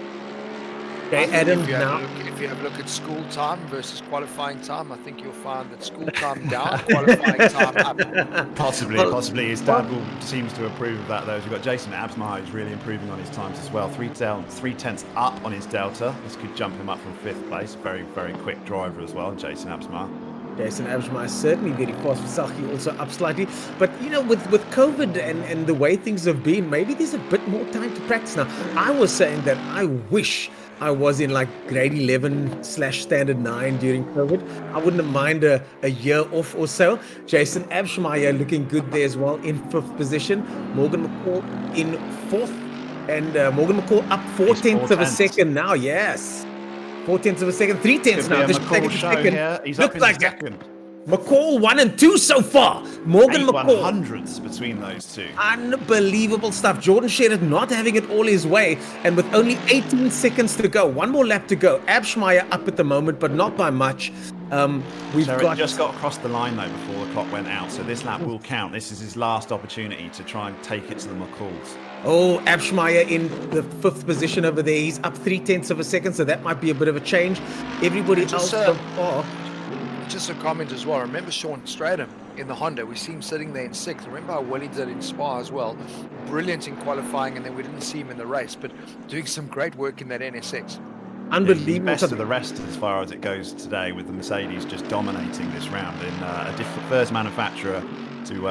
Okay, Adam, if you have a look at school time versus qualifying time, I think you'll find that school time down, qualifying time up. Possibly. His dad seems to approve of that, though. We've got Jason Absmar, who's really improving on his times as well. 3/10 up on his delta. This could jump him up from 5th place. Very, very quick driver as well, Jason Absmar. Jason Abschmeier certainly very fast. Visagie also up slightly. But, you know, with COVID and the way things have been, maybe there's a bit more time to practice now. I was saying that I wish I was in like grade 11/standard 9 during COVID. I wouldn't have minded a year off or so. Jason Abschmeier looking good there as well in 5th position. Morgan McCall in 4th. And Morgan McCall up 4/10 of a second now. Yes. 4/10 of a second, 3/10 now. This McCall show here. He's up in second. McCall 1 and 2 so far. Morgan McCall. 100s between those two. Unbelievable stuff. Jordan Shedder not having it all his way, and with only 18 seconds to go. One more lap to go. Abschmeier up at the moment, but not by much. We've just got across the line though before the clock went out, so this lap will count. This is his last opportunity to try and take it to the McCalls. Oh, Abschmeier in the 5th position over there. He's up 3/10 of a second, so that might be a bit of a change. Everybody else so far. Just a comment as well. Remember Sean Stratham in the Honda? We see him sitting there in 6th. Remember how well he did in Spa as well. Brilliant in qualifying, and then we didn't see him in the race, but doing some great work in that NSX. Unbelievable. Yeah, best of the rest as far as it goes today, with the Mercedes just dominating this round in a different first manufacturer.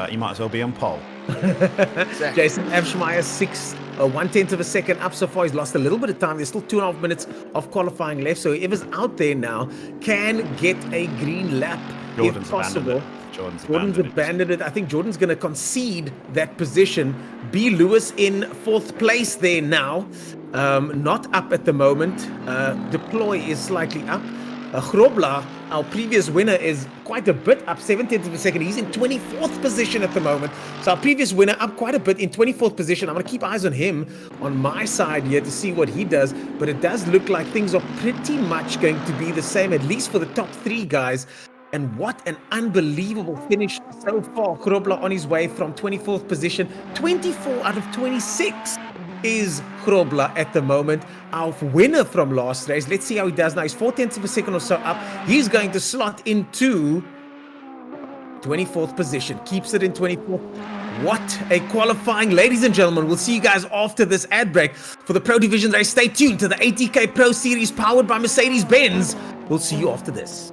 He might as well be on pole. Exactly. Jason Abschmeier 6, 1/10 of a second up so far. He's lost a little bit of time. There's still 2.5 minutes of qualifying left, so whoever's out there now can get a green lap if possible. Jordan's abandoned it. I think Jordan's going to concede that position. B. Lewis in 4th place there now. Not up at the moment. Deploy is slightly up. Grobler, our previous winner, is quite a bit up, 7/10 of a second. He's in 24th position at the moment. So our previous winner up quite a bit in 24th position. I'm going to keep eyes on him on my side here to see what he does. But it does look like things are pretty much going to be the same, at least for the top 3 guys. And what an unbelievable finish so far. Grobler on his way from 24th position. 24 out of 26 is Grobler at the moment. Our winner from last race. Let's see how he does now. He's 4/10 of a second or so up. He's going to slot into 24th position. Keeps it in 24th. What a qualifying, ladies and gentlemen. We'll see you guys after this ad break for the Pro Division race. Stay tuned to the ATK Pro Series powered by Mercedes-Benz. We'll see you after this.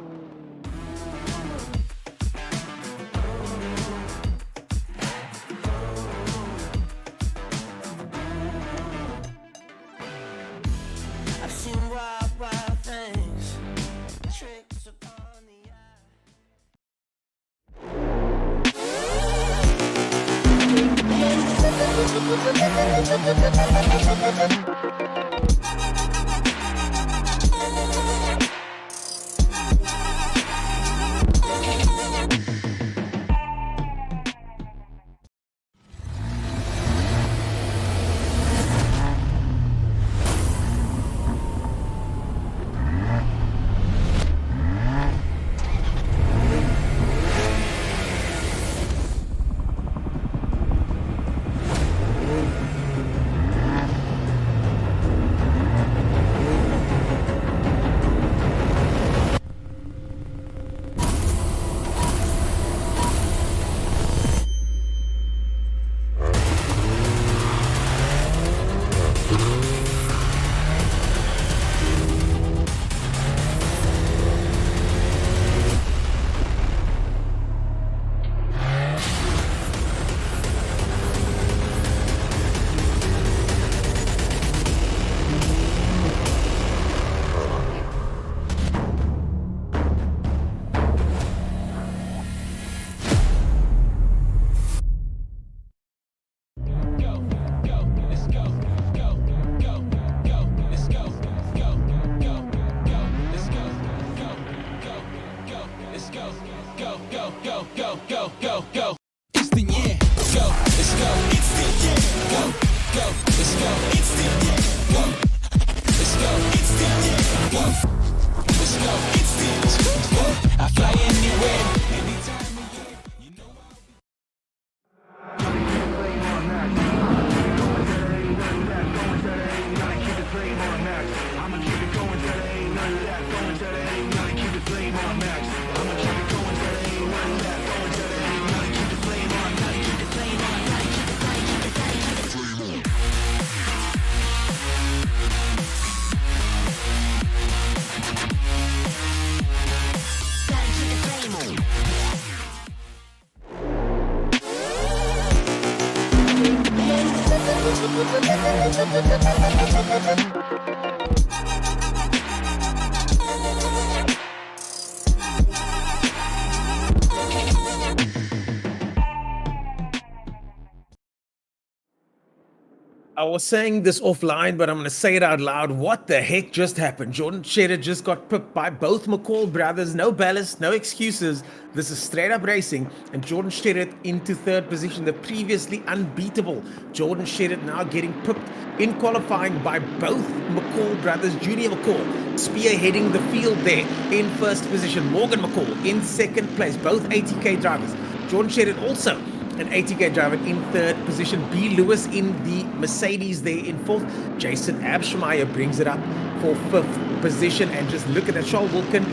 I was saying this offline, but I'm going to say it out loud. What the heck just happened? Jordan Cheddar just got pipped by both McCall brothers. No ballast, no excuses. This is straight up racing. And Jordan Cheddar into third position, the previously unbeatable Jordan Cheddar now getting pipped in qualifying by both McCall brothers. Junior McCall spearheading the field there in first position. Morgan McCall in second place. Both ATK drivers. Jordan Cheddar also an ATK driver in third position. B. Lewis in the Mercedes there in fourth. Jason Abschmeyer brings it up for fifth position. And just look at that, Charles Wilkin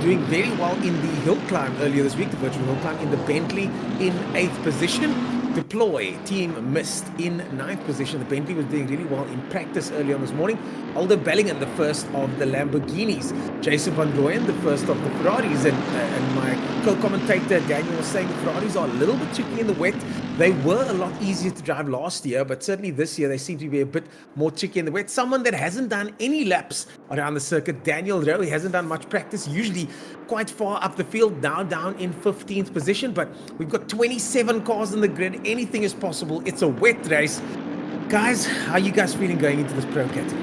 doing very well in the hill climb earlier this week, the virtual hill climb in the Bentley in eighth position. Deploy team missed in ninth position. The Bentley was doing really well in practice early on this morning. Aldo Bellingham, the first of the Lamborghinis. Jason Van Gooyen, the first of the Ferraris. And my co-commentator Daniel was saying the Ferraris are a little bit tricky in the wet. They were a lot easier to drive last year, but certainly this year they seem to be a bit more tricky in the wet. Someone that hasn't done any laps around the circuit, Daniel Rowe, he hasn't done much practice, usually quite far up the field, now down in 15th position. But we've got 27 cars in the grid. Anything is possible. It's a wet race. Guys, how are you guys feeling going into this pro category?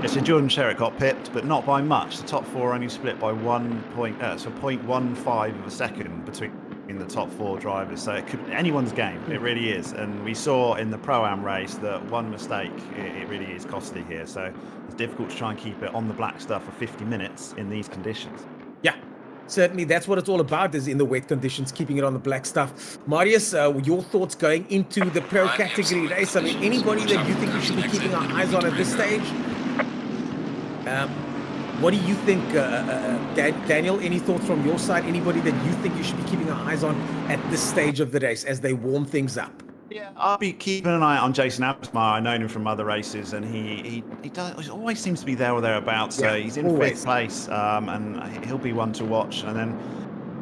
Yeah, so Jordan Sherritt got pipped, but not by much. The top four only split by 0.15 of a second between the top four drivers. So it could anyone's game. It really is. And we saw in the Pro-Am race that one mistake, it really is costly here. So it's difficult to try and keep it on the black stuff for 50 minutes in these conditions. Yeah. Certainly, that's what it's all about, is in the wet conditions, keeping it on the black stuff. Marius, your thoughts going into the pro category race? I mean, anybody that you think we should be keeping our eyes on at this stage? What do you think, Daniel? Any thoughts from your side? Anybody that you think you should be keeping our eyes on at this stage of the race as they warm things up? Yeah, I'll be keeping an eye on Jason Absmar. I've known him from other races, and he always seems to be there or thereabouts. So he's in fifth place, and he'll be one to watch. And then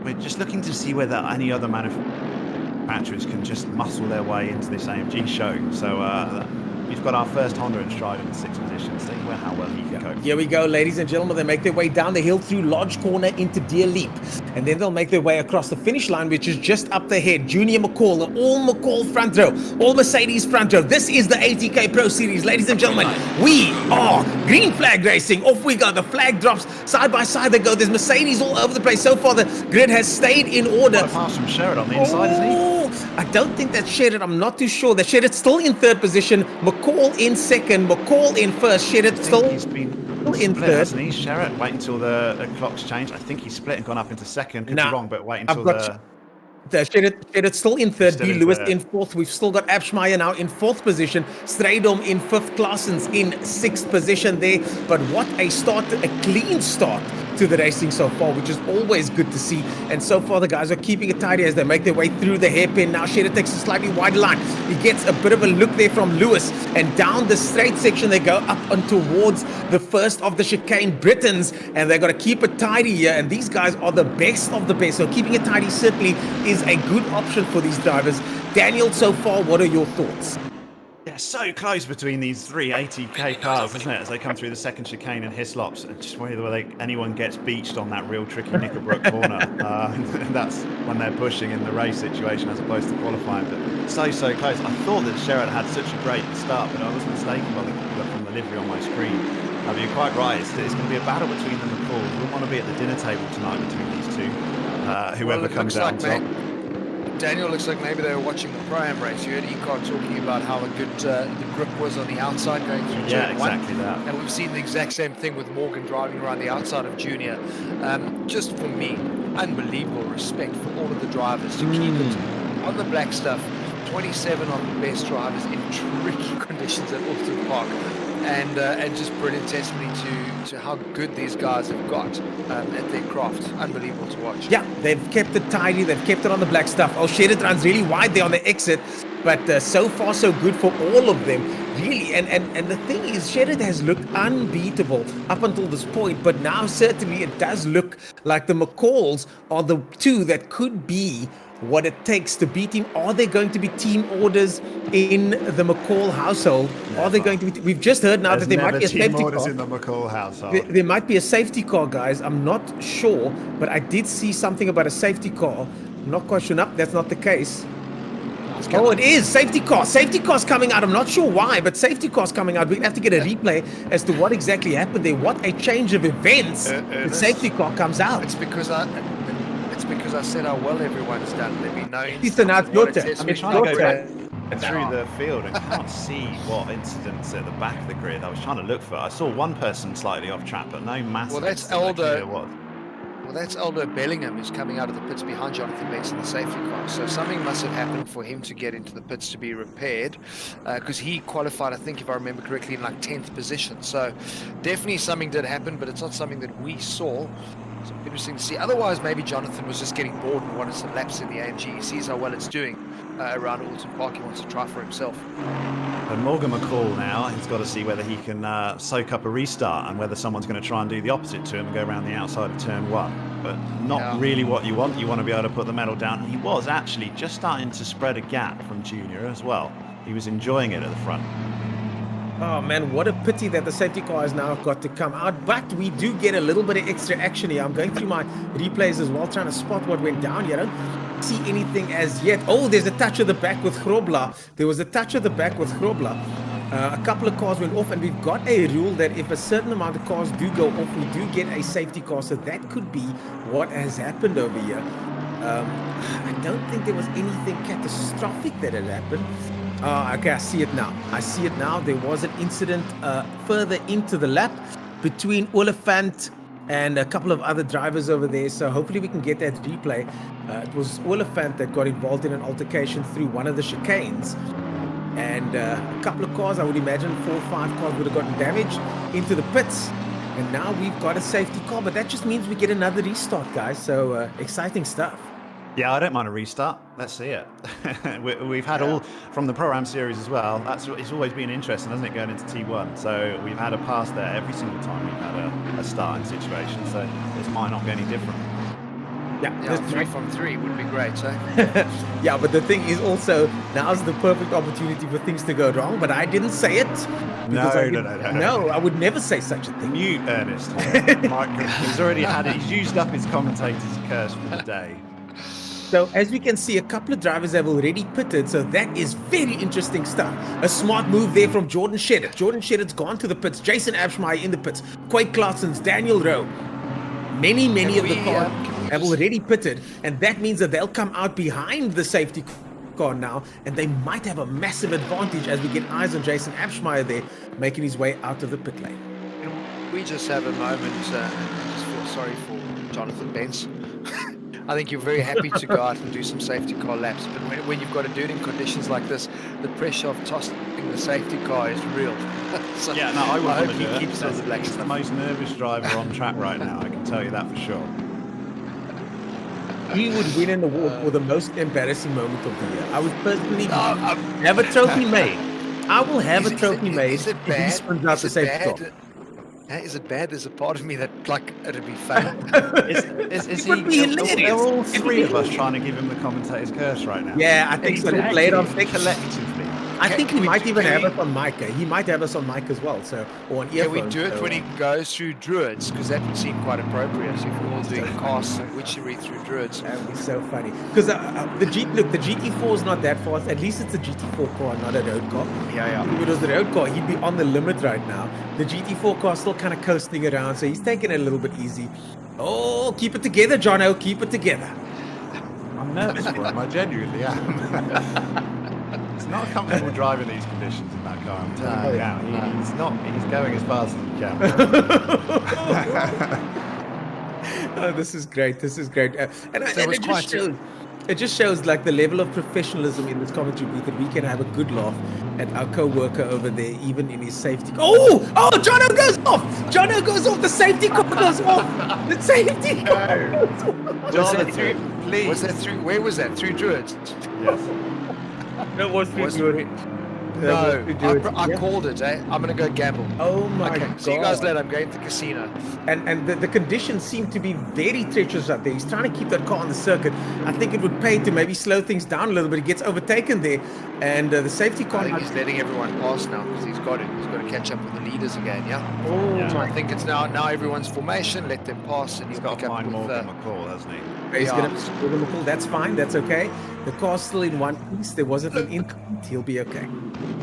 we're just looking to see whether any other manufacturers can just muscle their way into this AMG show. So we've got our first Honda in stride in the sixth position. See how well he can cope. Here we go, ladies and gentlemen. They make their way down the hill through Lodge Corner into Deer Leap. And then they'll make their way across the finish line, which is just up the head. Junior McCall, all McCall front row, all Mercedes front row. This is the ATK Pro Series, ladies and gentlemen. We are green flag racing. Off we go. The flag drops side by side. They go. There's Mercedes all over the place. So far, the grid has stayed in order. Quite fast from Sherritt on the inside, isn't he? I don't think that's Sherritt. I'm not too sure. That Sherritt's still in third position. McCall in second. McCall in first. Sherritt still in third. Hasn't he? Sherritt, wait until the clock's changed. I think he's split and gone up into second. Could be wrong, but wait until Sherritt still in third. B. Lewis in fourth. We've still got Abschmeyer now in fourth position. Straydom in fifth. Claessens in sixth position there. But what a start, a clean start to the racing so far, which is always good to see. And so far, the guys are keeping it tidy as they make their way through the hairpin. Now, Sherritt takes a slightly wider line. He gets a bit of a look there from Lewis. And down the straight section, they go up and towards the first of the chicane Britons. And they've got to keep it tidy here. And these guys are the best of the best. So keeping it tidy certainly is a good option for these drivers. Daniel, so far, what are your thoughts? Yeah, so close between these three ATK cars, isn't it? As they come through the second chicane and Hislops, and just whether anyone gets beached on that real tricky Knickerbrook corner. That's when they're pushing in the race situation as opposed to qualifying. But so close. I thought that Sherritt had such a great start, but I was mistaken by the from the livery on my screen. You're quite right. It's going to be a battle between them and Paul. We wouldn't want to be at the dinner table tonight between these two. Whoever comes out on top. Daniel, looks like maybe they were watching the Pro-Am race. You heard Econ talking about how good the grip was on the outside going through turn one. Exactly that. And we've seen the exact same thing with Morgan driving around the outside of Junior. Just for me, unbelievable respect for all of the drivers to keep it on the black stuff. 27 of the best drivers in tricky conditions at Outlon Park. And just brilliant testimony to how good these guys have got at their craft. Unbelievable to watch. Yeah, they've kept it tidy. They've kept it on the black stuff. Oh, Sherritt runs really wide there on the exit. But so far, so good for all of them, really. And the thing is, Sherritt has looked unbeatable up until this point. But now, certainly, it does look like the McCalls are the two that could be what it takes to beat him? Are there going to be team orders in the McCall household? Are they going to be? We've just heard now that there might be a safety car. in the McCall household. There might be a safety car, guys. I'm not sure, but I did see something about a safety car. I'm not quite sure. Nope, that's not the case. Oh, it is safety car. Safety car's coming out. I'm not sure why, but safety car's coming out. We're gonna have to get a replay as to what exactly happened there. What a change of events! The safety car comes out. It's because I said how well everyone's done. Let me know. It's an outdoor test. I'm trying to go back through the field and can't see what incidents at the back of the grid. I was trying to look for. I saw one person slightly off track, but no massive. Well, that's Aldo Bellingham who's coming out of the pits behind Jonathan Bates in the safety car. So something must have happened for him to get into the pits to be repaired, because he qualified, I think, if I remember correctly, in like 10th position. So definitely something did happen, but it's not something that we saw. So interesting to see. Otherwise, maybe Jonathan was just getting bored and wanted some laps in the AMG. He sees how well it's doing around Outlon Park. He wants to try for himself. And Morgan McCall now, he's got to see whether he can soak up a restart and whether someone's going to try and do the opposite to him and go around the outside of turn 1. But not really what you want. You want to be able to put the medal down. And he was actually just starting to spread a gap from Junior as well. He was enjoying it at the front. Oh man, what a pity that the safety car has now got to come out. But we do get a little bit of extra action here. I'm going through my replays as well, trying to spot what went down here. I don't see anything as yet. Oh, there's a touch of the back with Grobler. There was a touch of the back with Grobler. A couple of cars went off, and we've got a rule that if a certain amount of cars do go off, we do get a safety car. So that could be what has happened over here. I don't think there was anything catastrophic that had happened. Okay, I see it now. There was an incident further into the lap between Oliphant and a couple of other drivers over there. So hopefully we can get that replay. It was Oliphant that got involved in an altercation through one of the chicanes. And a couple of cars, I would imagine 4 or 5 cars would have gotten damaged into the pits. And now we've got a safety car, but that just means we get another restart, guys. So exciting stuff. Yeah, I don't mind a restart. Let's see it. We've had all from the Pro-Am series as well. It's always been interesting, hasn't it, going into T1? So we've had a pass there every single time we've had a starting situation. So this might not be any different. Yeah, 3 from 3 would be great, so. Yeah, but the thing is also, now's the perfect opportunity for things to go wrong, but I didn't say it. No, I would never say such a thing. Mute Ernest. He's already had it. He's used up his commentator's curse for the day. So as we can see, a couple of drivers have already pitted, so that is very interesting stuff. A smart move there from Jordan Shedder. Jordan Shedder's gone to the pits. Jason Abschmeyer in the pits. Quake Claessens, Daniel Rowe. Many of the cars have already pitted, and that means that they'll come out behind the safety car now, and they might have a massive advantage as we get eyes on Jason Abschmeyer there, making his way out of the pit lane. We just have a moment and just feel sorry for Jonathan Bence. I think you're very happy to go out and do some safety car laps, but when you've got to do it in conditions like this, the pressure of tossing the safety car is real. So yeah, no, I hope he keeps those black He's stuff. the most nervous driver on track right now, I can tell you that for sure. He would win an award for the most embarrassing moment of the year. I would personally have a trophy made. I will have a trophy made if he spins out the safety car. Is it bad? There's a part of me that, like, it'd be fun. They're all 3 of us trying to give him the commentator's curse right now. Yeah, I think so. Play it on collectively. I think he might even have us on mic. He might have us on mic as well, so or on earphones. Can we do it when he goes through Druids? Because that would seem quite appropriate if we're all doing casts and witchery through Druids. That would be so funny. Because the GT4 is not that fast. At least it's a GT4 car, not a road car. Yeah. If it was a road car, he'd be on the limit right now. The GT4 car is still kind of coasting around, so he's taking it a little bit easy. Oh, keep it together, Jono. Keep it together. I'm nervous for him. I genuinely am. It's not comfortable driving these conditions in that car. I'm telling you now. He's not. He's going as fast as he can. Oh, this is great. This is great. And it just shows like the level of professionalism in this commentary booth that we can have a good laugh at our co-worker over there, even in his safety. Oh, Jono goes off. Jono goes off. The safety car goes off. The safety car goes off. Jonathan, please. Was that through? Where was that? Through Druids? Yes. It was through Druids. No, to do it. I called it. I'm going to go gamble. Oh my Okay, god! see you guys later. I'm going to the casino. And the conditions seem to be very treacherous out there. He's trying to keep that car on the circuit. I think it would pay to maybe slow things down a little bit. He gets overtaken there, and the safety car. I think he's letting everyone pass now because he's got to catch up with the leaders again. Yeah. Oh Yeah. So my! I think it's now everyone's formation. Let them pass, and He's he'll got pick to up find with. Morgan McCall, hasn't he? He's Yeah. going to give him a call. That's fine. That's okay. The car's still in one piece. There wasn't an increment. He'll be okay.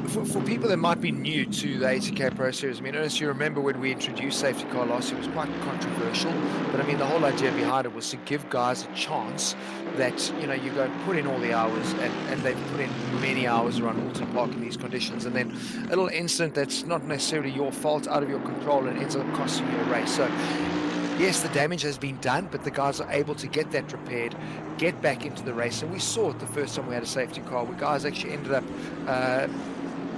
For people that might be new to the ATK Pro Series, I mean, Ernest, you remember when we introduced safety car last year, it was quite controversial, but I mean, the whole idea behind it was to give guys a chance that, you know, you go and put in all the hours, and they've put in many hours around Alton Park in these conditions, and then a little incident that's not necessarily your fault, out of your control, and ends up costing you a race. So, yes, the damage has been done, but the guys are able to get that repaired, get back into the race, and we saw it the first time we had a safety car, where guys actually ended up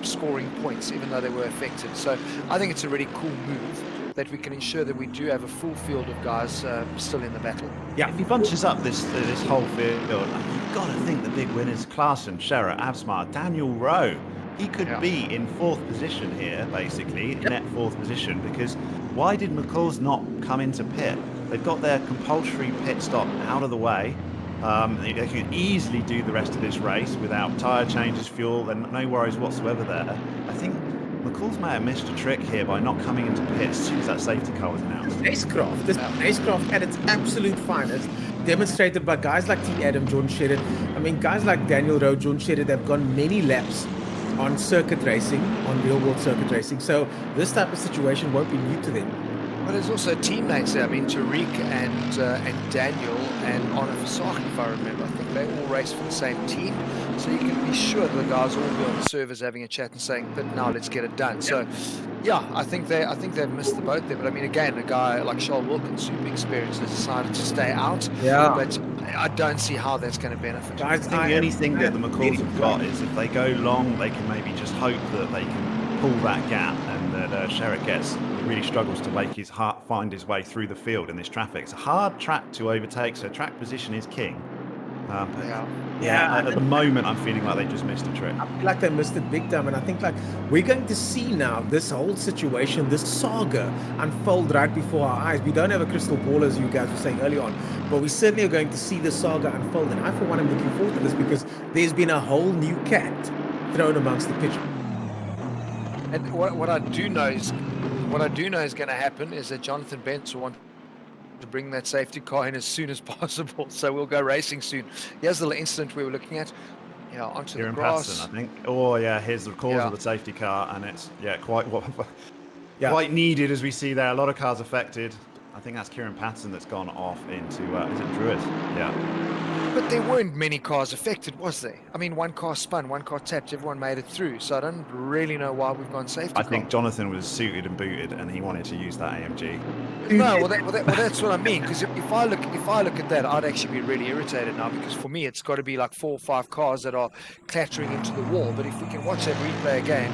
scoring points even though they were affected. So I think it's a really cool move that we can ensure that we do have a full field of guys still in the battle. Yeah, if he bunches up this whole field, you've got to think the big winners: Klaassen, Sherratt, Avsmar, Daniel Rowe. He could be in 4th position here, basically, net 4th position, because why did McCall's not come into pit? They've got their compulsory pit stop out of the way. They can easily do the rest of this race without tyre changes, fuel, and no worries whatsoever there. I think McCall's may have missed a trick here by not coming into pit as soon as that safety car was announced. Racecraft, this racecraft at its absolute finest, demonstrated by guys like T. Adam, Jordan Shedder. I mean, guys like Daniel Rowe, Jordan Shedder, they've gone many laps on circuit racing, on real-world circuit racing. So this type of situation won't be new to them. But there's also teammates there. I mean, Tariq and Daniel and Arno Fasaki, if I remember. I think they all race for the same team. So you can be sure the guys will be on the servers having a chat and saying, but now let's get it done. So, yeah, I think they've missed the boat there. But I mean, again, a guy like Charles Wilkins, super experienced, has decided to stay out. Yeah. But I don't see how that's going to benefit. Guys, I think the only thing that the McCalls have got is if they go long, they can maybe just hope that they can pull that gap, and that Sherratt really struggles to find his way through the field in this traffic. It's a hard track to overtake, so track position is king. At the moment, I'm feeling like they just missed a trick. I feel like they missed it big time, and I think like we're going to see now this whole situation, this saga unfold right before our eyes. We don't have a crystal ball, as you guys were saying earlier on, but we certainly are going to see the saga unfold, and I for one am looking forward to this because there's been a whole new cat thrown amongst the pitch. And what I do know is going to happen is that Jonathan Bentz will want to bring that safety car in as soon as possible. So we'll go racing soon. Here's the little incident we were looking at. Yeah, onto Kieran the grass. Patterson, I think. Oh yeah, here's the cause of the safety car, and it's quite needed, as we see there. A lot of cars affected. I think that's Kieran Patterson that's gone off into is it Druid? Yeah. But there weren't many cars affected, was there? I mean, one car spun, one car tapped, everyone made it through. So I don't really know why we've gone safety car. I think Jonathan was suited and booted, and he wanted to use that AMG. No, that's what I mean. Because if I look at that, I'd actually be really irritated now. Because for me, it's got to be like 4 or 5 cars that are clattering into the wall. But if we can watch that replay again,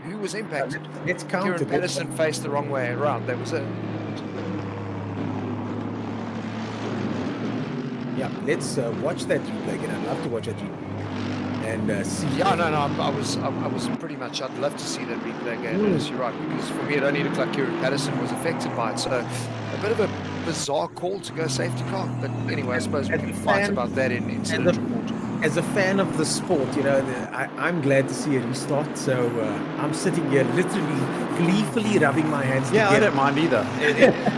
who was impacted? Let's count Kieran it. Patterson faced the wrong way around. That was it. Yeah, let's watch that replay again. I'd love to watch that replay and see. Yeah, no, I was pretty much. I'd love to see that replay again. You're right, because for me it only looked like Kieran Patterson was affected by it. So a bit of a bizarre call to go safety car. But anyway, I suppose we can fight about that in incident report. As a fan of the sport, you know, I'm glad to see a restart. So I'm sitting here literally gleefully rubbing my hands together. I don't mind either.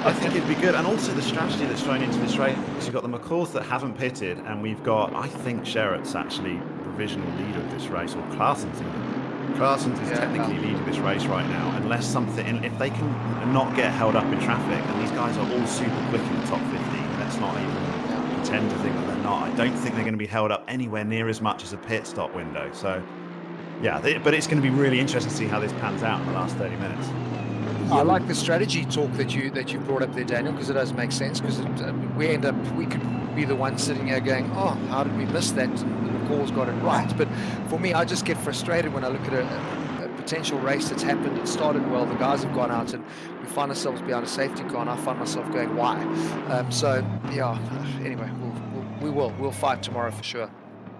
I think it'd be good. And also the strategy that's thrown into this race. You've got the McCalls that haven't pitted, and we've got, I think Sherratt's actually provisional leader of this race, or Klaassen's even. Klaassen's is technically leading this race right now, unless if they can not get held up in traffic, and these guys are all super quick in the top 50, let's not even pretend to think that they're not. I don't think they're going to be held up anywhere near as much as a pit stop window. So, yeah, but it's going to be really interesting to see how this pans out in the last 30 minutes. I like the strategy talk that you brought up there, Daniel, because it does make sense. Because we could be the ones sitting here going, "Oh, how did we miss that?" And the call's got it right. But for me, I just get frustrated when I look at a potential race that's happened. It started well. The guys have gone out, and we find ourselves behind a safety car, and I find myself going, "Why?" So yeah. Anyway, we'll fight tomorrow for sure.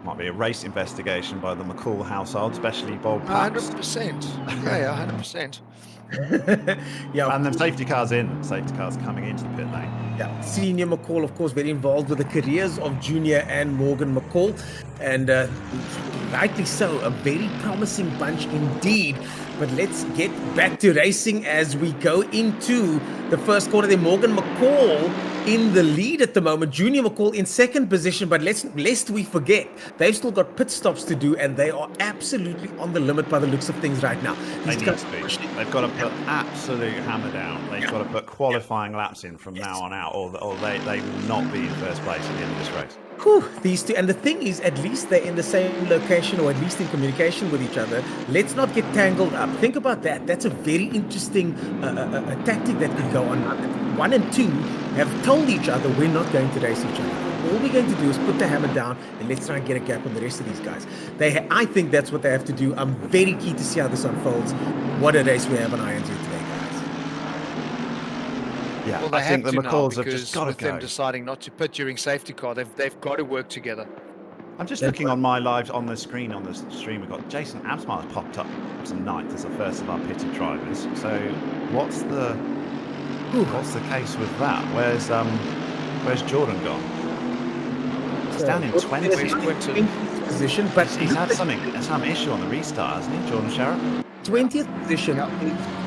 Might be a race investigation by the McCall household, especially Bob Paps. 100%. Yeah, 100%. Yeah, And then safety cars in. Safety cars coming into the pit lane. yeah. Senior McCall, of course, very involved with the careers of Junior and Morgan McCall. And rightly so, a very promising bunch indeed. But let's get back to racing as we go into the first corner there. Morgan McCall in the lead at the moment. Junior McCall in second position, but lest we forget, they've still got pit stops to do, and they are absolutely on the limit by the looks of things right now. They've got to put absolute hammer down. They've got to put qualifying laps in from now on out, or they will not be in first place at the end of this race. Whew, these two, and the thing is, at least they're in the same location, or at least in communication with each other. Let's not get tangled up. Think about that. That's a very interesting a tactic that could go on. 1 and 2 have told each other we're not going to race each other. All we're going to do is put the hammer down and let's try and get a gap on the rest of these guys. I think that's what they have to do. I'm very keen to see how this unfolds. What a race we have on INZ today, guys. Yeah, Well, they I think have the to now, McCalls have because just got to with them go. deciding not to pit during safety car, they've got to work together. I'm just looking on my live on the screen on the stream. We've got Jason Absmart popped up to 9th as the first of our pitted drivers. So what's the case with that? Where's Jordan gone? He's down in 20th position, but he's had some issue on the restart, hasn't he, Jordan Sharrett? 20th position,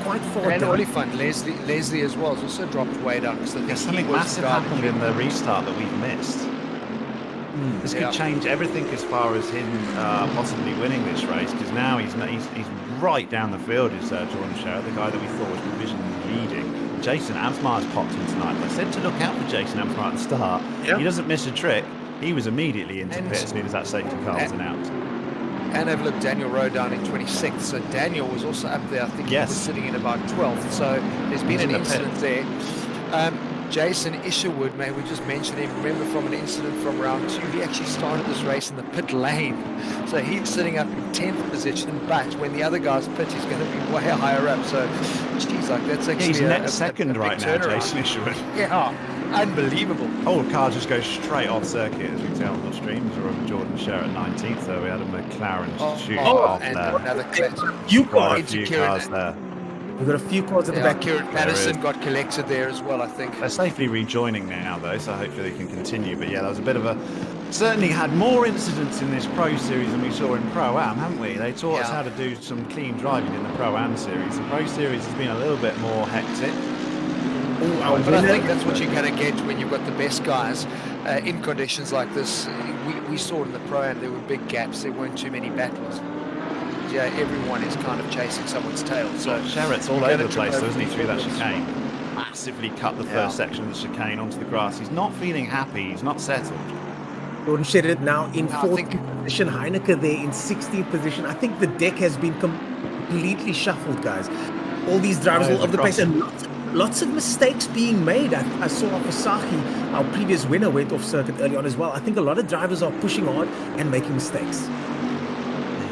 quite far And down. Oliphant, Leslie as well, has also dropped way down. Because There's something massive happened in the restart that we've missed. This could change everything as far as him possibly winning this race, because now he's right down the field is Jordan Sharrett, the guy that we thought was provisionally leading. Jason Amsmar's popped in tonight. I said to look out for Jason Amsmar at the start. Yep. He doesn't miss a trick. He was immediately into pit as soon as that safety car was announced. And have looked Daniel Rowe down in 26th. So Daniel was also up there. I think he was sitting in about 12th. So there's been an incident there. Jason Isherwood, we just mentioned him. Remember from an incident from round 2, he actually started this race in the pit lane. So he's sitting up in 10th position, but when the other guys pit, he's going to be way higher up. So, geez, like that's actually he's net second right now, Jason Isherwood. Yeah, unbelievable. Oh, car just goes straight off circuit, as we tell on the streams. We're on Jordan Sharrett 19th, so we had a McLaren shoot off and there. another Quite a few cars there. We've got a few cars at the back. Kieran Patterson got collected there as well, I think. They're safely rejoining now, though, so hopefully they can continue. But yeah, that was a bit of a... Certainly had more incidents in this Pro Series than we saw in Pro-Am, haven't we? They taught us how to do some clean driving in the Pro-Am Series. The Pro Series has been a little bit more hectic. But I think that's what you're going to get when you've got the best guys in conditions like this. We saw in the Pro-Am there were big gaps. There weren't too many battles. Yeah, everyone is kind of chasing someone's tail. So Sharrett's all over the place, though, isn't he, through that chicane? Massively cut the first section of the chicane onto the grass. He's not feeling happy. He's not settled. Jordan Sharrett now in 14th position. Heineke there in 16th position. I think the deck has been completely shuffled, guys. All these drivers all over the place, and lots of mistakes being made. I saw Asahi, our previous winner, went off circuit early on as well. I think a lot of drivers are pushing hard and making mistakes.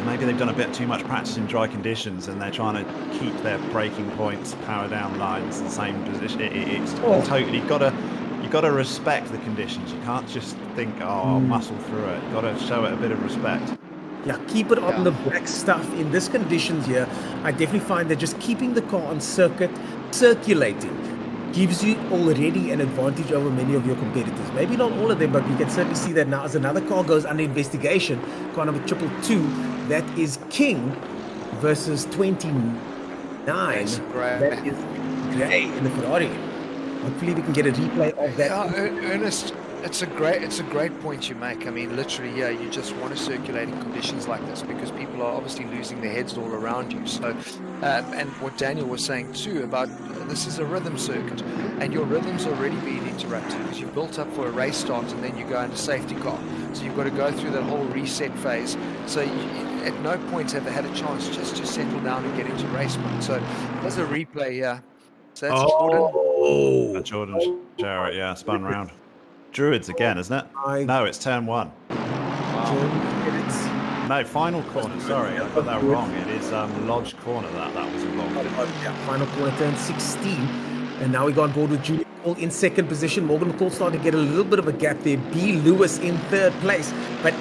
Maybe they've done a bit too much practice in dry conditions and they're trying to keep their braking points, power down lines in the same position. It's totally you've got to respect the conditions. You can't just think, I'll muscle through it. You've got to show it a bit of respect. Yeah, keep it on the black stuff. In this conditions here, I definitely find that just keeping the car on circuit, circulating, gives you already an advantage over many of your competitors. Maybe not all of them, but you can certainly see that now as another car goes under investigation. Car number 222, that is King versus 29. That's great. That is Gray in the Ferrari. Hopefully we can get a replay of that. Ernest, it's a great point you make. I mean, literally, you just want to circulate in conditions like this because people are obviously losing their heads all around you. So, and what Daniel was saying too about this is a rhythm circuit, and your rhythm's already being interrupted because you've built up for a race start and then you go into safety car. So you've got to go through that whole reset phase. So at no point have they had a chance just to settle down and get into race mode. So there's a replay here. So that's Jordan. Jordan Sharrett, yeah, spun round. Druids again, isn't it? No, it's turn 1. No, final corner. Sorry, I got that wrong. It is Lodge corner that was involved in. Yeah, final corner, turn 16. And now we go on board with Junior McCall in second position. Morgan McCall starting to get a little bit of a gap there. B. Lewis in third place. But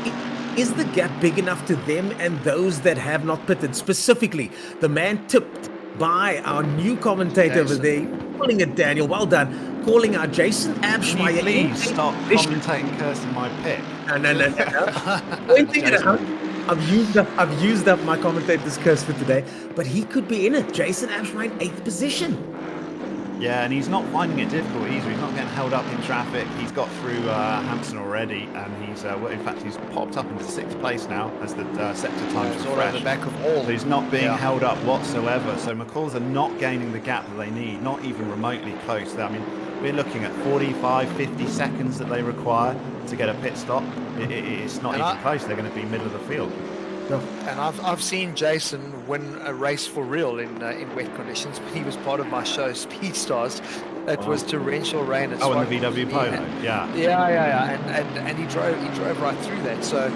is the gap big enough to them and those that have not pitted? Specifically, the man tipped by our new commentator over there, calling it Daniel. Well done. Calling out Jason Abschmeyer. Please stop commentating cursing my pick. No. Pointing it out. I've used up my commentator's curse for today, but he could be in it. Jason Abschmeyer in 8th position. Yeah, and he's not finding it difficult either. He's not getting held up in traffic. He's got through Hampson already, and he's in fact he's popped up into 6th place now as the sector times It's all over the back of all. So he's not being held up whatsoever. So McCalls are not gaining the gap that they need, not even remotely close. I mean, we're looking at 45, 50 seconds that they require to get a pit stop. It's not even close. They're going to be middle of the field. And I've seen Jason win a race for real in wet conditions. He was part of my show Speed Stars. It was torrential rain. In the VW Polo. And he drove right through that. So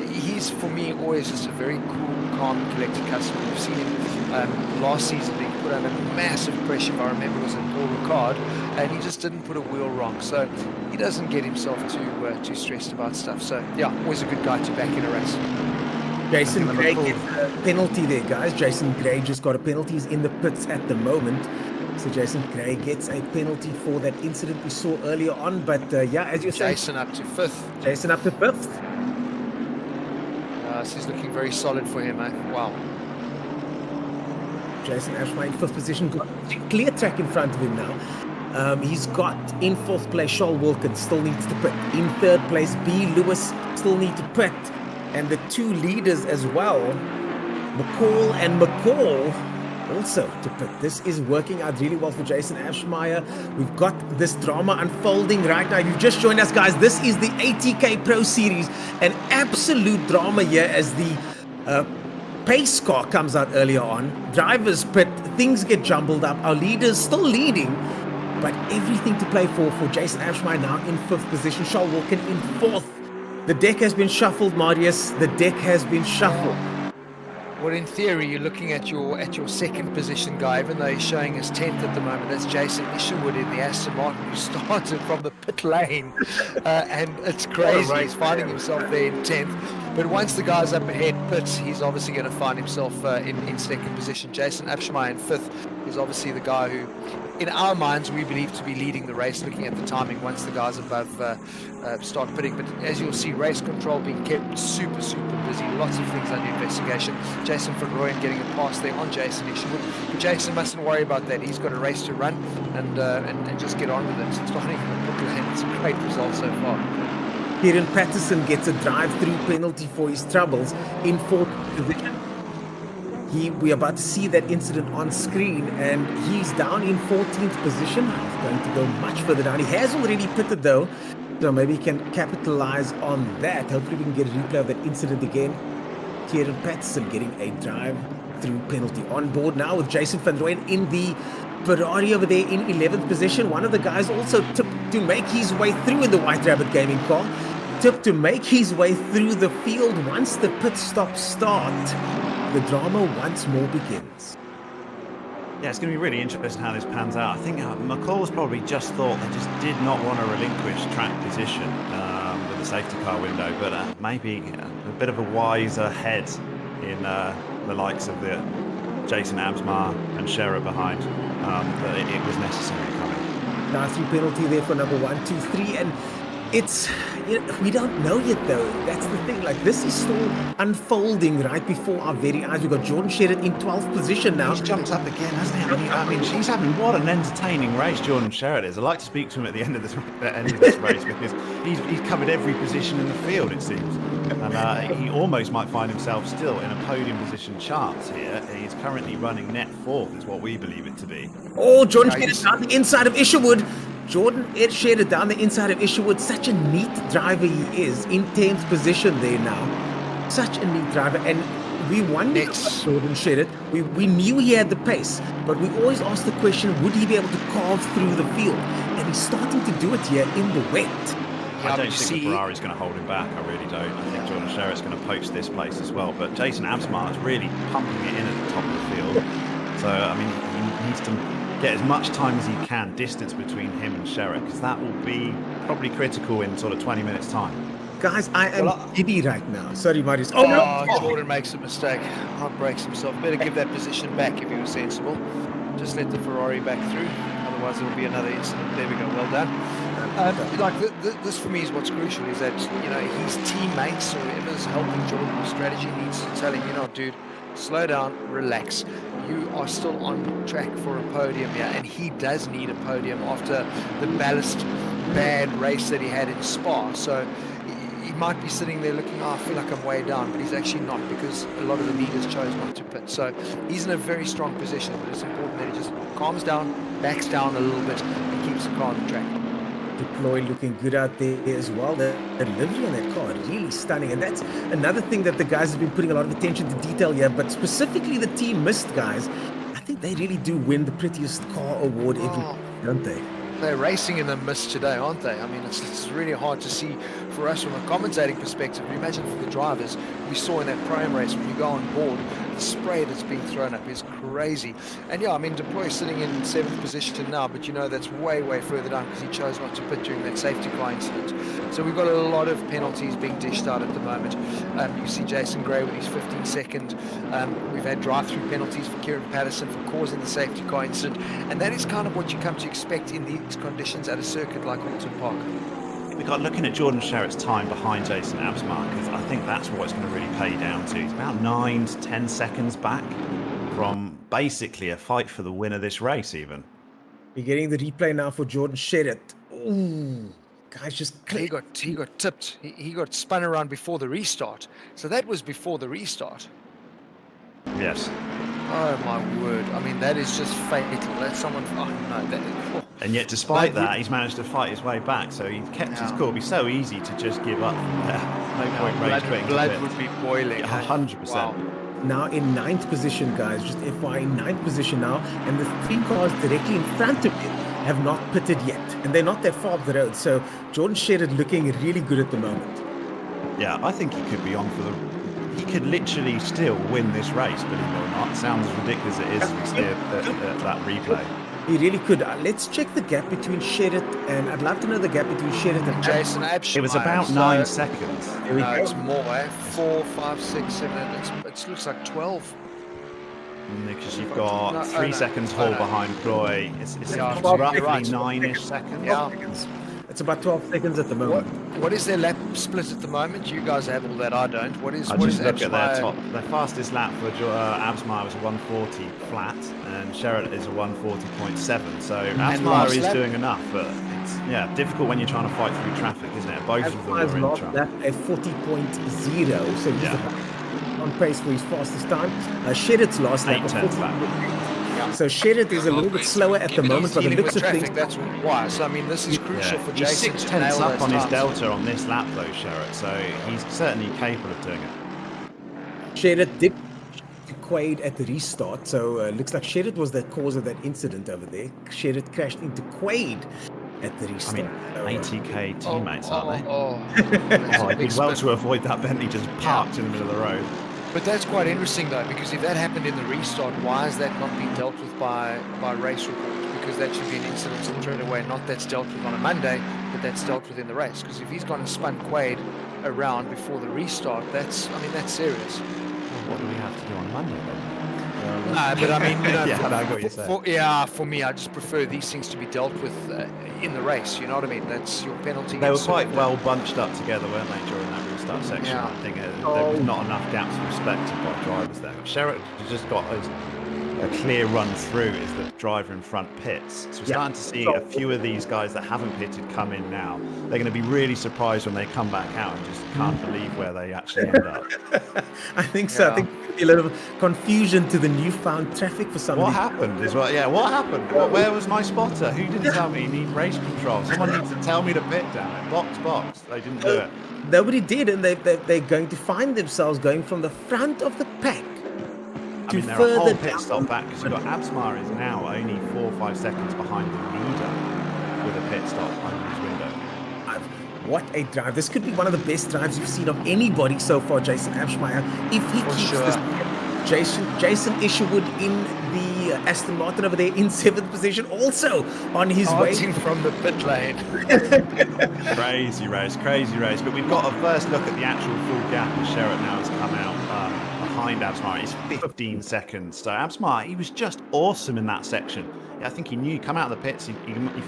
he's, for me, always just a very cool, calm, collected customer. We've seen him last season being put under massive pressure. If I remember, it was in Paul Ricard, and he just didn't put a wheel wrong. So he doesn't get himself too stressed about stuff. So yeah, always a good guy to back in a race. Jason Gray gets a penalty there, guys. Jason Gray just got a penalty. He's in the pits at the moment. So Jason Gray gets a penalty for that incident we saw earlier on. But as you say, Jason up to 5th. Jason up to 5th. This is looking very solid for him, eh? Wow. Jason Abschmeyer in 5th position. Got a clear track in front of him now. He's got in 4th place, Charles Wilkins still needs to pit. In 3rd place, B. Lewis still need to pit. And the 2 leaders as well, McCall and McCall, also to pit. This is working out really well for Jason Abschmeyer. We've got this drama unfolding right now. You've just joined us, guys. This is the ATK Pro Series. An absolute drama here as the pace car comes out earlier on. Drivers pit. Things get jumbled up. Our leaders still leading, but everything to play for Jason Abschmeyer now in 5th position. Charles Wilkin in 4th. The deck has been shuffled, Marius. The deck has been shuffled. Well, in theory, you're looking at your 2nd position guy, even though he's showing us 10th at the moment. That's Jason Isherwood in the Aston Martin, who started from the pit lane. And it's crazy. He's finding himself there in 10th. But once the guy's up ahead pits, he's obviously going to find himself in 2nd position. Jason Abschmeyer in 5th is obviously the guy who, in our minds, we believe to be leading the race, looking at the timing once the guys above start pitting. But as you'll see, race control being kept super busy, lots of things under investigation. Jason van Rooyen getting a pass there on Jason Isherwood. But Jason mustn't worry about that. He's got a race to run and just get on with it. Starting in the pit lane, it's a great result so far. Kieran Patterson gets a drive-through penalty for his troubles in 4th position. We're about to see that incident on screen, and he's down in 14th position. He's going to go much further down. He has already pitted though, so maybe he can capitalize on that. Hopefully we can get a replay of that incident again. Kieran Patterson getting a drive-through penalty on board now with Jason van Rooyen in the Ferrari over there in 11th position. One of the guys also tipped to make his way through in the White Rabbit gaming car. Tipped to make his way through the field once the pit stops start. The drama once more begins. Yeah, it's going to be really interesting how this pans out. I think McCall's probably just thought they just did not want to relinquish track position with the safety car window, but maybe a bit of a wiser head in the likes of the Jason Abschmeyer and Sherrod behind, that it was necessary coming. Now 3 penalty there for number 1, 2, 3, and it's, we don't know yet though. That's the thing. Like, this is still unfolding right before our very eyes. We've got Jordan Sherrod in 12th position now. He's jumped up again, hasn't he? I mean, he's having what an entertaining race Jordan Sherrod is. I'd like to speak to him at the end of this race because he's covered every position in the field, it seems. And he almost might find himself still in a podium position chance here. He's currently running net 4th, is what we believe it to be. Oh, Jordan Sherrod down the inside of Isherwood. Jordan Sherrod down the inside of Isherwood. Such a neat driver he is, in 10th position there now. Such a neat driver, and we wondered about Jordan Sherrod. We knew he had the pace, but we always asked the question, would he be able to carve through the field? And he's starting to do it here in the wet. I don't think the Ferrari's going to hold him back. I really don't. I think Jordan Sherrod's going to poach this place as well. But Jason Abschmeyer is really pumping it in at the top of the field. So, I mean, he needs to get as much time as he can, distance between him and Sherrod, because that will be probably critical in sort of 20 minutes' time. Guys, I am giddy right now. Sorry, Marius. Jordan makes a mistake. Breaks himself. Better give that position back if he was sensible. Just let the Ferrari back through. Otherwise, there will be another incident. There we go. Well done. This for me is what's crucial, is that his teammates or whoever's helping Jordan with strategy needs to tell him, dude, slow down, relax. You are still on track for a podium here, and he does need a podium after the bad race that he had in Spa. So he might be sitting there looking, I feel like I'm way down, but he's actually not, because a lot of the leaders chose not to pit. So he's in a very strong position, but it's important that he just calms down, backs down a little bit, and keeps the car on the track. Deploy looking good out there as well. The delivery on that car, really stunning. And that's another thing that the guys have been putting a lot of attention to detail here, but specifically the team missed, guys. I think they really do win the prettiest car award every, don't they? They're racing in the mist today, aren't they? I mean, it's really hard to see for us from a commentating perspective. But imagine for the drivers, we saw in that Pro-Am race, when you go on board, the spray that's being thrown up is crazy. And yeah, I mean, Deploy is sitting in 7th position now, but that's way, way further down because he chose not to pit during that safety car incident. So we've got a lot of penalties being dished out at the moment. You see Jason Gray with his 15-second. We've had drive-through penalties for Kieran Patterson for causing the safety car incident. And that is kind of what you come to expect in these conditions at a circuit like Outlon Park. We got looking at Jordan Sherritt's time behind Jason Absmar, because I think that's what it's going to really pay down to. He's about 9 to 10 seconds back from basically a fight for the win of this race, even. You're getting the replay now for Jordan Sherritt. Ooh, guys, just he got tipped. He got spun around before the restart. So that was before the restart. Yes. Oh my word! I mean, that is just fatal. That's someone. Oh no! And yet, despite that, he's managed to fight his way back. So he kept his cool. It'd be so easy to just give up. No point rage quitting. Blood would be boiling. 100%. Wow. Now in 9th position, guys. Just FYI, in 9th position now, and the 3 cars directly in front of him have not pitted yet, and they're not that far up the road. So Jordan Sherritt looking really good at the moment. Yeah, I think he could be on for the. He could literally still win this race, believe it or not. It sounds ridiculous it is to see that replay. He really could. Let's check the gap between Sherritt and... I'd love to know the gap between Sherritt and Jason Absmar. It was about 9 seconds. No, it's more, 4, 5, 6, 7, 8. It looks like 12. Because you've got 3 seconds haul behind Roy. It's roughly roughly 9-ish seconds. Yeah. It's about 12 seconds at the moment. What is their lap split at the moment? You guys have all that, I don't. What is look at their top. Their fastest lap for Absmar was a 140 flat, and Sherritt is a 140.7. So Absmar is doing enough, but it's difficult when you're trying to fight through traffic, isn't it? Both of them are in traffic. Lap at 40.0, so he's on pace for his fastest time. Sherritt's last lap was 40. So Sherritt is a little bit slower at the moment, but the looks of things. That's why. So I mean, this is crucial for Jason. He's 6 tenths up on his delta on this lap, though, Sherritt. So he's certainly capable of doing it. Sherritt did Quaid at the restart, so looks like Sherritt was the cause of that incident over there. Sherritt crashed into Quaid at the restart. I mean, ATK teammates, aren't they? It did well to avoid that Bentley just parked in the middle of the road. But that's quite interesting, though, because if that happened in the restart, why is that not being dealt with by race reports? Because that should be an incident straight away, not that's dealt with on a Monday, but that's dealt with in the race. Because if he's gone and spun Quaid around before the restart, that's serious. Well, what do we have to do on Monday, then? No, but I mean, I know what you're saying. For me, I just prefer these things to be dealt with in the race. You know what I mean? That's your penalty. They were quite well bunched up together, weren't they, during that restart section? Yeah. I think there was not enough gaps respected by drivers there. Sherritt just got a clear run through as the driver in front pits. So we're starting to see a few of these guys that haven't pitted come in now. They're going to be really surprised when they come back out and just can't believe where they actually end up. I think so. I think there'll be a little confusion to the newfound traffic for some What happened is what happened? Where was my spotter? Who didn't tell me you need race control? Someone needs to tell me to pit down. Box. They didn't do it. Nobody did, and they're going to find themselves going from the front of the pack. I mean, they're a whole pit stop back because you've got Absmar is now only 4 or 5 seconds behind the leader with a pit stop under his window. What a drive. This could be one of the best drives you've seen of anybody so far, Jason Absmar. If he keeps this, Jason Isherwood in the Aston Martin over there in 7th position, also on his way from the pit lane. Crazy race. But we've got a first look at the actual full gap, and Sherritt now has come out behind Absmar. He's 15 seconds. So Absmar, he was just awesome in that section. I think he knew, come out of the pits, he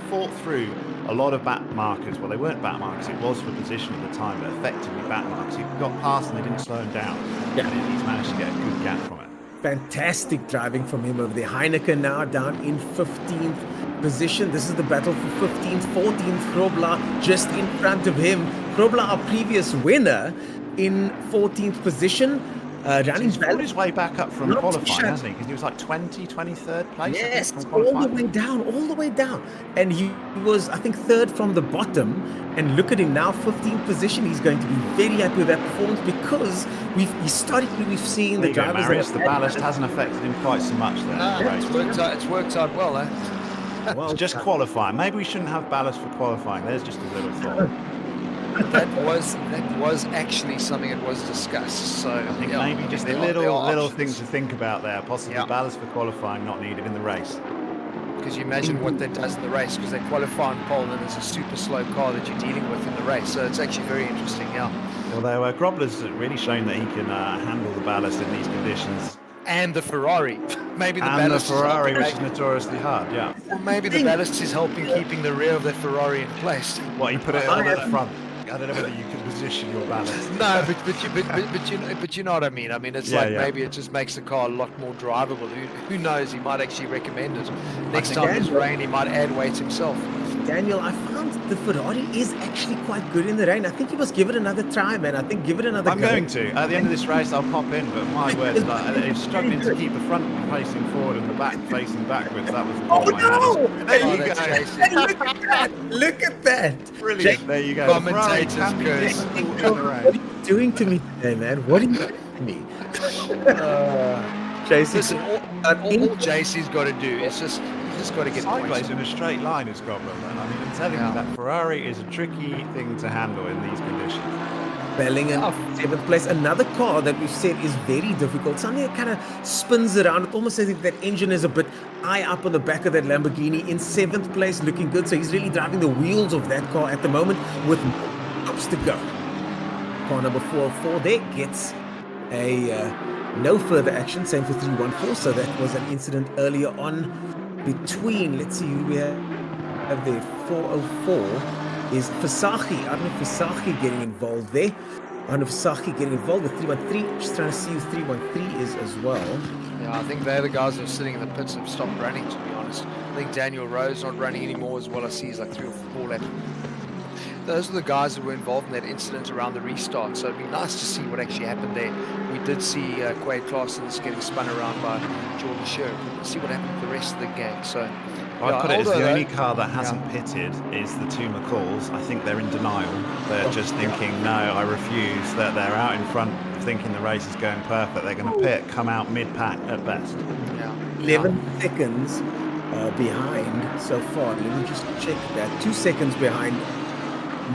fought through a lot of back markers. Well, they weren't back markers, it was for position at the time, but effectively back markers. He got past and they didn't slow him down. Yeah. And he's managed to get a good gap from it. Fantastic driving from him over there. Heineken now down in 15th position. This is the battle for 15th, 14th. Grobler just in front of him. Grobler, our previous winner, in 14th position. He's fought his way back up from qualifying, hasn't he? Because he was like 23rd place. Yes, all the way down. And he was, I think, 3rd from the bottom. And look at him now, 15th position. He's going to be very happy with that performance because historically we've seen the drivers. Marius, the ballast hasn't affected him quite so much there. No, it's worked out well, eh? Well, it's just qualifying. Maybe we shouldn't have ballast for qualifying. There's just a little thought. That was actually something that was discussed. So I think maybe just a little thing to think about there. Possibly ballast for qualifying not needed in the race. Because you imagine what that does in the race, because they qualify on pole and there's a super slow car that you're dealing with in the race. So it's actually very interesting, Although Grobler's really shown that he can handle the ballast in these conditions. And the Ferrari. Maybe the and ballast the Ferrari, which is notoriously hard, Or maybe the ballast is helping keeping the rear of the Ferrari in place. Well, you put it on at the front. I don't know whether you can position your ballast. No, but you know what I mean. I mean, it's maybe it just makes the car a lot more drivable. Who knows? He might actually recommend it. Next time it's rain, he might add weight himself. Daniel, I found the Ferrari is actually quite good in the rain. I think you must give it another try, man. I think give it another go. I'm going to. At the end of this race, I'll pop in, but my word, it's struggling to keep the front facing forward and the back facing backwards. That was the problem. There you go. Look at that. Look at that. Brilliant. There you go. Commentators, what are you doing to me today, man? What are you doing to me? Jason, listen, all JC's got to do is just got to get sideways in a straight line is Grobler. I mean, I'm telling you, that Ferrari is a tricky thing to handle in these conditions. Bellingham, 7th place. Another car that we've said is very difficult. Something that kind of spins around. It almost as if that engine is a bit high up on the back of that Lamborghini. In 7th place, looking good. So he's really driving the wheels of that car at the moment with laps to go. Car number 404 there gets a no further action. Same for 314. So that was an incident earlier on between, let's see who we have there. 404 is Fasachi. I don't know if Fasachi getting involved there. I don't know if Fasachi getting involved with 313. Just trying to see who 313 is as well. Yeah, I think they're the guys that are sitting in the pits and have stopped running, to be honest. I think Daniel Rowe's not running anymore as well. I see he's like 3 or 4 left. Those are the guys that were involved in that incident around the restart, so it'd be nice to see what actually happened there. We did see Quade Claessens getting spun around by Jordan Sherritt. We'll see what happened with the rest of the gang. So, I'd put it as the only car that hasn't pitted is the 2 McCalls. I think they're in denial. They're just thinking, no, I refuse. That they're out in front thinking the race is going perfect. They're going to pit, come out mid-pack at best. 11 seconds behind so far. Let me just check that. 2 seconds behind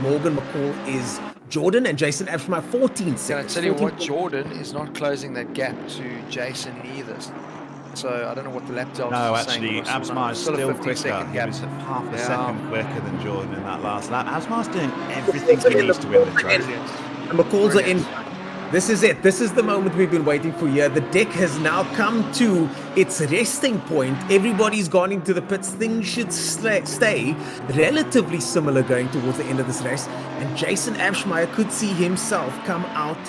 Morgan McCall is Jordan, and Jason Absmar 14 seconds. Can I tell you what? Jordan is not closing that gap to Jason either. So I don't know what the lap delta is saying. No, actually, Absmar is still quicker. He was half a second quicker than Jordan in that last lap. Absmar's doing everything he needs to win this race. And McCall's are in. This is it. This is the moment we've been waiting for here. The deck has now come to its resting point. Everybody's gone into the pits. Things should stay relatively similar going towards the end of this race. And Jason Absmar could see himself come out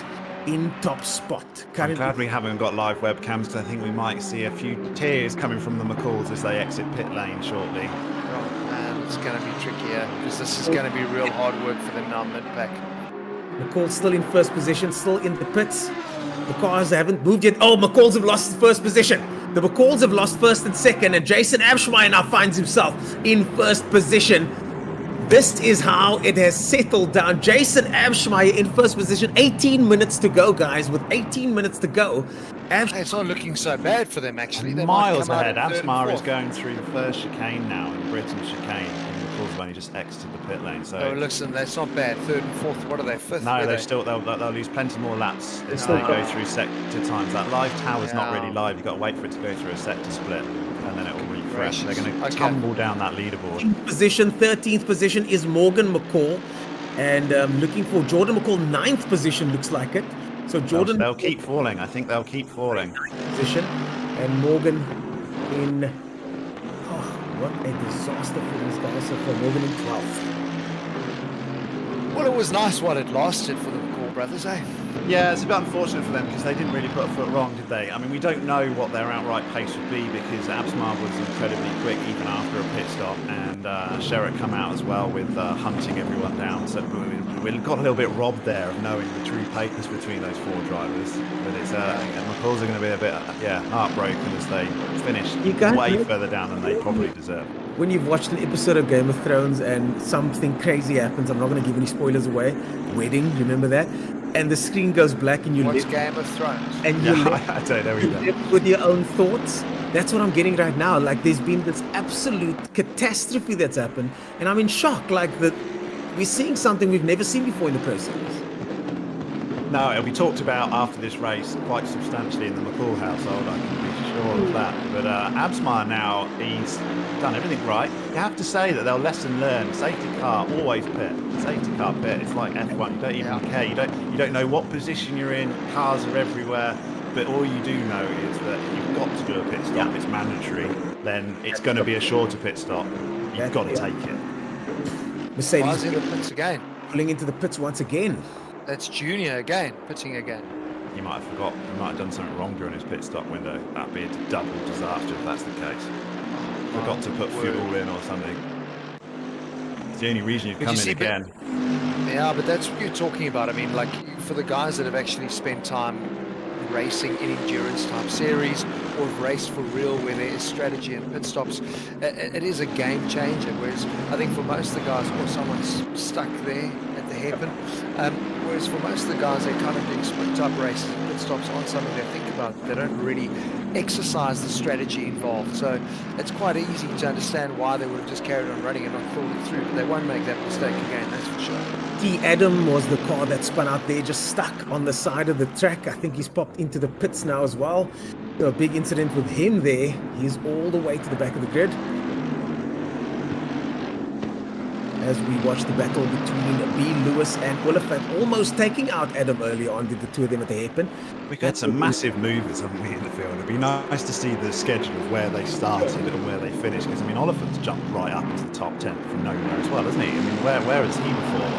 in top spot. I'm glad we haven't got live webcams, because I think we might see a few tears coming from the McCalls as they exit pit lane shortly. Oh man, it's going to be trickier, because this is going to be real hard work for them now mid-pack. McCall still in first position, still in the pits. The cars haven't moved yet. Oh, McCall's have lost first position. The McCalls have lost first and second, and Jason Absmar now finds himself in first position. This is how it has settled down. Jason Absmar in first position. 18 minutes to go, guys. With 18 minutes to go. It's not looking so bad for them, actually. They miles ahead. Absmar is going through the first chicane now, the Britain chicane. Have only just exited the pit lane. So listen, that's not bad. 3rd and 4th. What are they? 5th? No, they'll lose plenty more laps as they go through sector times. That live tower's not really live. You've got to wait for it to go through a sector split. and then it will refresh. They're going to tumble down that leaderboard. 13th position is Morgan McCall, and looking for Jordan McCall, 9th position looks like it. So Jordan, they'll keep falling. I think they'll keep falling. Position, and Morgan in. Oh, what a disaster for these guys! So for Morgan in 12th. Well, it was nice while it lasted for the McCall brothers, eh? Yeah, it's a bit unfortunate for them because they didn't really put a foot wrong, did they? I mean, we don't know what their outright pace would be because Absmar was incredibly quick even after a pit stop, and Sherritt come out as well with hunting everyone down. So we got a little bit robbed there of knowing the true pace between those 4 drivers. But it's and McCall's are going to be a bit heartbroken as they finish way further down than they probably deserve. When you've watched an episode of Game of Thrones and something crazy happens, I'm not going to give any spoilers away. Wedding, remember that? And the screen goes black and you What's Game of Thrones? And you I don't know either. With your own thoughts. That's what I'm getting right now. Like there's been this absolute catastrophe that's happened, and I'm in shock. Like we're seeing something we've never seen before in the Pro Series. No, it'll be talked about after this race quite substantially in the McCall household, I can be sure of that. But Absmar now, he's done everything right. You have to say that they'll lesson learn. Safety car, always pit. Safety car pit. It's like F1. You don't even care. You don't know what position you're in. Cars are everywhere. But all you do know is that you've got to do a pit stop. It's mandatory. Then it's going to be a shorter pit stop. You've got to take it. Mercedes in the pits again. Pulling into the pits once again. That's Junior again, pitting again. He might have forgot. He might have done something wrong during his pit stop window. That'd be a double disaster if that's the case. Forgot to put fuel in or something. It's the only reason you've come in again. Yeah, but that's what you're talking about. I mean, like for the guys that have actually spent time racing in endurance type series or have raced for real where there is strategy and pit stops, it is a game changer. Whereas I think for most of the guys, or someone's stuck there at the hairpin. Whereas for most of the guys, they're kind of doing sprint type races and pit stops aren't something they think about. They don't really exercise the strategy involved. So it's quite easy to understand why they would have just carried on running and not thought it through. But they won't make that mistake again, that's for sure. Adam was the car that spun out there, just stuck on the side of the track. I think he's popped into the pits now as well. So a big incident with him there. He's all the way to the back of the grid. As we watch the battle between B. Lewis and Oliphant, almost taking out Adam early on, did the two of them at the hairpin. We've had some massive movers, haven't we, in the field? It'd be nice to see the schedule of where they started and where they finished, because I mean, Oliphant's jumped right up into the top 10 from nowhere as well, hasn't he? I mean, where is he before?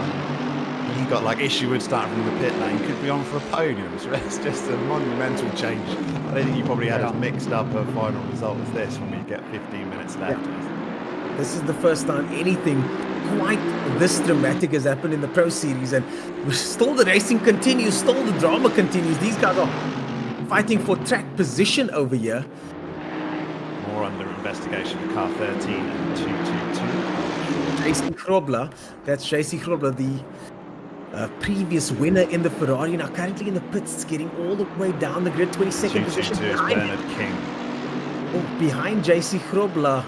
He got like Isherwood starting from the pit lane, could be on for a podium, so it's just a monumental change. I don't think you probably had as mixed up a final result as this when we get 15 minutes left. Yeah. This is the first time anything quite this dramatic has happened in the Pro Series, and still the racing continues, still the drama continues. These guys are fighting for track position over here. More under investigation for car 13 and 222. JC Grobler, that's JC Grobler, the previous winner in the Ferrari, now currently in the pits, getting all the way down the grid, 22nd position. Bernard King. Oh, behind JC Grobler,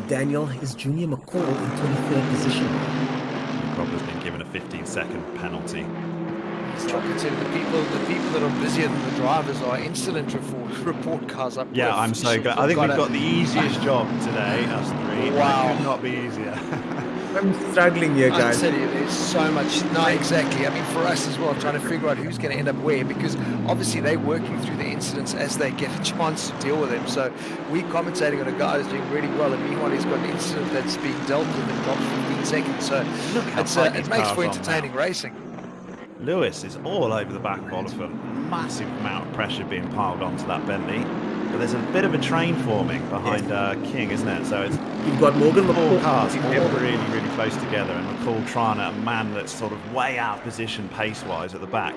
Daniel is Junior McCall in 23rd position. Grobler's been given a 15-second penalty. Like I said, the people that are busier than the drivers are incident report cars up. Yeah, I'm so glad. I think we've got the easiest job today, us three. Wow. It could not be easier. I'm struggling here, guys. I tell you, there's so much. No, exactly. I mean, for us as well, trying to figure out who's going to end up where, because obviously they're working through the incidents as they get a chance to deal with them. So we're commentating on a guy who's doing really well, and meanwhile he's got an incident that's being dealt with and drops 15 seconds. So it makes for entertaining racing. Lewis is all over the back of Oliphant. Massive amount of pressure being piled onto that Bentley. But there's a bit of a train forming behind King, isn't it? So you've got Morgan McCall cars all really, really close together, and McCall trying a man that's sort of way out of position pace-wise at the back.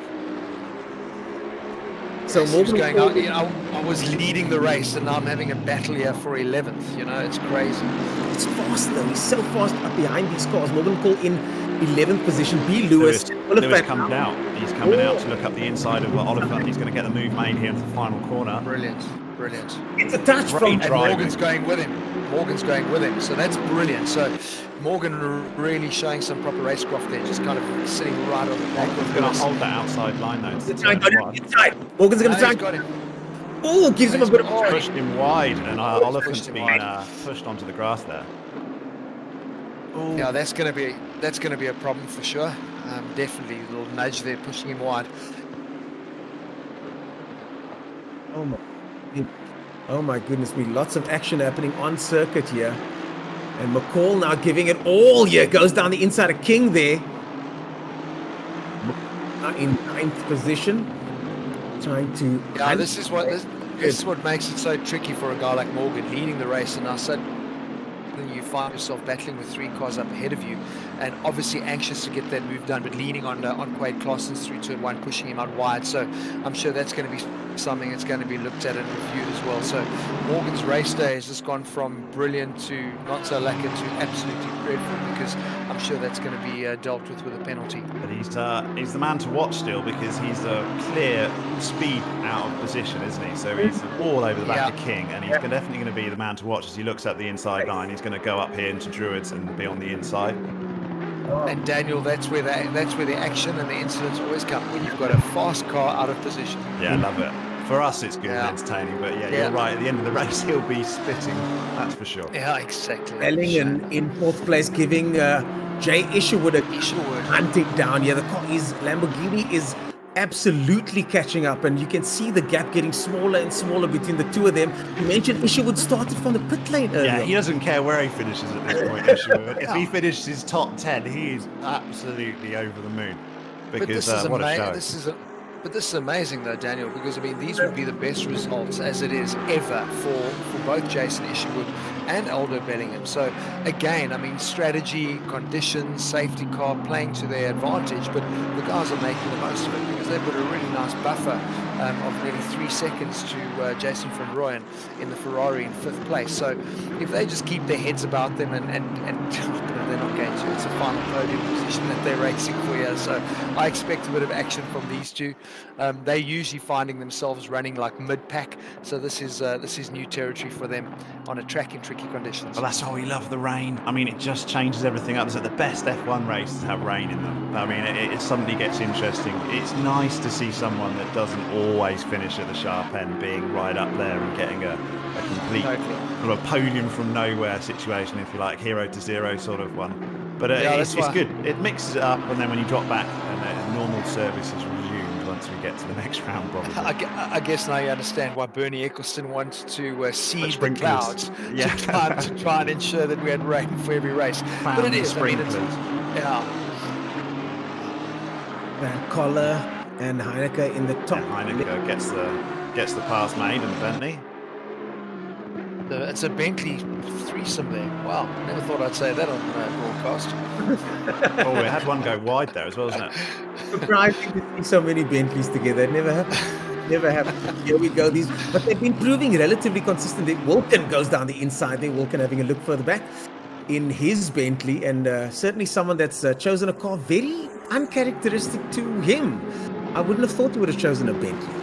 So Morgan going out, you know, I was leading the race, and now I'm having a battle here for 11th. You know, it's crazy. It's fast though. He's so fast up behind these cars. Morgan McCall in 11th position. B. Lewis comes out. He's coming out to look up the inside of Oliphant. He's going to get the move made here into the final corner. Brilliant. It's a touch from Morgan's going with him. So that's brilliant. So Morgan really showing some proper racecraft there, just kind of sitting right on the back. He's going to hold that outside line though. Inside. Morgan's going to try. Oh, gives him a bit of a pushed him wide, and Oliphant's been pushed onto the grass there. Oh. Yeah, that's going to be a problem for sure. Definitely a little nudge there, pushing him wide. Oh my goodness me! Lots of action happening on circuit here, and McCall now giving it all here. Goes down the inside of King there. In 9th position, trying to. Yeah, this is what makes it so tricky for a guy like Morgan leading the race, and now suddenly you find yourself battling with 3 cars up ahead of you, and obviously anxious to get that move done, but leaning on Quade Clausen's through turn 1, pushing him out wide. So I'm sure that's going to be something that's going to be looked at and reviewed as well. So Morgan's race day has just gone from brilliant to not so lacquer to absolutely dreadful, because I'm sure that's going to be dealt with a penalty. But he's the man to watch still, because he's a clear speed out of position, isn't he? So he's all over the back of King, and he's definitely going to be the man to watch as he looks up the inside line. He's going to go up here into Druids and be on the inside. And Daniel, that's where the action and the incidents always come, when you've got a fast car out of position. Yeah, I love it. For us, it's good and entertaining, but you're right. At the end of the race, he'll be spitting. That's for sure. Yeah, exactly. Bellingham in 4th place, giving Jay Isherwood a hunting down here. The car Lamborghini is absolutely catching up, and you can see the gap getting smaller and smaller between the two of them. You mentioned Isherwood started from the pit lane earlier. Yeah, he doesn't care where he finishes at this point, Isherwood. If he finishes top 10, he is absolutely over the moon. Because what a show. But this is amazing though, Daniel, because I mean these would be the best results as it is ever for both Jason Isherwood and Aldo Bellingham. So again, I mean strategy, conditions, safety car playing to their advantage, but the guys are making the most of it because they've got a really nice buffer of nearly 3 seconds to Jason van Rooyen in the Ferrari in 5th place. So if they just keep their heads about them and they're not going to, it's a final podium position that they're racing for here. So I expect a bit of action from these two. They're usually finding themselves running like mid-pack, so this is new territory for them on a track in tricky conditions. Well, that's why we love the rain. I mean, it just changes everything up. So the best F1 races have rain in them. I mean, it suddenly gets interesting. It's nice to see someone that doesn't always finish at the sharp end being right up there and getting a complete sort of podium from nowhere situation, if you like, 0 to 0 sort of one. But it's good. It mixes it up, and then when you drop back, and normal service is resumed once we get to the next round, probably. I guess now you understand why Bernie Eccleston wants to seed the clouds to try and ensure that we had rain for every race. But it is. Sprinklers. Van Coller and Heineke in the top. Heineke gets the pass made in the Bentley. It's a Bentley threesome there. Wow, never thought I'd say that on broadcast. Oh, we had one go wide there as well, isn't it? Surprising to see so many Bentleys together. It never happened. Here we go. But they've been proving relatively consistent. Wilken goes down the inside there. Wilken having a look further back in his Bentley, and certainly someone that's chosen a car very uncharacteristic to him. I wouldn't have thought he would have chosen a Bentley.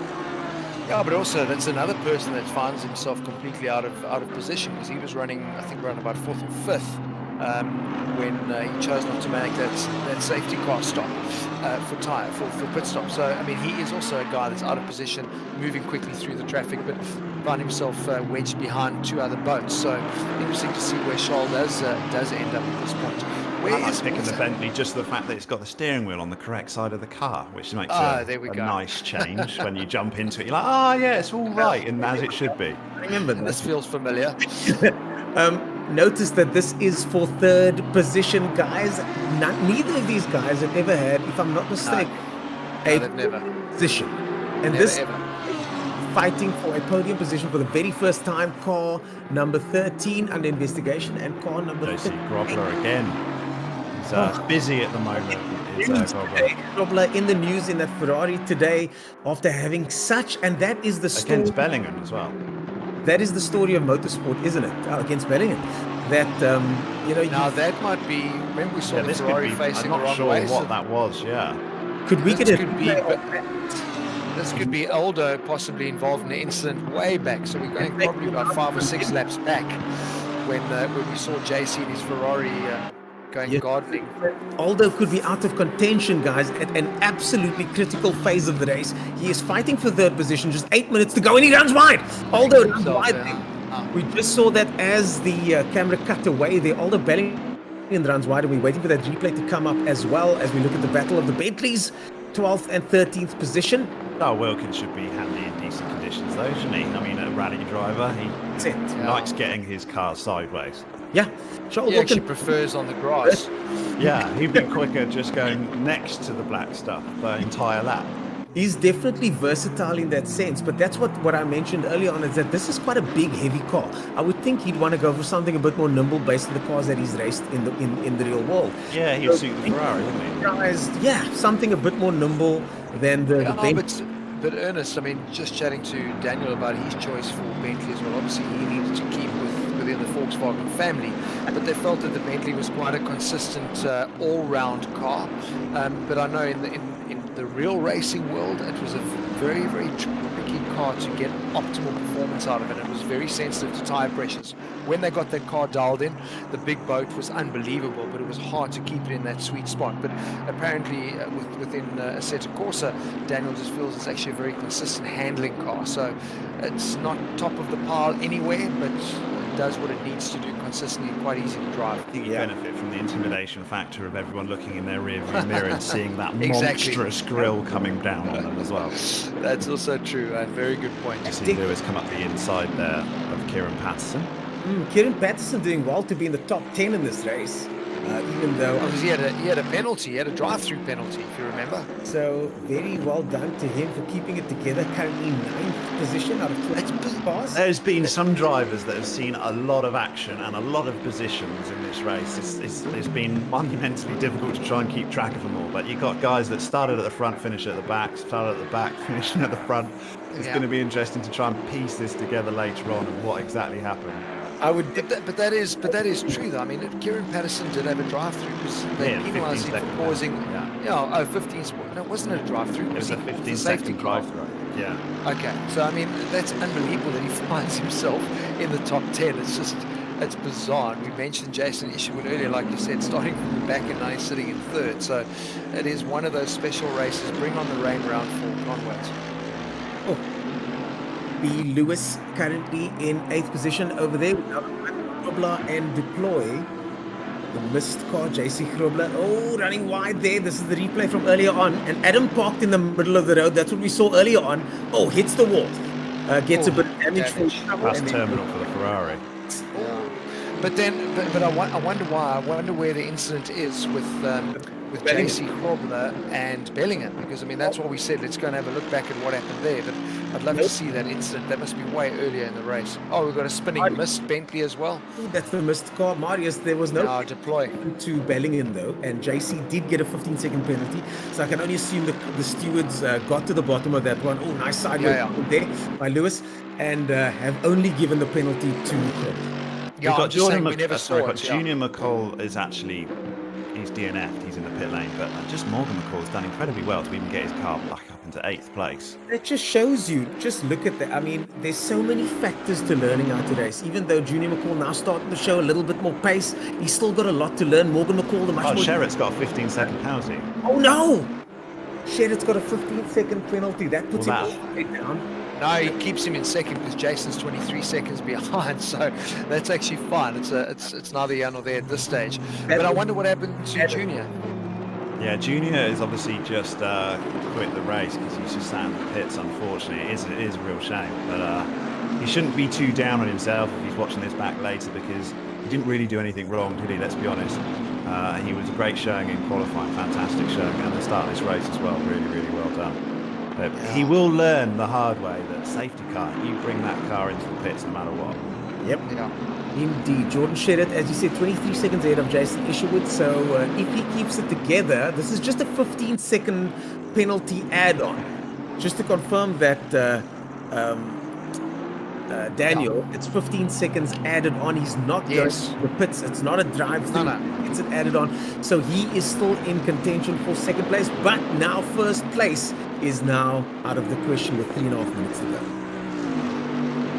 Yeah, but also that's another person that finds himself completely out of position, because he was running, I think, around about 4th or 5th when he chose not to make that safety car stop for pit stop. So I mean, he is also a guy that's out of position, moving quickly through the traffic, but found himself wedged behind 2 other boats. So interesting to see where Charles does end up at this point. I like picking the Bentley, just the fact that it's got the steering wheel on the correct side of the car, which makes a nice change when you jump into it. You're like, yeah, it's all right, and as it should be. Remember this feels familiar. Notice that this is for 3rd position, guys. Neither of these guys have ever had, if I'm not mistaken, a position. And this fighting for a podium position for the very first time. Car number 13 under investigation, and car number 13. Grobler again. He's busy at the moment. Grobler in the news in that Ferrari today after having such, and that is the story. Against Bellingham as well. That is the story of motorsport, isn't it? Against Bellingham. That, Now that might be, remember we saw the Ferrari facing the wrong way. I'm not sure what that was, Could we get it? This could be Aldo possibly involved in an incident way back. So we're going probably about 5 or 6 laps back when we saw JC in his Ferrari going gardening. Aldo could be out of contention, guys, at an absolutely critical phase of the race. He is fighting for third position, just 8 minutes to go, and he runs wide. Aldo runs wide. We just saw that as the camera cut away there. Aldo Bellingham runs wide, and we're waiting for that replay to come up as well as we look at the battle of the Bentleys, 12th and 13th position. Oh, Wilkins should be handy in decent conditions, though, shouldn't he? I mean, a rally driver, he likes getting his car sideways. Yeah, he actually prefers on the grass. Yeah, he'd be quicker just going next to the black stuff the entire lap. He's definitely versatile in that sense, but that's what I mentioned earlier on, is that this is quite a big, heavy car. I would think he'd want to go for something a bit more nimble based on the cars that he's raced in the real world. Yeah, he'd suit the Ferrari, wouldn't he? Guys, yeah, something a bit more nimble than the But Ernest, I mean, just chatting to Daniel about his choice for Bentley as well. Obviously, he needed to keep within the Volkswagen family, but they felt that the Bentley was quite a consistent all-round car. But I know in the real racing world, it was a very, very tricky car to get optimal performance out of it. It was very sensitive to tire pressures. When they got that car dialed in, the big boat was unbelievable, but it was hard to keep it in that sweet spot. But apparently within Assetto Corsa, Daniel just feels it's actually a very consistent handling car. So it's not top of the pile anywhere, but it does what it needs to do consistently and quite easy to drive. I think you benefit from the intimidation factor of everyone looking in their rear view mirror and seeing that Exactly. monstrous grille coming down on them as well. That's also true, and very good point. You see Lewis come up the inside there of Kieran Patterson. Kieran Patterson doing well to be in the top 10 in this race, even though... Because he had a penalty, he had a drive-through penalty, if you remember. So, very well done to him for keeping it together, currently 9th position out of 20 cars. There's been some drivers that have seen a lot of action and a lot of positions in this race. It's been monumentally difficult to try and keep track of them all, but you've got guys that started at the front, finished at the back, started at the back, finishing at the front. It's going to be interesting to try and piece this together later on of what exactly happened. But that is true though. I mean, Kieran Patterson did have a drive-through because they penalised him for causing. 15. No, it wasn't a drive-through. It was a 15-second drive-through. Yeah. Okay, so I mean, that's unbelievable that he finds himself in the top 10. It's bizarre. And we mentioned Jason Isherwood earlier, like you said, starting from the back and now he's sitting in third. So it is one of those special races. Bring on the rain round for Conways. Oh. B. Lewis currently in 8th position over there. Grobler and Deploy. The missed car, JC Grobler. Oh, running wide there. This is the replay from earlier on. And Adam parked in the middle of the road. That's what we saw earlier on. Oh, hits the wall. Gets a bit of damage. That's terminal for the Ferrari. But I wonder why. I wonder where the incident is with JC Grobler and Bellingham, because I mean that's what we said. Let's go and have a look back at what happened there. But I'd love to see that incident. That must be way earlier in the race. Oh, we've got a spinning missed Bentley as well. That's the missed car, Marius. There was no deploy to Bellingham though, and JC did get a 15-second penalty. So I can only assume the stewards got to the bottom of that one. Oh, nice sideways there by Lewis, and have only given the penalty to. We've got Junior McCall is actually. He's DNF'd, he's in the pit lane, but just Morgan McCall's done incredibly well to even get his car back up into 8th place. It just shows you, just look at that. I mean, there's so many factors to learning how to race. Even though Junior McCall now starting to show a little bit more pace, he's still got a lot to learn. Morgan McCall, the much more... Sherritt's got a 15-second penalty. Oh no! Sherritt's got a 15-second penalty. That puts him all the way down. No, he keeps him in second because Jason's 23 seconds behind, so that's actually fine. It's neither here nor there at this stage. But I wonder what happened to Junior. Yeah, Junior is obviously just quit the race because he's just sat in the pits, unfortunately. It is a real shame, but he shouldn't be too down on himself if he's watching this back later, because he didn't really do anything wrong, did he? Let's be honest. He was a great showing in qualifying, fantastic showing at the start of this race as well. Really, really well done. But he will learn the hard way that safety car, you bring that car into the pits no matter what. Yep. Yeah. Indeed. Jordan Sherritt, as you said, 23 seconds ahead of Jason Isherwood. So if he keeps it together, this is just a 15-second penalty add-on. Just to confirm that, Daniel, it's 15 seconds added on. He's not going to the pits. It's not a drive-through. It's an added on. So he is still in contention for second place, but now first place is now out of the question with 3.5 minutes to go.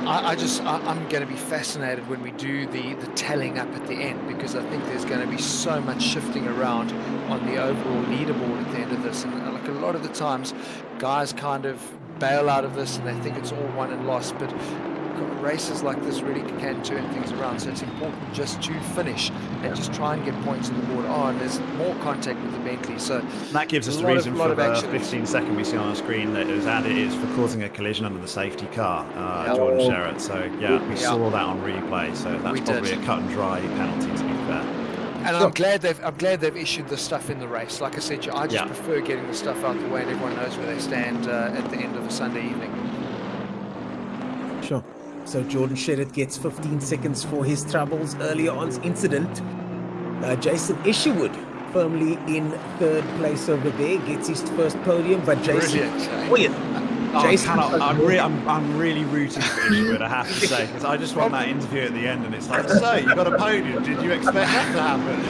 I'm going to be fascinated when we do the tallying up at the end, because I think there's going to be so much shifting around on the overall leaderboard at the end of this. And like a lot of the times, guys kind of bail out of this and they think it's all won and lost, but races like this really can turn things around. So it's important just to finish and just try and get points on the board. Oh, and there's more contact with the Bentley. So that gives us the reason for the 15-second we see on our screen that is added is for causing a collision under the safety car, Jordan Sherratt. So yeah, we saw that on replay. So that's probably a cut and dry penalty, to be fair. And I'm glad they've issued the stuff in the race. Like I said, I just prefer getting the stuff out the way and everyone knows where they stand at the end of a Sunday evening. Sure. So Jordan Sherratt gets 15 seconds for his troubles earlier on's incident. Jason Isherwood firmly in third place over there, gets his first podium, but Jason... Brilliant. Jason, I'm really rooting for Isherwood, I have to say, because I just want that interview at the end, and it's like, so you got a podium? Did you expect that to happen?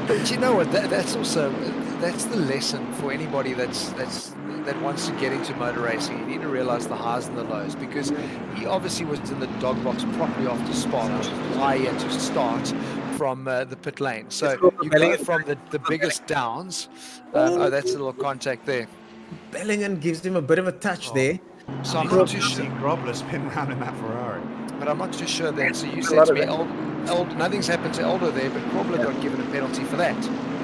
But you know what? That's the lesson for anybody that wants to get into motor racing. You need to realize the highs and the lows, because he obviously was in the dog box properly off the spot, which is why he had to start from the pit lane. So you go from the biggest downs. Oh, that's a little contact there. Bellingham gives him a bit of a touch there. So I'm not too sure. Grobler spin round in that Ferrari. But I'm not too sure then. So you said to me, nothing's happened to Eldo there, but Grobler got given a penalty for that.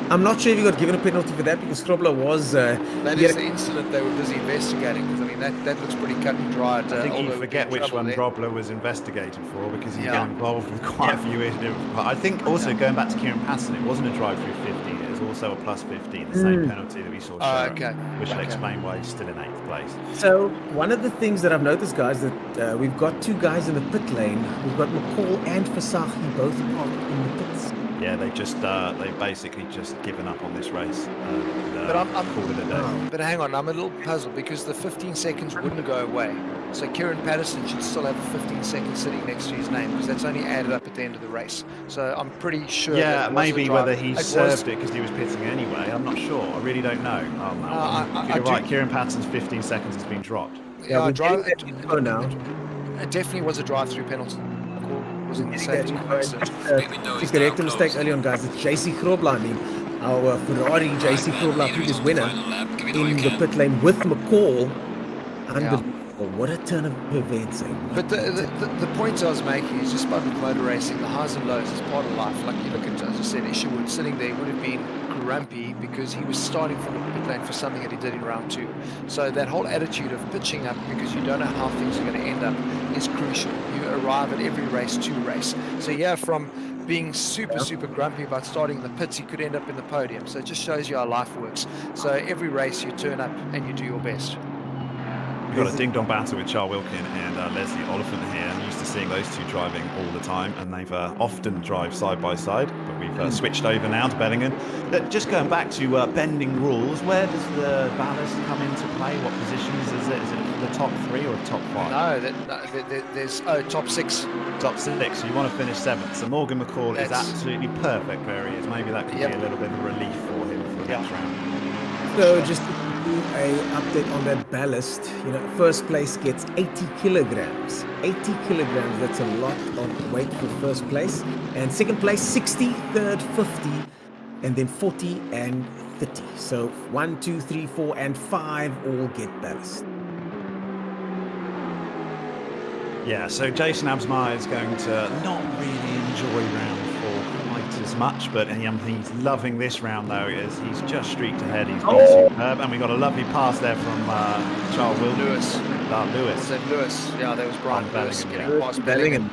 I'm not sure if he got given a penalty for that, because Grobler was... that is the incident they were busy investigating, because I mean, that looks pretty cut and dry. I think you forget which one Grobler was investigated for, because he got involved with quite a few issues. I think also, going back to Kieran Patterson, it wasn't a drive-through 15, it was also a plus 15, the same penalty that we saw which will explain why he's still in 8th place. So one of the things that I've noticed, guys, that we've got two guys in the pit lane. We've got McCall and Fasaki both parked in the pits. Yeah, they've basically just given up on this race. But I'm called it a day. But hang on, I'm a little puzzled, because the 15 seconds wouldn't go away. So Kieran Patterson should still have 15 seconds sitting next to his name, because that's only added up at the end of the race. So I'm pretty sure. Yeah, maybe whether he served it because he was pitting anyway. I'm not sure. I really don't know. You're right. Kieran Patterson's 15 seconds has been dropped. Yeah, it definitely was a drive-through penalty. Was in the safety to correct a mistake early on, guys, it's JC Grobler, our Ferrari JC Grobler, previous winner, in the pit lane with McCall. Unbelievable. What a turn of events. But the point I was making is just about with motor racing, the highs and lows is part of life. Like you look at, as I said, Isherwood sitting there would have been grumpy because he was starting from the pit lane for something that he did in round 2. So that whole attitude of pitching up because you don't know how things are going to end up is crucial. You arrive at every race to race. So yeah, from being super grumpy about starting in the pits, you could end up in the podium. So it just shows you how life works. So every race you turn up and you do your best. We've got a ding-dong battle with Charles Wilkin and Leslie Oliphant here. I'm used to seeing those two driving all the time, and they've often drive side by side, but we've switched over now to Bellingham. Just going back to bending rules, where does the ballast come into play? What positions is it? Is it the top 3 or top 5? No, there's top 6. Top 6, so you want to finish 7th. So Morgan McCall is absolutely perfect where he is. Maybe that could be a little bit of relief for him for the next round. So just a update on that ballast. First place gets 80 kilograms. 80 kilograms, that's a lot of weight for first place. And second place, 60, third, 50, and then 40 and 30. So 1, 2, 3, 4, and 5 all get ballast. Yeah, so Jason Absmeyer is going to not really enjoy round 4 quite as much, but he's loving this round though, as he's just streaked ahead. He's been superb, and we got a lovely pass there from Charles Lewis. Lewis. Yeah, there was Brian Lewis getting past Bellingham.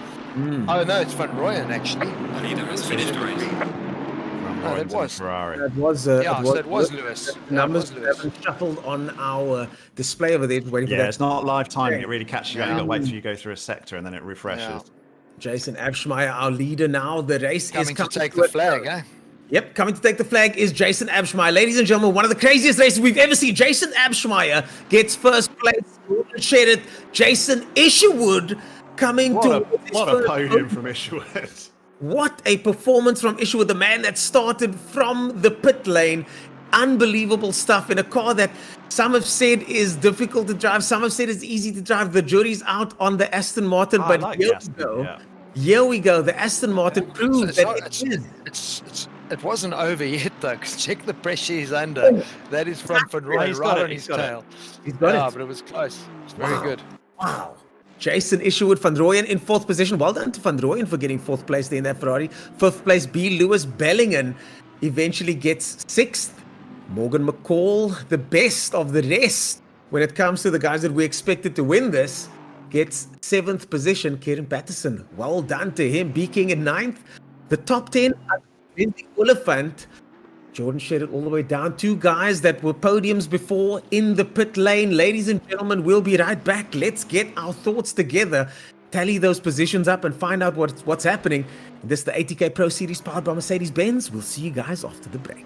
Oh no, it's Van Rooyen actually. Leader has finished the race. No, that was Ferrari. That was Lewis. Numbers haven't shuffled on our display over there. Waiting for that. It's not live timing. It really catches you out. You've got to wait till you go through a sector and then it refreshes. Yeah. Jason Absmeyer, our leader now. The race is coming to take the flag, eh? Yep, coming to take the flag is Jason Absmeyer. Ladies and gentlemen, one of the craziest races we've ever seen. Jason Absmeyer gets first place. Sherratt, Jason Isherwood coming to what a podium from Isherwood. What a performance from Isherwood, the man that started from the pit lane unbelievable stuff in a car that some have said is difficult to drive, some have said it's easy to drive. The jury's out on the Aston Martin, but like here Aston, we go. yeah. Here we go. The Aston Martin proves that it wasn't over yet, though, because check the pressure he's under. That is from Van Rooyen right on his tail. He's got it. But it was close. It's very good. Wow. Jason Isherwood, Van Rooyen in 4th position. Well done to Van Rooyen for getting 4th place there in that Ferrari. 5th place, B. Lewis Bellingen eventually gets 6th. Morgan McCall, the best of the rest when it comes to the guys that we expected to win this, gets 7th position. Kieran Patterson, well done to him. B. King in 9th. The top 10, Lindsay Oliphant, Jordan Shedden all the way down. 2 guys that were podiums before in the pit lane. Ladies and gentlemen, we'll be right back. Let's get our thoughts together, tally those positions up, and find out what's happening. This is the ATK Pro Series powered by Mercedes-Benz. We'll see you guys after the break.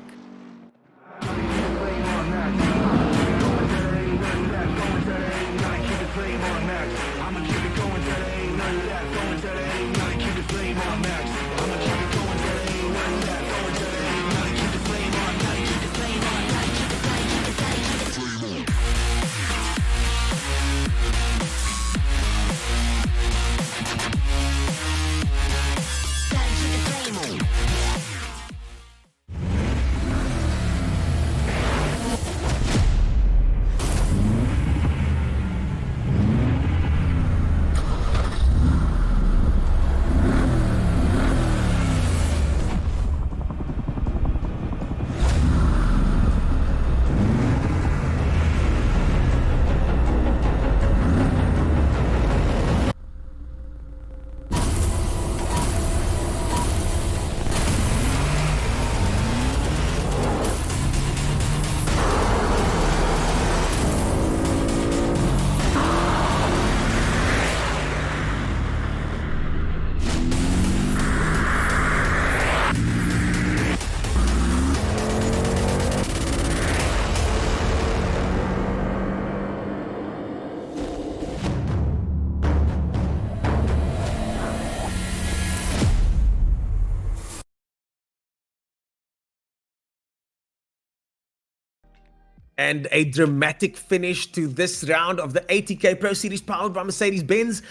And a dramatic finish to this round of the ATK Pro Series powered by Mercedes-Benz.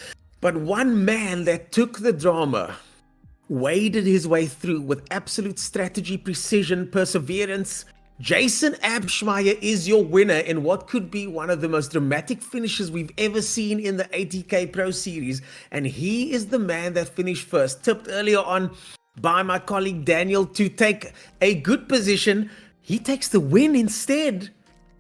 But one man that took the drama, waded his way through with absolute strategy, precision, perseverance. Jason Abschmeyer is your winner in what could be one of the most dramatic finishes we've ever seen in the ATK Pro Series. And he is the man that finished first, tipped earlier on by my colleague Daniel to take a good position. He takes the win instead.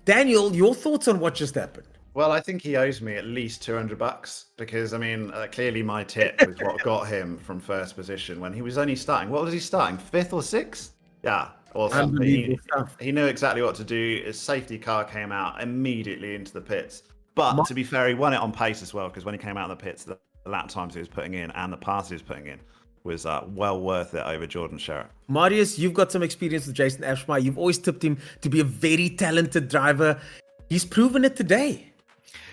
Daniel, your thoughts on what just happened? Well, I think he owes me at least $200 because, I mean, clearly my tip was what got him from first position when he was only starting. What was he starting? 5th or 6th? Yeah, awesome. He knew exactly what to do. His safety car came out immediately into the pits. But to be fair, he won it on pace as well because when he came out of the pits, the lap times he was putting in and the passes he was putting in was well worth it over Jordan Sherritt. Marius, you've got some experience with Jason Abschmeyer. You've always tipped him to be a very talented driver. He's proven it today.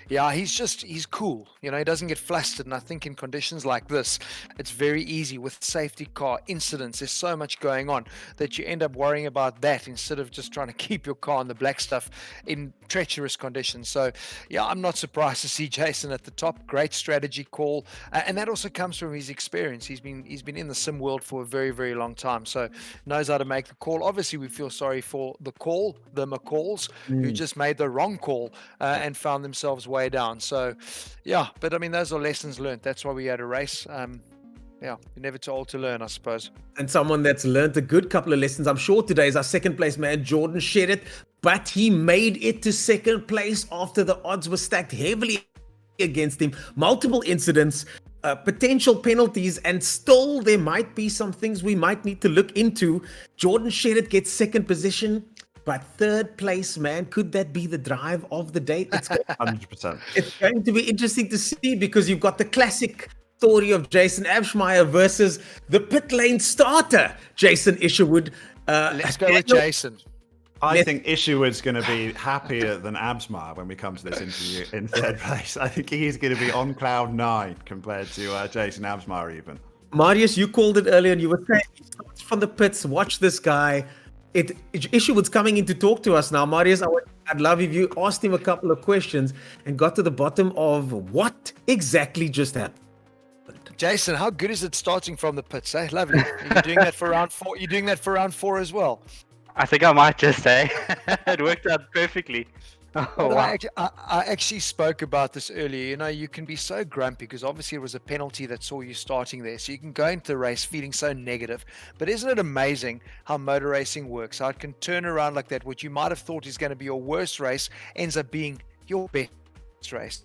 Yeah, he's cool. You know, he doesn't get flustered. And I think in conditions like this, it's very easy with safety car incidents. There's so much going on that you end up worrying about that instead of just trying to keep your car on the black stuff in treacherous conditions. So, yeah, I'm not surprised to see Jason at the top. Great strategy call. And that also comes from his experience. He's been in the sim world for a very, very long time. So knows how to make the call. Obviously, we feel sorry for the McCalls, who just made the wrong call and found themselves way down. So yeah, but I mean, those are lessons learned. That's why we had a race. Yeah, you're never too old to learn, I suppose. And someone that's learned a good couple of lessons, I'm sure today, is our second place man, Jordan Shedden, but he made it to second place after the odds were stacked heavily against him. Multiple incidents, potential penalties, and still there might be some things we might need to look into. Jordan Shedden gets second position. But third place, man, could that be the drive of the day? It's 100%. It's going to be interesting to see because you've got the classic story of Jason Abschmeyer versus the pit lane starter, Jason Isherwood. Let's go with Jason. I think Isherwood's going to be happier than Abschmeyer when we come to this interview in third place. I think he's going to be on cloud 9 compared to Jason Abschmeyer even. Marius, you called it earlier and you were saying he starts from the pits. Watch this guy. Isherwood's coming in to talk to us now. Marius, I'd love if you asked him a couple of questions and got to the bottom of what exactly just happened. Jason, how good is it starting from the pits? Eh? Lovely. Are you doing that for round 4? You're doing that for round 4 as well? I think I might just say it worked out perfectly. Oh, wow. I actually spoke about this earlier. You know, you can be so grumpy because obviously it was a penalty that saw you starting there. So you can go into the race feeling so negative. But isn't it amazing how motor racing works? How it can turn around like that. What you might have thought is going to be your worst race ends up being your best race.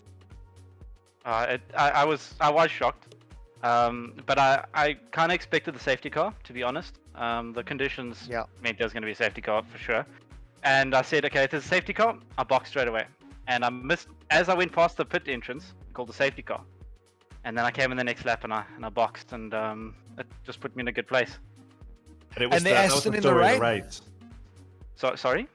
I was shocked. But I kind of expected the safety car, to be honest. The conditions meant there was going to be a safety car for sure. And I said, okay, if there's a safety car, I boxed straight away. And I missed, as I went past the pit entrance, called the safety car. And then I came in the next lap and I boxed, and it just put me in a good place. But it was the Aston in the race. So, sorry?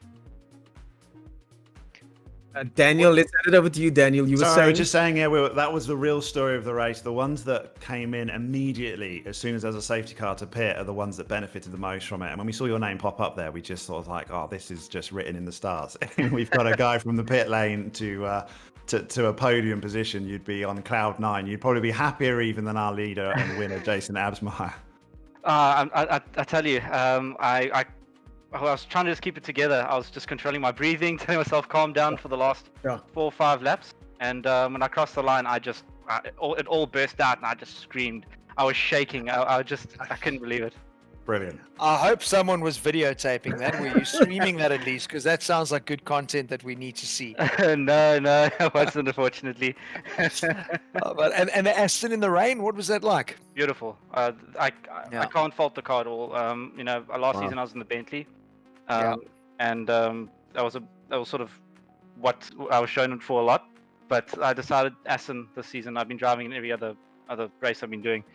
Daniel, let's hand it over to you, Daniel. You were saying... I was just saying, that was the real story of the race. The ones that came in immediately, as soon as there's a safety car to pit, are the ones that benefited the most from it. And when we saw your name pop up there, we just thought like, oh, this is just written in the stars. We've got a guy from the pit lane to a podium position. You'd be on cloud 9. You'd probably be happier even than our leader and winner, Jason Absmeyer. I tell you, I was trying to just keep it together. I was just controlling my breathing, telling myself calm down for the last 4 or 5 laps. And when I crossed the line, it all burst out and I just screamed. I was shaking. I couldn't believe it. Brilliant. I hope someone was videotaping that. Were you streaming that at least? Because that sounds like good content that we need to see. No, I wasn't, unfortunately. And the Aston in the rain, what was that like? Beautiful. I can't fault the car at all. Last season I was in the Bentley. And that was sort of what I was shown it for a lot. But I decided Aston this season. I've been driving in every other race I've been doing,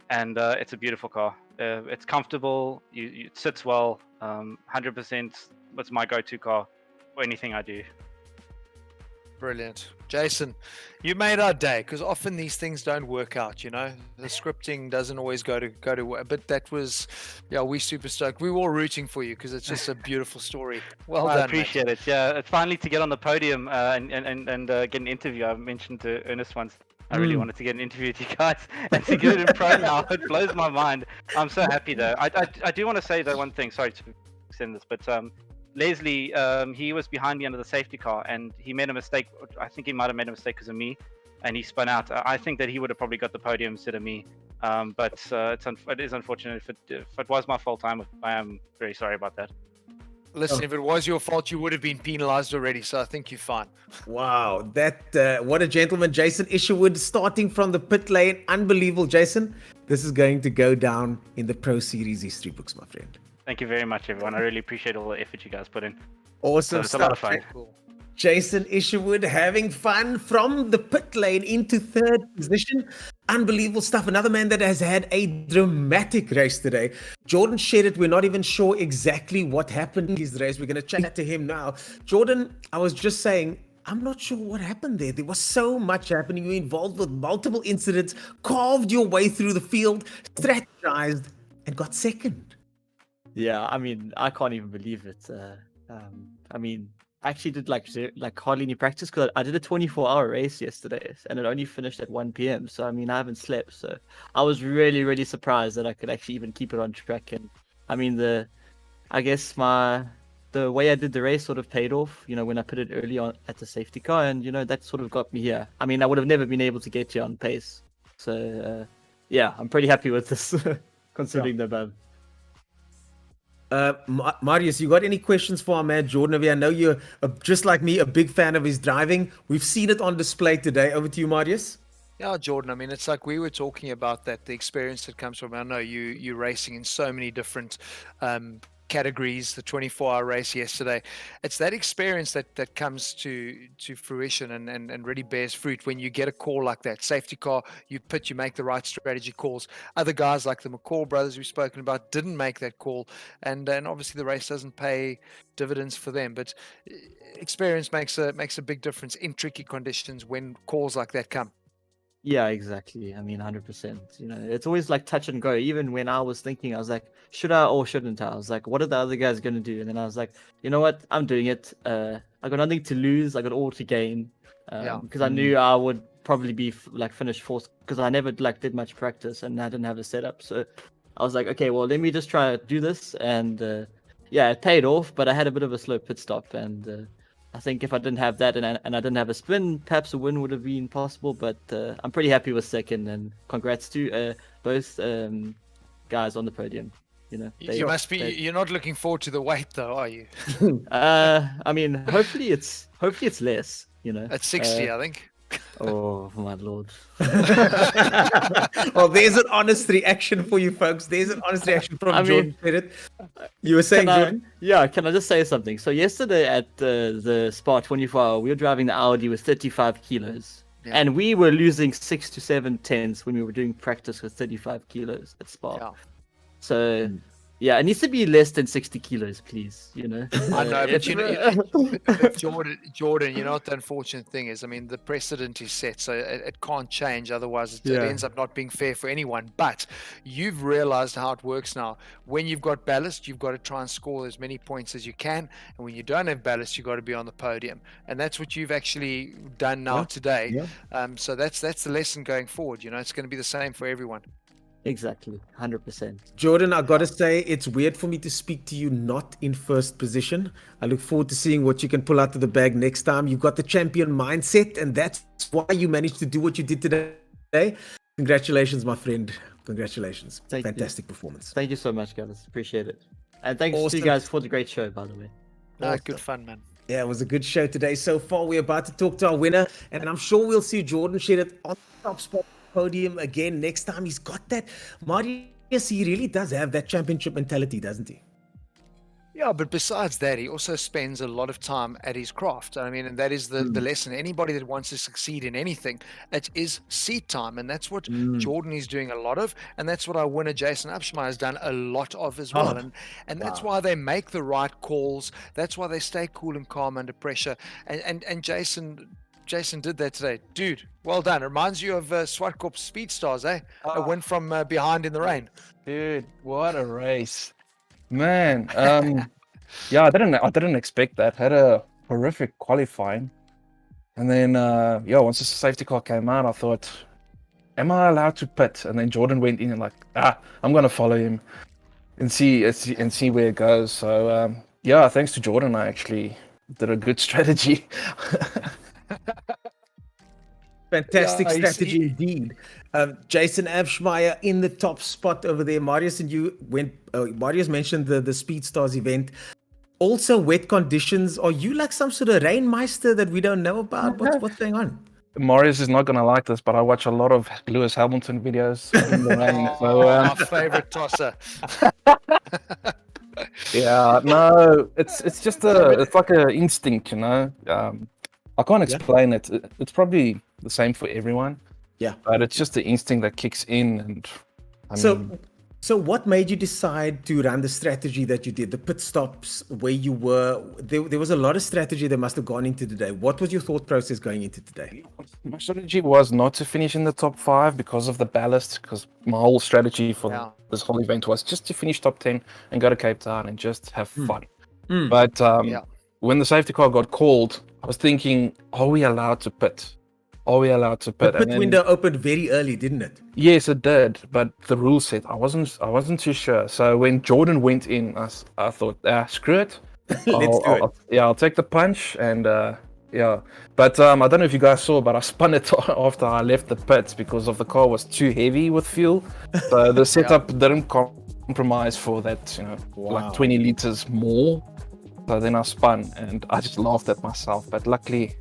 and it's a beautiful car. It's comfortable. It sits well. 100%. It's my go-to car for anything I do. Brilliant. Jason, you made our day, because often these things don't work out, you know. The scripting doesn't always go to but that was, we super stoked. We were all rooting for you because it's just a beautiful story. Well done. I appreciate it. Yeah, it's finally to get on the podium and get an interview. I mentioned to Ernest once, I really wanted to get an interview with you guys, and to get it in pro now, it blows my mind. I'm so happy though. I do want to say though one thing. Sorry to extend this, but Leslie, he was behind me under the safety car, and he made a mistake. I think he might have made a mistake because of me, and he spun out. I think that he would have probably got the podium instead of me. But it is unfortunate. If it was my fault, I am very sorry about that. Listen, if it was your fault, you would have been penalized already, so I think you're fine. Wow, what a gentleman. Jason Isherwood starting from the pit lane. Unbelievable, Jason. This is going to go down in the Pro Series history books, my friend. Thank you very much, everyone. I really appreciate all the effort you guys put in. Awesome It's stuff. a lot of fun. Cool. Jason Isherwood having fun from the pit lane into 3rd position. Unbelievable stuff. Another man that has had a dramatic race today. Jordan shared it. We're not even sure exactly what happened in his race. We're going to chat to him now. Jordan, I was just saying, I'm not sure what happened there. There was so much happening. You were involved with multiple incidents, carved your way through the field, strategized, and got second. Yeah, I mean, I can't even believe it. I actually did like hardly any practice because I did a 24-hour race yesterday and it only finished at 1 p.m. So I mean, I haven't slept. So I was really, really surprised that I could actually even keep it on track. And I mean, the way I did the race sort of paid off. You know, when I put it early on at the safety car, and you know that sort of got me here. I mean, I would have never been able to get here on pace. So yeah, I'm pretty happy with this considering the above. Marius, you got any questions for our man Jordan? I know you're just like me, a big fan of his driving. We've seen it on display today. Over to you, Marius. Yeah, Jordan, I mean, it's like we were talking about that, the experience that comes from, I know you're racing in so many different categories, the 24-hour race yesterday. It's that experience that comes to fruition and really bears fruit when you get a call like that. Safety car, you make the right strategy calls. Other guys like the McCall brothers we've spoken about didn't make that call, and obviously the race doesn't pay dividends for them, but experience makes a big difference in tricky conditions when calls like that come. Yeah, exactly. I mean, 100%. You know, it's always like touch and go. Even when I was thinking, I was like, should I or shouldn't I? I was like, what are the other guys going to do? And then I was like, you know what? I'm doing it. I got nothing to lose. I got all to gain. Because I knew I would probably be like finish fourth because I never like did much practice and I didn't have a setup. So I was like, okay, well, let me just try to do this. And yeah, it paid off, but I had a bit of a slow pit stop. And I think if I didn't have that and I didn't have a spin, perhaps a win would have been possible. But I'm pretty happy with second, and congrats to both guys on the podium. You know, you're not looking forward to the weight though, are you? I mean, hopefully it's less. You know, at 60, I think. Oh my lord! Well, there's an honest reaction for you folks. There's an honest reaction from Jordan. You were saying, Jordan? Can I just say something? So yesterday at the Spa 24-hour, we were driving the Audi with 35 kilos, and we were losing 6 to 7 tenths when we were doing practice with 35 kilos at Spa. Yeah. So. Yeah, it needs to be less than 60 kilos, please. You know. I know, but Jordan, you know what the unfortunate thing is? I mean, the precedent is set, so it can't change. Otherwise, it ends up not being fair for anyone. But you've realized how it works now. When you've got ballast, you've got to try and score as many points as you can. And when you don't have ballast, you've got to be on the podium. And that's what you've actually done now today. Yeah. So that's the lesson going forward. You know, it's going to be the same for everyone. Exactly, 100%. Jordan, I gotta say, it's weird for me to speak to you not in first position. I look forward to seeing what you can pull out of the bag next time. You've got the champion mindset, and that's why you managed to do what you did today. Congratulations, my friend. Congratulations. Fantastic performance. Thank you so much, guys. Appreciate it. And thanks to you guys for the great show, by the way. Awesome. Good fun, man. Yeah, it was a good show today. So far, we're about to talk to our winner, and I'm sure we'll see Jordan shed it on the top spot. Podium again next time. He's got that. Marius, he really does have that championship mentality, doesn't he? Yeah, but besides that, he also spends a lot of time at his craft. I mean, and that is the lesson. Anybody that wants to succeed in anything, it is seat time. And that's what Jordan is doing a lot of. And that's what our winner, Jason Upshmeyer, has done a lot of as well. And that's why they make the right calls. That's why they stay cool and calm under pressure. And Jason did that today. Dude, well done. It reminds you of Swartkorp's Speed Stars, eh? A win from behind in the rain. Dude, what a race. Man, yeah, I didn't expect that. Had a horrific qualifying. And then, once the safety car came out, I thought, am I allowed to pit? And then Jordan went in and like, I'm going to follow him and see where it goes. So, thanks to Jordan, I actually did a good strategy. Fantastic strategy indeed. Jason Upshmeyer in the top spot over there. Marius and you Marius mentioned the Speed Stars event. Also wet conditions. Are you like some sort of rainmeister that we don't know about? What's going on? Marius is not going to like this, but I watch a lot of Lewis Hamilton videos in the rain. So, my favorite tosser. Yeah, no, it's just it's like an instinct, you know. I can't explain it. It's probably the same for everyone. Yeah. But it's just the instinct that kicks in. And So what made you decide to run the strategy that you did? The pit stops where you were, there was a lot of strategy that must have gone into today. What was your thought process going into today? My strategy was not to finish in the top 5 because of the ballast, because my whole strategy for this whole event was just to finish top 10 and go to Cape Town and just have fun. But when the safety car got called, I was thinking, are we allowed to pit? The pit window opened very early, didn't it? Yes, it did. But the rule said I wasn't too sure. So when Jordan went in, I thought, screw it. Let's do it. I'll take the punch and But I don't know if you guys saw, but I spun it after I left the pits because of the car was too heavy with fuel. So the setup didn't compromise for that, like 20 liters more. So then I spun and I just laughed at myself. But luckily,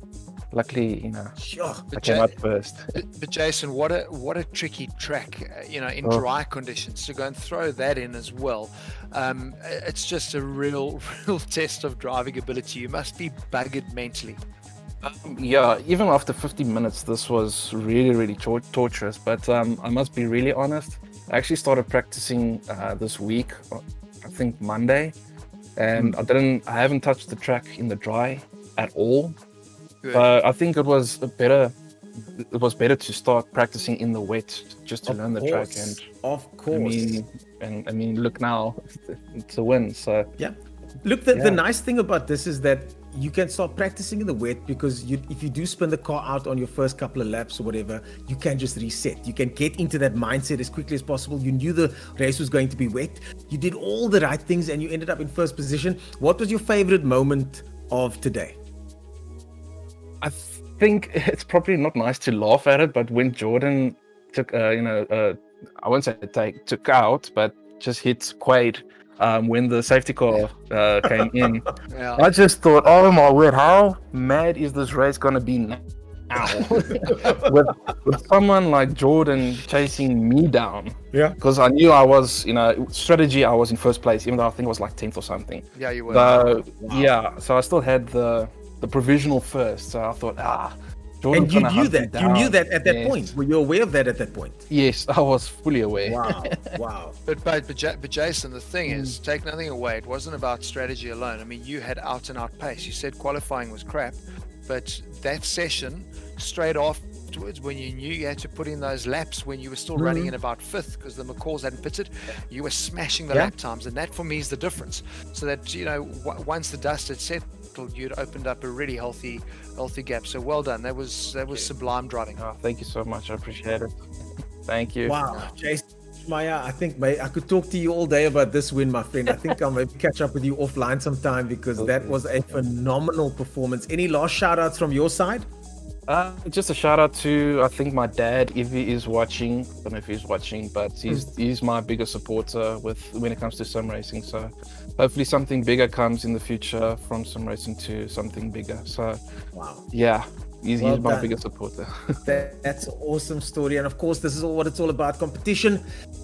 I came out first. But Jason, what a tricky track, in dry conditions to go and throw that in as well. It's just a real test of driving ability. You must be buggered mentally. Even after 50 minutes, this was really, really torturous. But I must be really honest. I actually started practicing this week, I think Monday. And I haven't touched the track in the dry at all. Good. But I think it was a better it was better to start practicing in the wet just to learn the track. And of course, I mean, look now, it's a win. So yeah. Look, the nice thing about this is that you can start practicing in the wet because if you do spin the car out on your first couple of laps or whatever, you can just reset. You can get into that mindset as quickly as possible. You knew the race was going to be wet. You did all the right things and you ended up in first position. What was your favorite moment of today? I think it's probably not nice to laugh at it, but when Jordan took, I won't say took out, but just hit Quaid. When the safety car came in, I just thought, oh my word, how mad is this race gonna be now? with someone like Jordan chasing me down. Yeah. Because I knew I was, strategy, I was in first place, even though I think I was like 10th or something. Yeah, you were. So, yeah, so I still had the provisional first. So I thought, Jordan's and you knew that. You knew that at that point. Were you aware of that at that point? Yes, I was fully aware. Wow. But Jason, the thing is, take nothing away. It wasn't about strategy alone. I mean, you had out and out pace. You said qualifying was crap, but that session straight afterwards, when you knew you had to put in those laps when you were still running in about fifth because the McCalls hadn't pitted, you were smashing the lap times, and that for me is the difference. So that once the dust had settled, you'd opened up a really healthy gap. So well done. That was sublime driving. Oh, thank you so much. I appreciate it. Thank you. Wow, Jason Maya, I think I could talk to you all day about this win, my friend. I think I'll maybe catch up with you offline sometime because that was a phenomenal performance. Any last shout outs from your side? Just a shout out to, I think, my dad, if he is watching. I don't know if he's watching, but he's my biggest supporter when it comes to sim racing. So hopefully something bigger comes in the future from sim racing to something bigger. So yeah, he's my biggest supporter. That's an awesome story. And of course, this is what it's all about: competition,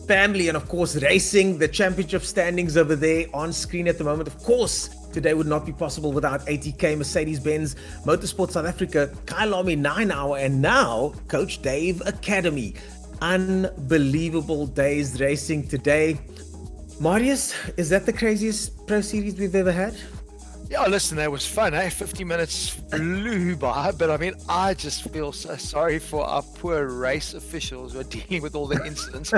family, and of course, racing. The championship standings over there on screen at the moment. Of course, today would not be possible without ATK, Mercedes-Benz Motorsport South Africa, Kyalami 9 Hour, and now Coach Dave Academy. Unbelievable days racing today. Marius, is that the craziest Pro Series we've ever had? Yeah, listen, that was fun, 50 minutes flew by, but I mean, I just feel so sorry for our poor race officials who are dealing with all the incidents.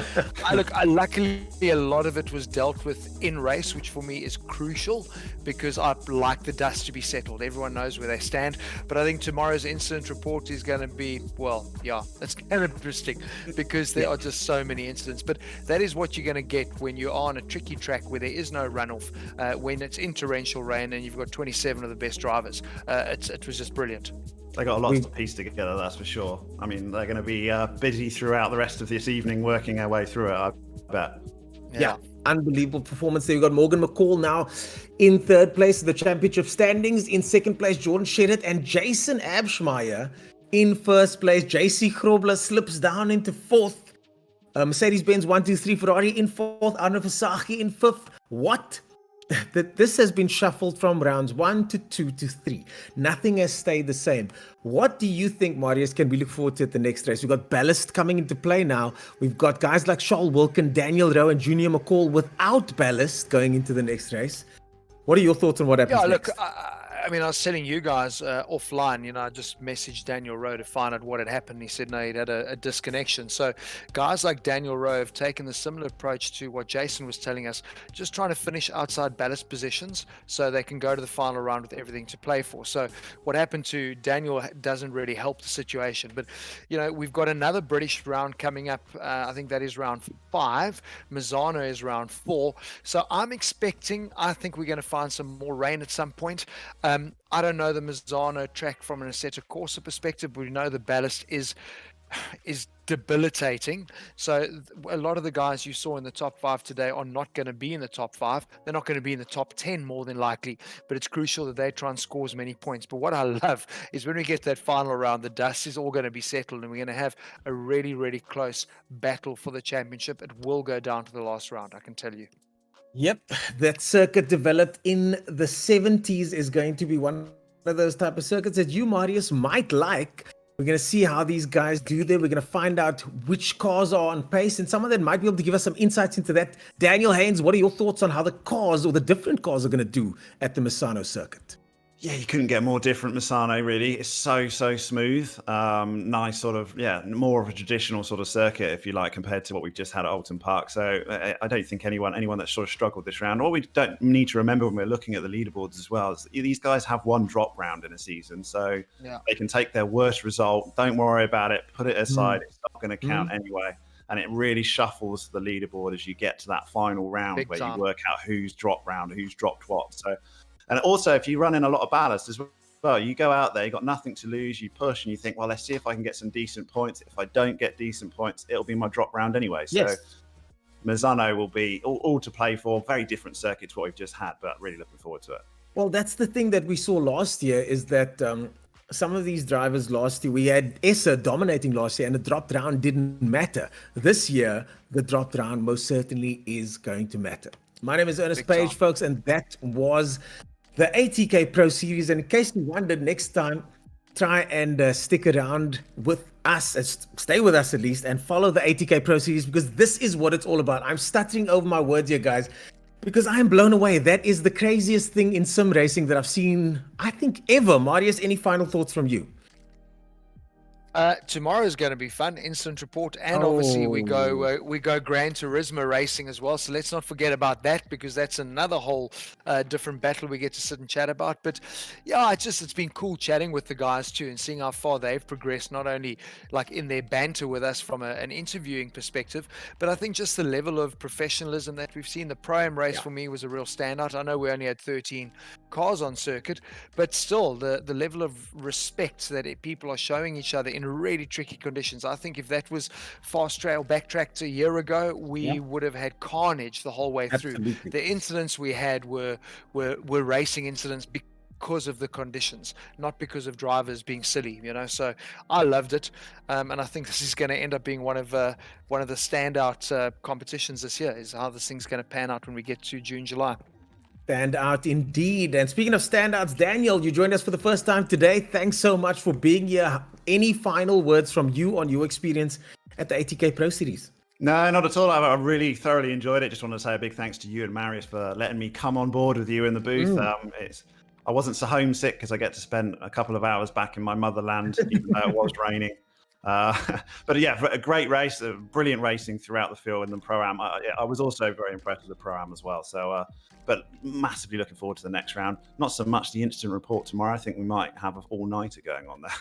Luckily, a lot of it was dealt with in race, which for me is crucial because I like the dust to be settled. Everyone knows where they stand, but I think tomorrow's incident report is going to be, it's kind of interesting because there are just so many incidents, but that is what you're going to get when you are on a tricky track where there is no runoff, when it's in torrential rain and you've got 27 of the best drivers. It was just brilliant. They got a lot to piece together, that's for sure. I mean, they're going to be busy throughout the rest of this evening working our way through it, I bet. Yeah, unbelievable performance there. We've got Morgan McCall now in third place of the championship standings. In second place, Jordan Shedid and Jason Abschmeyer in first place. JC Grobler slips down into fourth. Mercedes-Benz 123 Ferrari in fourth. Arno Versage in fifth. What? This has been shuffled from rounds 1 to 2 to 3. Nothing has stayed the same. What do you think, Marius, can we look forward to at the next race? We've got ballast coming into play now. We've got guys like Charles Wilkin, Daniel Rowe, and Junior McCall without ballast going into the next race. What are your thoughts on what happens next? I mean, I was telling you guys offline, I just messaged Daniel Rowe to find out what had happened. He said, no, he'd had a disconnection. So guys like Daniel Rowe have taken the similar approach to what Jason was telling us, just trying to finish outside ballast positions so they can go to the final round with everything to play for. So what happened to Daniel doesn't really help the situation. But, we've got another British round coming up. I think that is round 5. Mazzano is round 4. So I think we're going to find some more rain at some point. I don't know the Mazzano track from an Assetto Corsa perspective, but we know the ballast is debilitating. So a lot of the guys you saw in the top 5 today are not going to be in the top 5. They're not going to be in the top 10 more than likely, but it's crucial that they try and score as many points. But what I love is when we get that final round, the dust is all going to be settled and we're going to have a really, really close battle for the championship. It will go down to the last round, I can tell you. Yep, that circuit developed in the 70s is going to be one of those type of circuits that you, Marius, might like. We're going to see how these guys do there. We're going to find out which cars are on pace, and some of them might be able to give us some insights into that. Daniel Haynes, what are your thoughts on how the cars or the different cars are going to do at the Misano circuit? Yeah, you couldn't get more different, Misano, really. It's so smooth. Nice sort of, more of a traditional sort of circuit, if you like, compared to what we've just had at Oulton Park. So I don't think anyone that sort of struggled this round, what we don't need to remember when we're looking at the leaderboards as well, is these guys have one drop round in a season. So they can take their worst result, don't worry about it, put it aside. It's not going to count anyway. And it really shuffles the leaderboard as you get to that final round where you work out who's dropped round, who's dropped what. So. And also, if you run in a lot of ballast as well, you go out there, you've got nothing to lose, you push and you think, well, let's see if I can get some decent points. If I don't get decent points, it'll be my drop round anyway. So Misano will be all to play for. Very different circuit to what we've just had, but really looking forward to it. Well, that's the thing that we saw last year is that some of these drivers last year, we had Essa dominating last year and the dropped round didn't matter. This year, the dropped round most certainly is going to matter. My name is Ernest Page, folks, and that was the ATK Pro Series. And in case you wondered, next time, try and stick around with us, stay with us at least, and follow the ATK Pro Series, because this is what it's all about. I'm stuttering over my words here, guys, because I am blown away. That is the craziest thing in sim racing that I've seen, I think, ever. Marius, any final thoughts from you? Tomorrow is going to be fun. Incident report, and obviously we go Gran Turismo racing as well. So let's not forget about that, because that's another whole different battle we get to sit and chat about. But yeah, it's been cool chatting with the guys too and seeing how far they've progressed, not only like in their banter with us from an interviewing perspective, but I think just the level of professionalism that we've seen. The Pro-Am race for me was a real standout. I know we only had 13 cars on circuit, but still the level of respect that people are showing each other in really tricky conditions. I think if that was fast trail backtracked a year ago, we would have had carnage the whole way through. The incidents we had were racing incidents because of the conditions, not because of drivers being silly, so I loved it, and I think this is going to end up being one of the standout competitions this year, is how this thing's going to pan out when we get to June, July. Stand out indeed. And speaking of standouts, Daniel, you joined us for the first time today. Thanks so much for being here. Any final words from you on your experience at the ATK Pro Series? No, not at all. I really thoroughly enjoyed it. Just want to say a big thanks to you and Marius for letting me come on board with you in the booth. I wasn't so homesick because I get to spend a couple of hours back in my motherland, even though it was raining. But yeah, a great race, brilliant racing throughout the field and the Pro-Am. I was also very impressed with the Pro-Am as well. So, but massively looking forward to the next round. Not so much the instant report tomorrow. I think we might have an all-nighter going on there.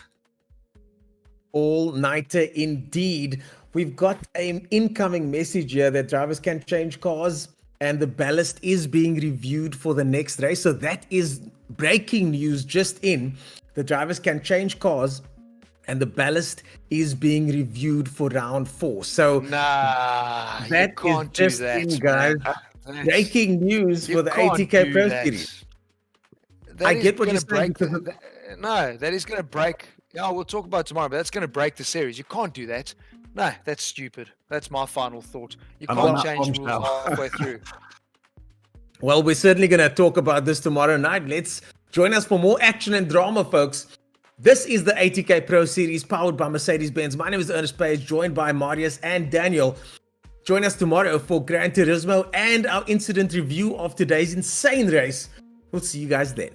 All-nighter indeed. We've got an incoming message here that drivers can change cars and the ballast is being reviewed for the next race. So that is breaking news just in. The drivers can change cars and the ballast is being reviewed for round 4. So that is just in, guys. Breaking news for the ATK Pro Series. I get what you're saying. That is going to break. Yeah, we'll talk about it tomorrow, but that's going to break the series. You can't do that. No, that's stupid. That's my final thought. You can't change rules halfway through. Well, we're certainly going to talk about this tomorrow night. Let's join us for more action and drama, folks. This is the ATK Pro Series powered by Mercedes-Benz. My name is Ernest Page, joined by Marius and Daniel. Join us tomorrow for Gran Turismo and our incident review of today's insane race. We'll see you guys then.